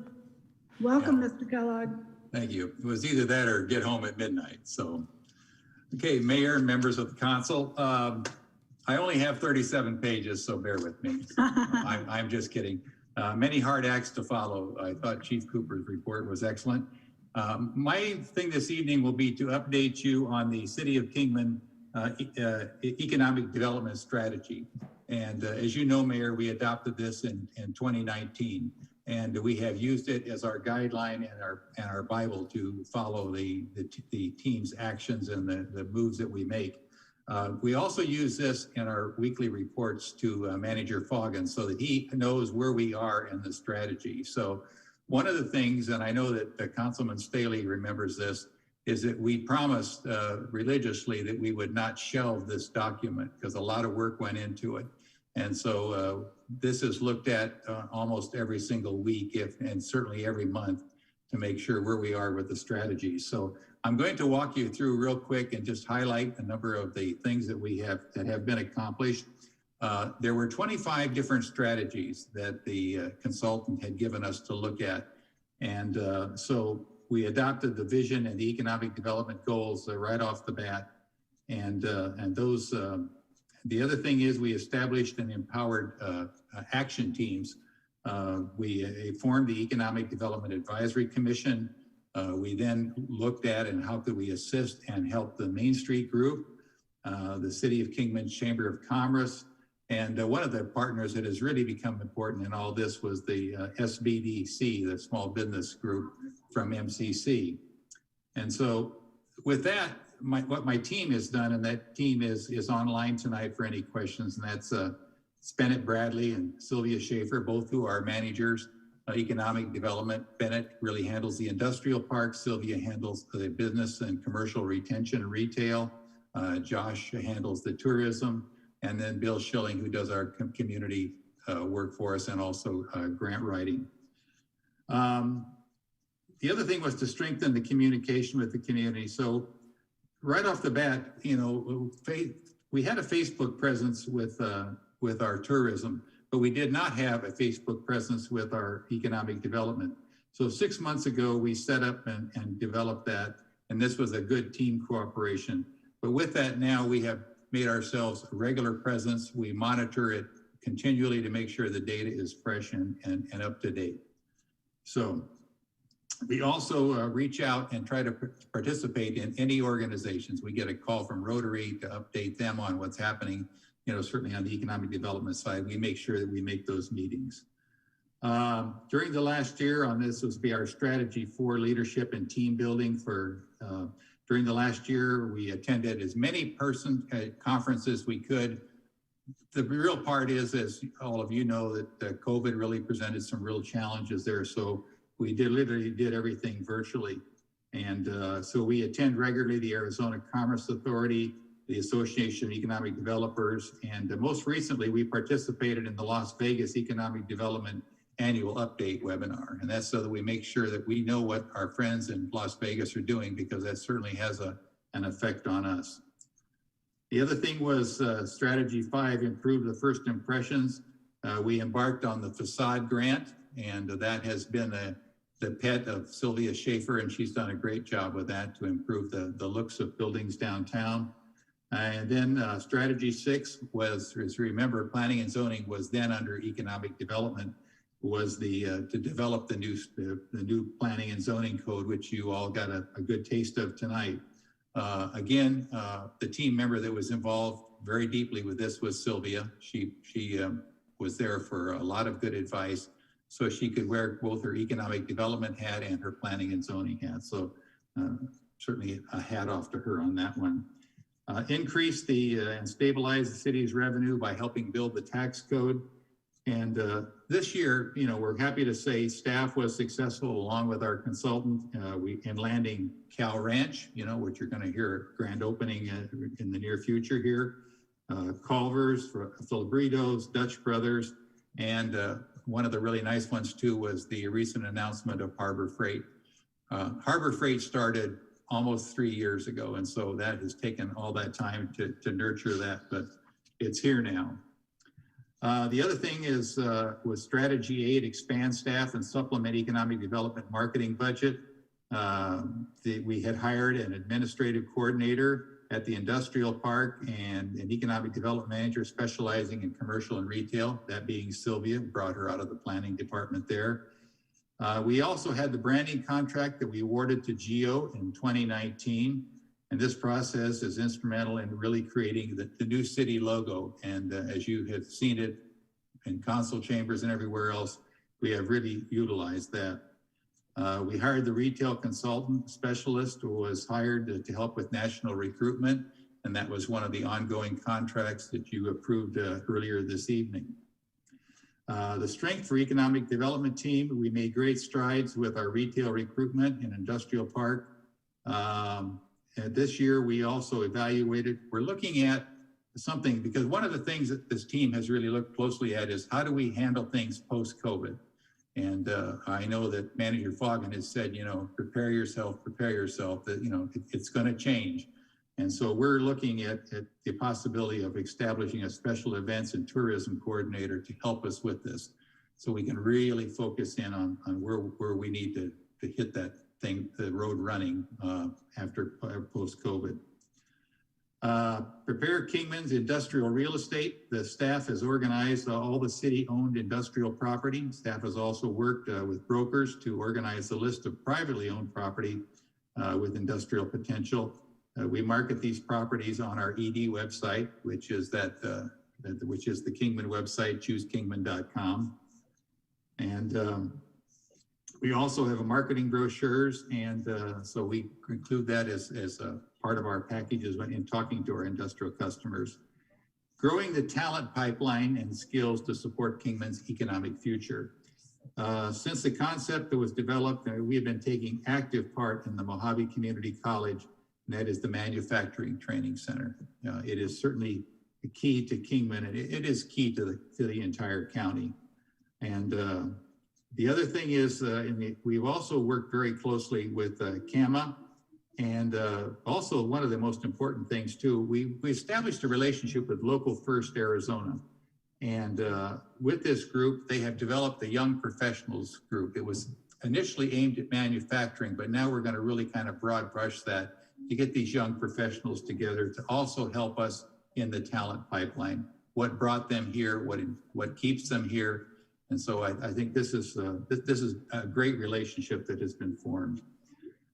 welcome, Mr. Kellogg.
Thank you. It was either that or get home at midnight. So, okay, Mayor and members of the council, I only have 37 pages, so bear with me. I'm just kidding. Many hard acts to follow. I thought Chief Cooper's report was excellent. My thing this evening will be to update you on the City of Kingman economic development strategy. And as you know, Mayor, we adopted this in 2019, and we have used it as our guideline and our Bible to follow the team's actions and the moves that we make. We also use this in our weekly reports to Manager Foggin so that he knows where we are in the strategy. So one of the things, and I know that Councilman Staley remembers this, is that we promised religiously that we would not shelve this document because a lot of work went into it. And so this is looked at almost every single week, and certainly every month, to make sure where we are with the strategy. So I'm going to walk you through real quick and just highlight a number of the things that that have been accomplished. There were 25 different strategies that the consultant had given us to look at. And so we adopted the vision and the economic development goals right off the bat. And those, the other thing is we established and empowered action teams. We formed the Economic Development Advisory Commission. We then looked at and how could we assist and help the Main Street Group, the City of Kingman's Chamber of Commerce, and one of the partners that has really become important in all this was the SBDC, the Small Business Group from MCC. And so with that, what my team has done, and that team is online tonight for any questions, and that's Bennett Bradley and Sylvia Schaefer, both who are managers, economic development. Bennett really handles the industrial park. Sylvia handles the business and commercial retention and retail. Josh handles the tourism. And then Bill Schilling, who does our community work for us and also grant writing. The other thing was to strengthen the communication with the community. So right off the bat, you know, we had a Facebook presence with our tourism, but we did not have a Facebook presence with our economic development. So 6 months ago, we set up and developed that, and this was a good team cooperation. But with that now, we have made ourselves a regular presence. We monitor it continually to make sure the data is fresh and up to date. So we also reach out and try to participate in any organizations. We get a call from Rotary to update them on what's happening, you know, certainly on the economic development side. We make sure that we make those meetings. During the last year on this was be our strategy for leadership and team building for during the last year, we attended as many conferences we could. The real part is, as all of you know, that COVID really presented some real challenges there. So we literally did everything virtually. And so we attend regularly the Arizona Commerce Authority, the Association of Economic Developers, and most recently we participated in the Las Vegas Economic Development Annual Update webinar. And that's so that we make sure that we know what our friends in Las Vegas are doing, because that certainly has an effect on us. The other thing was Strategy 5, improve the first impressions. We embarked on the facade grant, and that has been the pet of Sylvia Schaefer, and she's done a great job with that to improve the looks of buildings downtown. And then Strategy 6 was, as you remember, planning and zoning was then under economic development, was to develop the new planning and zoning code, which you all got a good taste of tonight. Again, the team member that was involved very deeply with this was Sylvia. She was there for a lot of good advice, so she could wear both her economic development hat and her planning and zoning hat. So certainly a hat off to her on that one. Increase and stabilize the city's revenue by helping build the tax code. And this year, we're happy to say staff was successful along with our consultant in landing Cal Ranch, which you're going to hear a grand opening in the near future here. Culver's, Filibritos, Dutch Brothers, and one of the really nice ones too was the recent announcement of Harbor Freight. Harbor Freight started almost 3 years ago, and so that has taken all that time to nurture that, but it's here now. The other thing is with Strategy 8, expand staff and supplement economic development marketing budget. We had hired an administrative coordinator at the industrial park and an economic development manager specializing in commercial and retail, that being Sylvia, brought her out of the planning department there. We also had the branding contract that we awarded to GEO in 2019. And this process is instrumental in really creating the new city logo. And as you have seen it in council chambers and everywhere else, we have really utilized that. We hired the retail consultant specialist who was hired to help with national recruitment. And that was one of the ongoing contracts that you approved earlier this evening. The Strength for Economic Development team, we made great strides with our retail recruitment in Industrial Park. And this year, we also evaluated, we're looking at something, because one of the things that this team has really looked closely at is how do we handle things post-COVID? And I know that Manager Foggin has said, prepare yourself, that, it's going to change. And so we're looking at the possibility of establishing a special events and tourism coordinator to help us with this. So we can really focus in on where we need to hit that thing, the road running after post-COVID. Prepare Kingman's industrial real estate. The staff has organized all the city-owned industrial property. Staff has also worked with brokers to organize the list of privately owned property with industrial potential. We market these properties on our ED website, which is the Kingman website, choosekingman.com. And we also have a marketing brochures, and so we include that as a part of our packages in talking to our industrial customers. Growing the talent pipeline and skills to support Kingman's economic future. Since the concept was developed, we have been taking active part in the Mojave Community College, and that is the Manufacturing Training Center. It is certainly the key to Kingman, and it is key to the entire county. And the other thing is, we've also worked very closely with CAMA, and also one of the most important things too, we established a relationship with Local First Arizona. And with this group, they have developed the Young Professionals Group. It was initially aimed at manufacturing, but now we're going to really kind of broad brush that to get these young professionals together to also help us in the talent pipeline. What brought them here, what keeps them here. And so I think this is a great relationship that has been formed.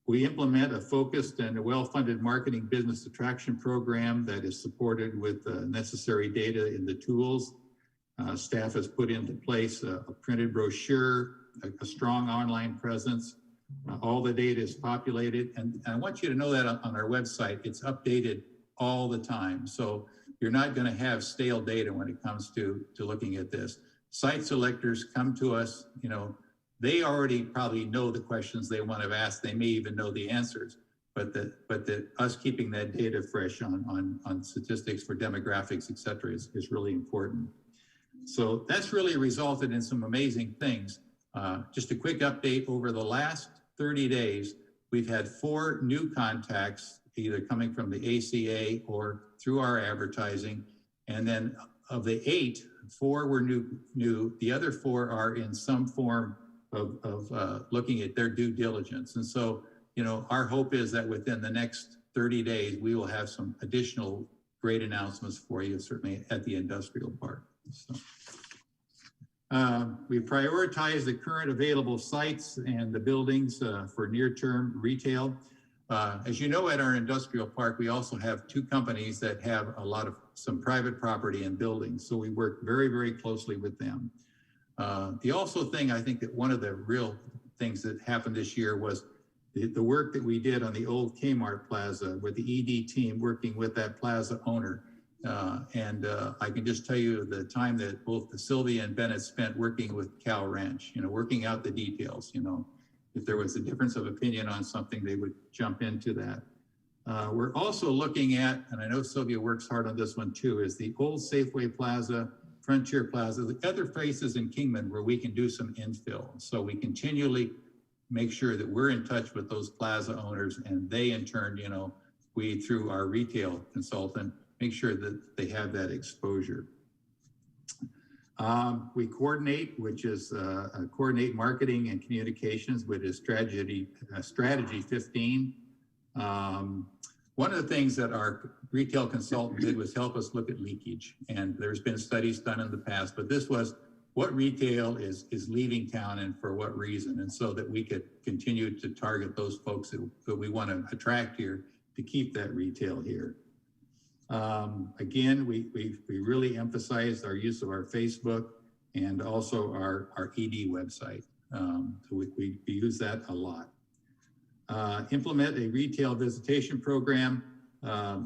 We implement a focused and a well-funded marketing business attraction program that is supported with necessary data in the tools. Staff has put into place a printed brochure, a strong online presence. All the data is populated. And I want you to know that on our website, it's updated all the time. So you're not going to have stale data when it comes to looking at this. Site selectors come to us, they already probably know the questions they want to ask. They may even know the answers, but us keeping that data fresh on statistics for demographics, et cetera, is really important. So that's really resulted in some amazing things. Just a quick update, over the last 30 days, we've had 4 new contacts, either coming from the ACA or through our advertising. And then of the 8, 4 were new. The other 4 are in some form of looking at their due diligence. And so, our hope is that within the next 30 days, we will have some additional great announcements for you, certainly at the industrial park. So, we prioritize the current available sites and the buildings for near-term retail. As you know, at our industrial park, we also have 2 companies that have some private property and buildings. So we work very, very closely with them. The also thing, I think that one of the real things that happened this year was the work that we did on the old Kmart Plaza with the ED team working with that plaza owner. I can just tell you the time that both Sylvia and Bennett spent working with Cal Ranch, working out the details, if there was a difference of opinion on something, they would jump into that. We're also looking at, and I know Sylvia works hard on this one too, is the old Safeway Plaza, Frontier Plaza, the other places in Kingman where we can do some infill. So we continually make sure that we're in touch with those plaza owners, and they in turn, we through our retail consultant, make sure that they have that exposure. We coordinate, which is coordinate marketing and communications, which is strategy 15. One of the things that our retail consultant did was help us look at leakage. And there's been studies done in the past, but this was what retail is leaving town and for what reason. And so that we could continue to target those folks that we want to attract here to keep that retail here. Again, we really emphasized our use of our Facebook and also our ED website. So we use that a lot. Implement a retail visitation program.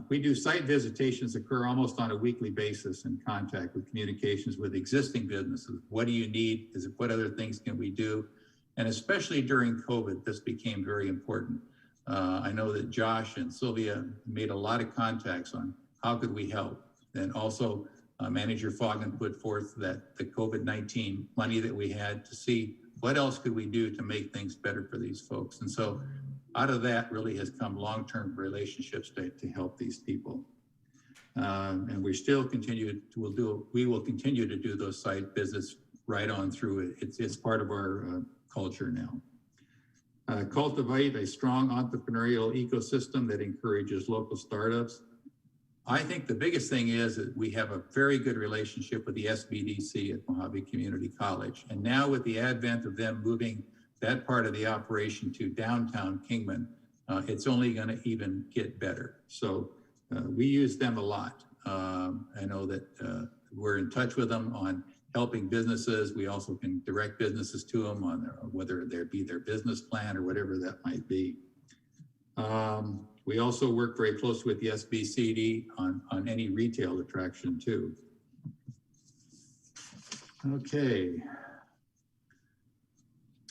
We do site visitations occur almost on a weekly basis in contact with communications with existing businesses. What do you need? What other things can we do? And especially during COVID, this became very important. I know that Josh and Sylvia made a lot of contacts on how could we help? And also Manager Foggin put forth that the COVID-19 money that we had to see what else could we do to make things better for these folks. And so out of that really has come long-term relationships to help these people. And we still continue to, we will continue to do those site visits right on through it. It's part of our culture now. Cultivate a strong entrepreneurial ecosystem that encourages local startups. I think the biggest thing is that we have a very good relationship with the SBDC at Mojave Community College. And now with the advent of them moving that part of the operation to downtown Kingman, it's only going to even get better. So we use them a lot. I know that we're in touch with them on helping businesses. We also can direct businesses to them on whether there be their business plan or whatever that might be. We also work very closely with the SBCD on any retail attraction too. Okay.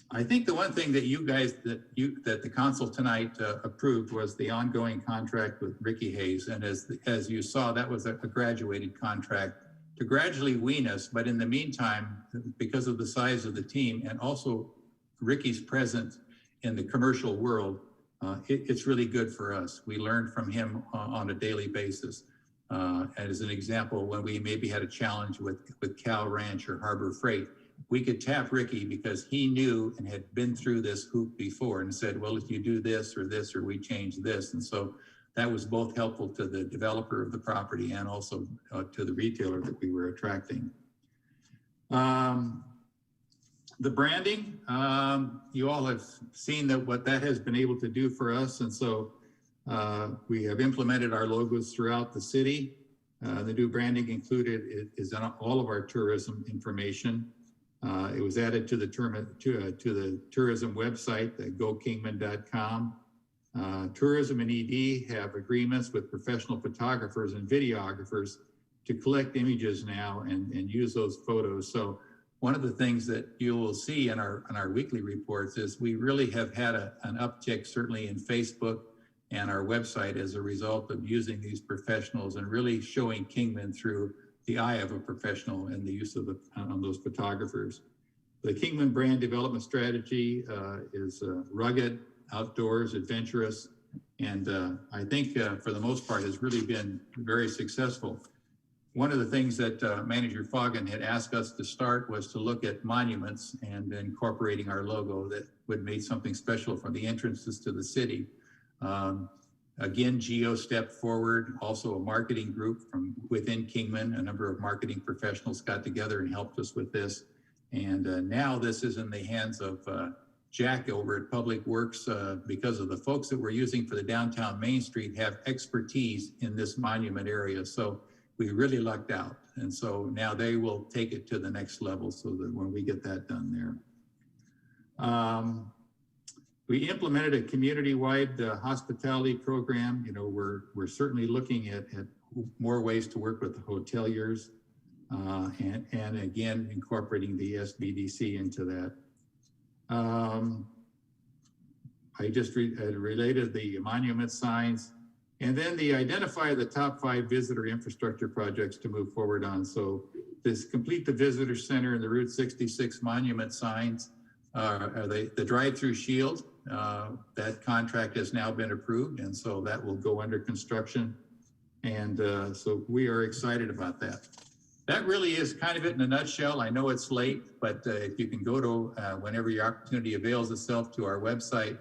I think the one thing that you guys, that the council tonight approved was the ongoing contract with Ricky Hayes. And as you saw, that was a graduated contract to gradually wean us. But in the meantime, because of the size of the team and also Ricky's presence in the commercial world, it's really good for us. We learn from him on a daily basis. As an example, when we maybe had a challenge with Cal Ranch or Harbor Freight, we could tap Ricky because he knew and had been through this hoop before and said, well, if you do this, or we change this. And so that was both helpful to the developer of the property and also to the retailer that we were attracting. The branding, you all have seen what that has been able to do for us. And so we have implemented our logos throughout the city. The new branding included is in all of our tourism information. It was added to the tourism website, gokingman.com. Tourism and ED have agreements with professional photographers and videographers to collect images now and use those photos. So one of the things that you will see in our weekly reports is we really have had an uptick, certainly in Facebook and our website, as a result of using these professionals and really showing Kingman through the eye of a professional and the use of on those photographers. The Kingman brand development strategy is rugged, outdoors, adventurous, and I think for the most part has really been very successful. One of the things that Manager Foggin had asked us to start was to look at monuments and incorporating our logo that would make something special for the entrances to the city. Again, Geo stepped forward, also a marketing group from within Kingman. A number of marketing professionals got together and helped us with this. And now this is in the hands of Jack over at Public Works because of the folks that we're using for the downtown Main Street have expertise in this monument area. So we really lucked out. And so now they will take it to the next level so that when we get that done there. We implemented a community-wide hospitality program. You know, we're certainly looking at more ways to work with the hoteliers, and again, incorporating the SBDC into that. I just related the monument signs, and then the identify the top 5 visitor infrastructure projects to move forward on. So this complete the visitor center and the Route 66 monument signs, the drive-through shield, that contract has now been approved, and so that will go under construction. And so we are excited about that. That really is kind of it in a nutshell. I know it's late, but if you can go to, whenever your opportunity avails itself, to our website,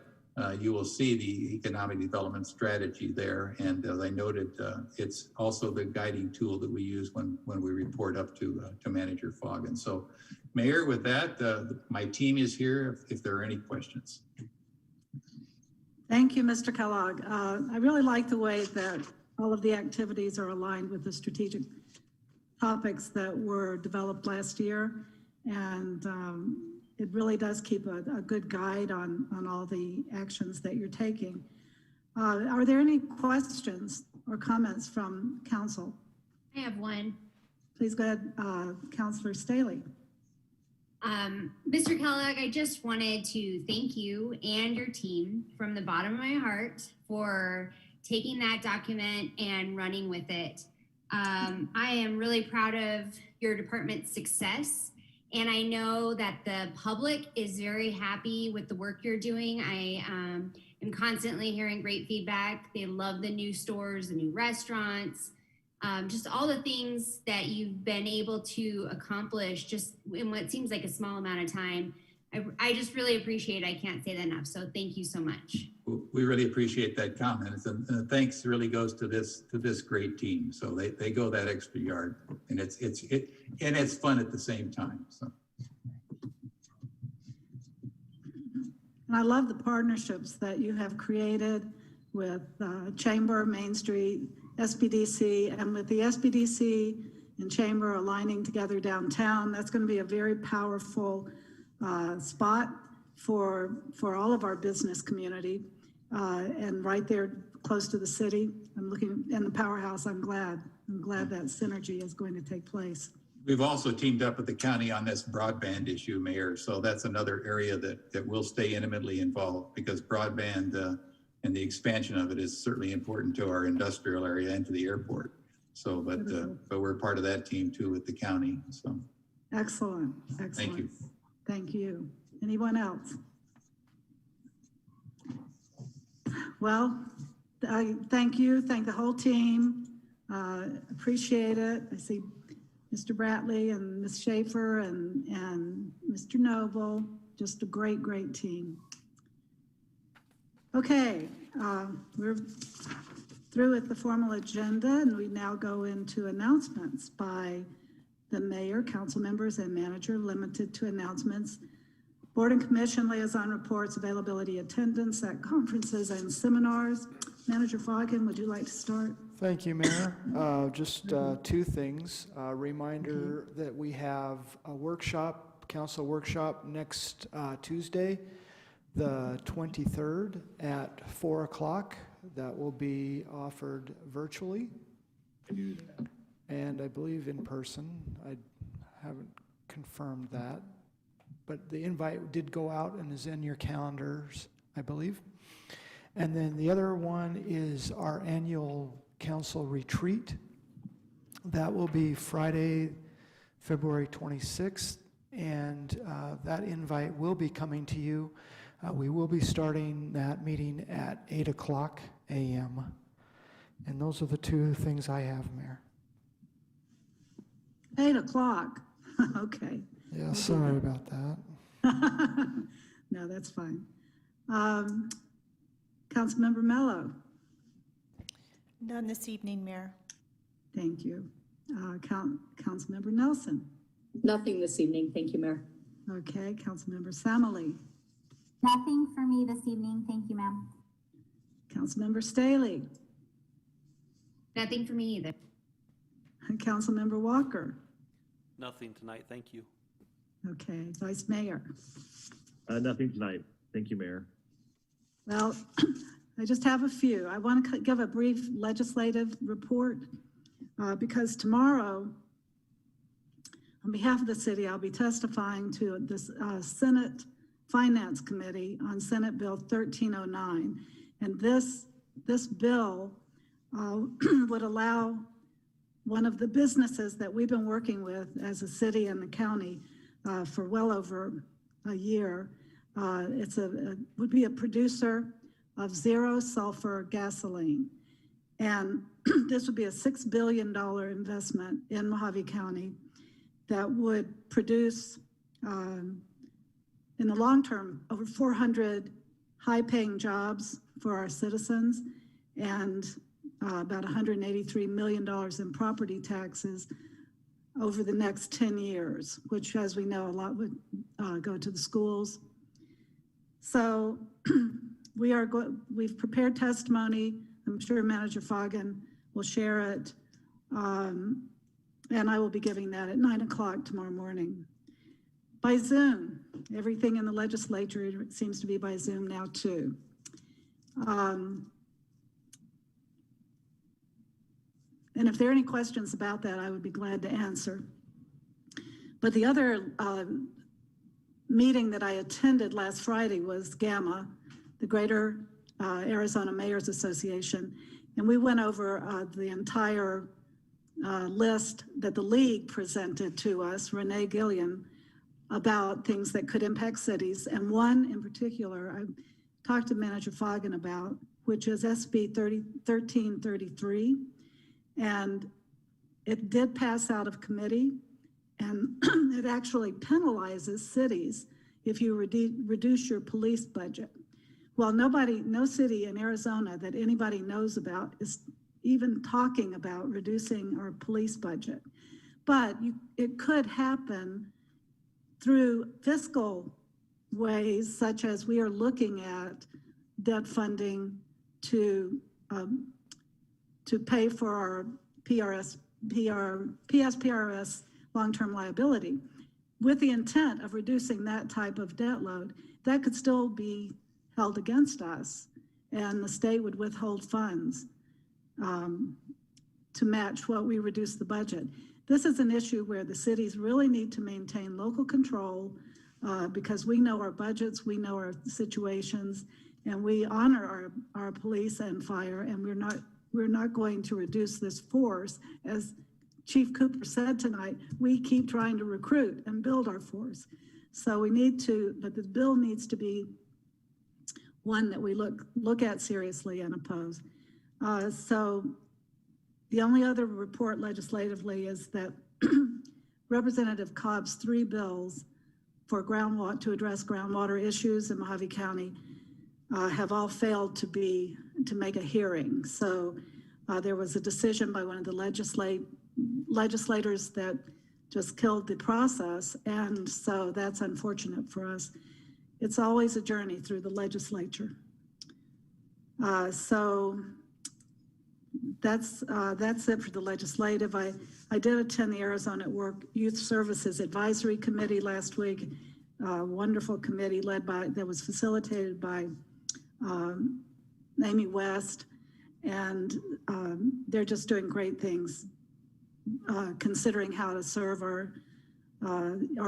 you will see the economic development strategy there. And as I noted, it's also the guiding tool that we use when we report up to Manager Fogg. And so, Mayor, with that, my team is here if there are any questions.
Thank you, Mr. Kellogg. I really like the way that all of the activities are aligned with the strategic topics that were developed last year. And it really does keep a good guide on all the actions that you're taking. Are there any questions or comments from council?
I have one.
Please go ahead, Councilor Staley.
Mr. Kellogg, I just wanted to thank you and your team from the bottom of my heart for taking that document and running with it. I am really proud of your department's success, and I know that the public is very happy with the work you're doing. I am constantly hearing great feedback. They love the new stores, the new restaurants, just all the things that you've been able to accomplish just in what seems like a small amount of time. I just really appreciate it. I can't say that enough. So thank you so much.
We really appreciate that comment. And thanks really goes to this great team. So they go that extra yard, and it's fun at the same time. So.
And I love the partnerships that you have created with Chamber, Main Street, SBDC, and with the SBDC and Chamber aligning together downtown. That's going to be a very powerful spot for all of our business community, and right there close to the city. I'm looking in the powerhouse. I'm glad that synergy is going to take place.
We've also teamed up with the county on this broadband issue, Mayor. So that's another area that will stay intimately involved, because broadband and the expansion of it is certainly important to our industrial area and to the airport. So, but we're part of that team too with the county. So
excellent.
Thank you.
Thank you. Anyone else? Well, I thank you. Thank the whole team. Appreciate it. I see Mr. Bratley and Ms. Schaefer and Mr. Noble. Just a great, great team. Okay, we're through with the formal agenda, and we now go into announcements by the mayor, council members, and manager, limited to announcements. Board and commission liaison reports, availability, attendance at conferences and seminars. Manager Foggen, would you like to start?
Thank you, Mayor. Just 2 things. A reminder that we have a workshop, council workshop next Tuesday, the 23rd at 4 o'clock. That will be offered virtually and I believe in person. I haven't confirmed that, but the invite did go out and is in your calendars, I believe. And then the other one is our annual council retreat. That will be Friday, February 26th, and that invite will be coming to you. We will be starting that meeting at 8 o'clock a.m. And those are the 2 things I have, Mayor.
8 o'clock. Okay.
Yeah, sorry about that.
No, that's fine. Councilmember Mello.
None this evening, Mayor.
Thank you. Councilmember Nelson.
Nothing this evening. Thank you, Mayor.
Okay, Councilmember Samali.
Nothing for me this evening. Thank you, ma'am.
Councilmember Staley.
Nothing for me either.
Councilmember Walker.
Nothing tonight, thank you.
Okay, Vice Mayor.
Nothing tonight. Thank you, Mayor.
Well, I just have a few. I want to give a brief legislative report. because tomorrow, on behalf of the city, I'll be testifying to this Senate Finance Committee on Senate Bill 1309. And this bill would allow one of the businesses that we've been working with as a city and the county for well over a year. Would be a producer of zero sulfur gasoline. And this would be a $6 billion investment in Mojave County that would produce, in the long term, over 400 high-paying jobs for our citizens and about $183 million in property taxes over the next 10 years, which, as we know, a lot would go to the schools. So we've prepared testimony. I'm sure Manager Foggin will share it. And I will be giving that at 9 o'clock tomorrow morning. By Zoom, everything in the legislature seems to be by Zoom now too. And if there are any questions about that, I would be glad to answer. But the other meeting that I attended last Friday was GAMA, the Greater Arizona Mayors Association. And we went over the entire list that the league presented to us, Renee Gillian, about things that could impact cities. And one in particular, I talked to Manager Foggin about, which is SB 1333. And it did pass out of committee, and it actually penalizes cities if you reduce your police budget. Well, no city in Arizona that anybody knows about is even talking about reducing our police budget. But it could happen through fiscal ways, such as we are looking at debt funding to pay for our PSPRS long-term liability, with the intent of reducing that type of debt load. That could still be held against us, and the state would withhold funds to match what we reduce the budget. This is an issue where the cities really need to maintain local control because we know our budgets, we know our situations, and we honor our police and fire, and we're not going to reduce this force. As Chief Cooper said tonight, we keep trying to recruit and build our force. So we need to, but the bill needs to be one that we look at seriously and oppose. So the only other report legislatively is that Representative Cobb's 3 bills for to address groundwater issues in Mojave County have all failed to make a hearing. So there was a decision by one of the legislators that just killed the process, and so that's unfortunate for us. It's always a journey through the legislature. So that's it for the legislative. I did attend the Arizona at Work Youth Services Advisory Committee last week, a wonderful committee that was facilitated by Amy West, and they're just doing great things, considering how to serve our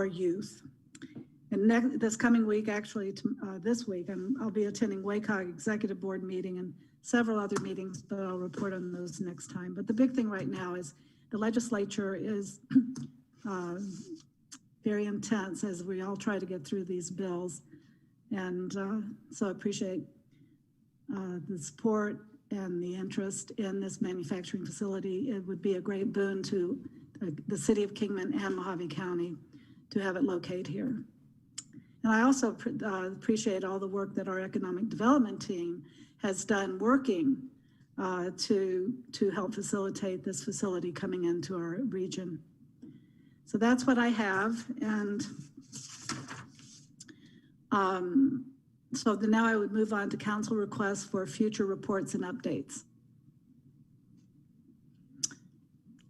youth. And this coming week, actually this week, I'll be attending WACOG Executive Board meeting and several other meetings, but I'll report on those next time. But the big thing right now is the legislature is very intense as we all try to get through these bills. And so I appreciate the support and the interest in this manufacturing facility. It would be a great boon to the city of Kingman and Mojave County to have it locate here. And I also appreciate all the work that our economic development team has done working to help facilitate this facility coming into our region. So that's what I have. And so now I would move on to council requests for future reports and updates.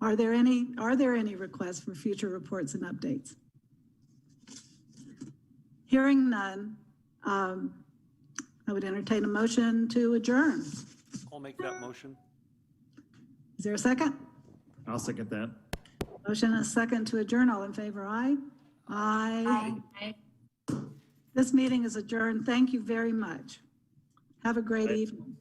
Are there any requests for future reports and updates? Hearing none, I would entertain a motion to adjourn.
I'll make that motion.
Is there a second?
I'll second that.
Motion and a second to adjourn. All in favor, aye? Aye. This meeting is adjourned. Thank you very much. Have a great evening.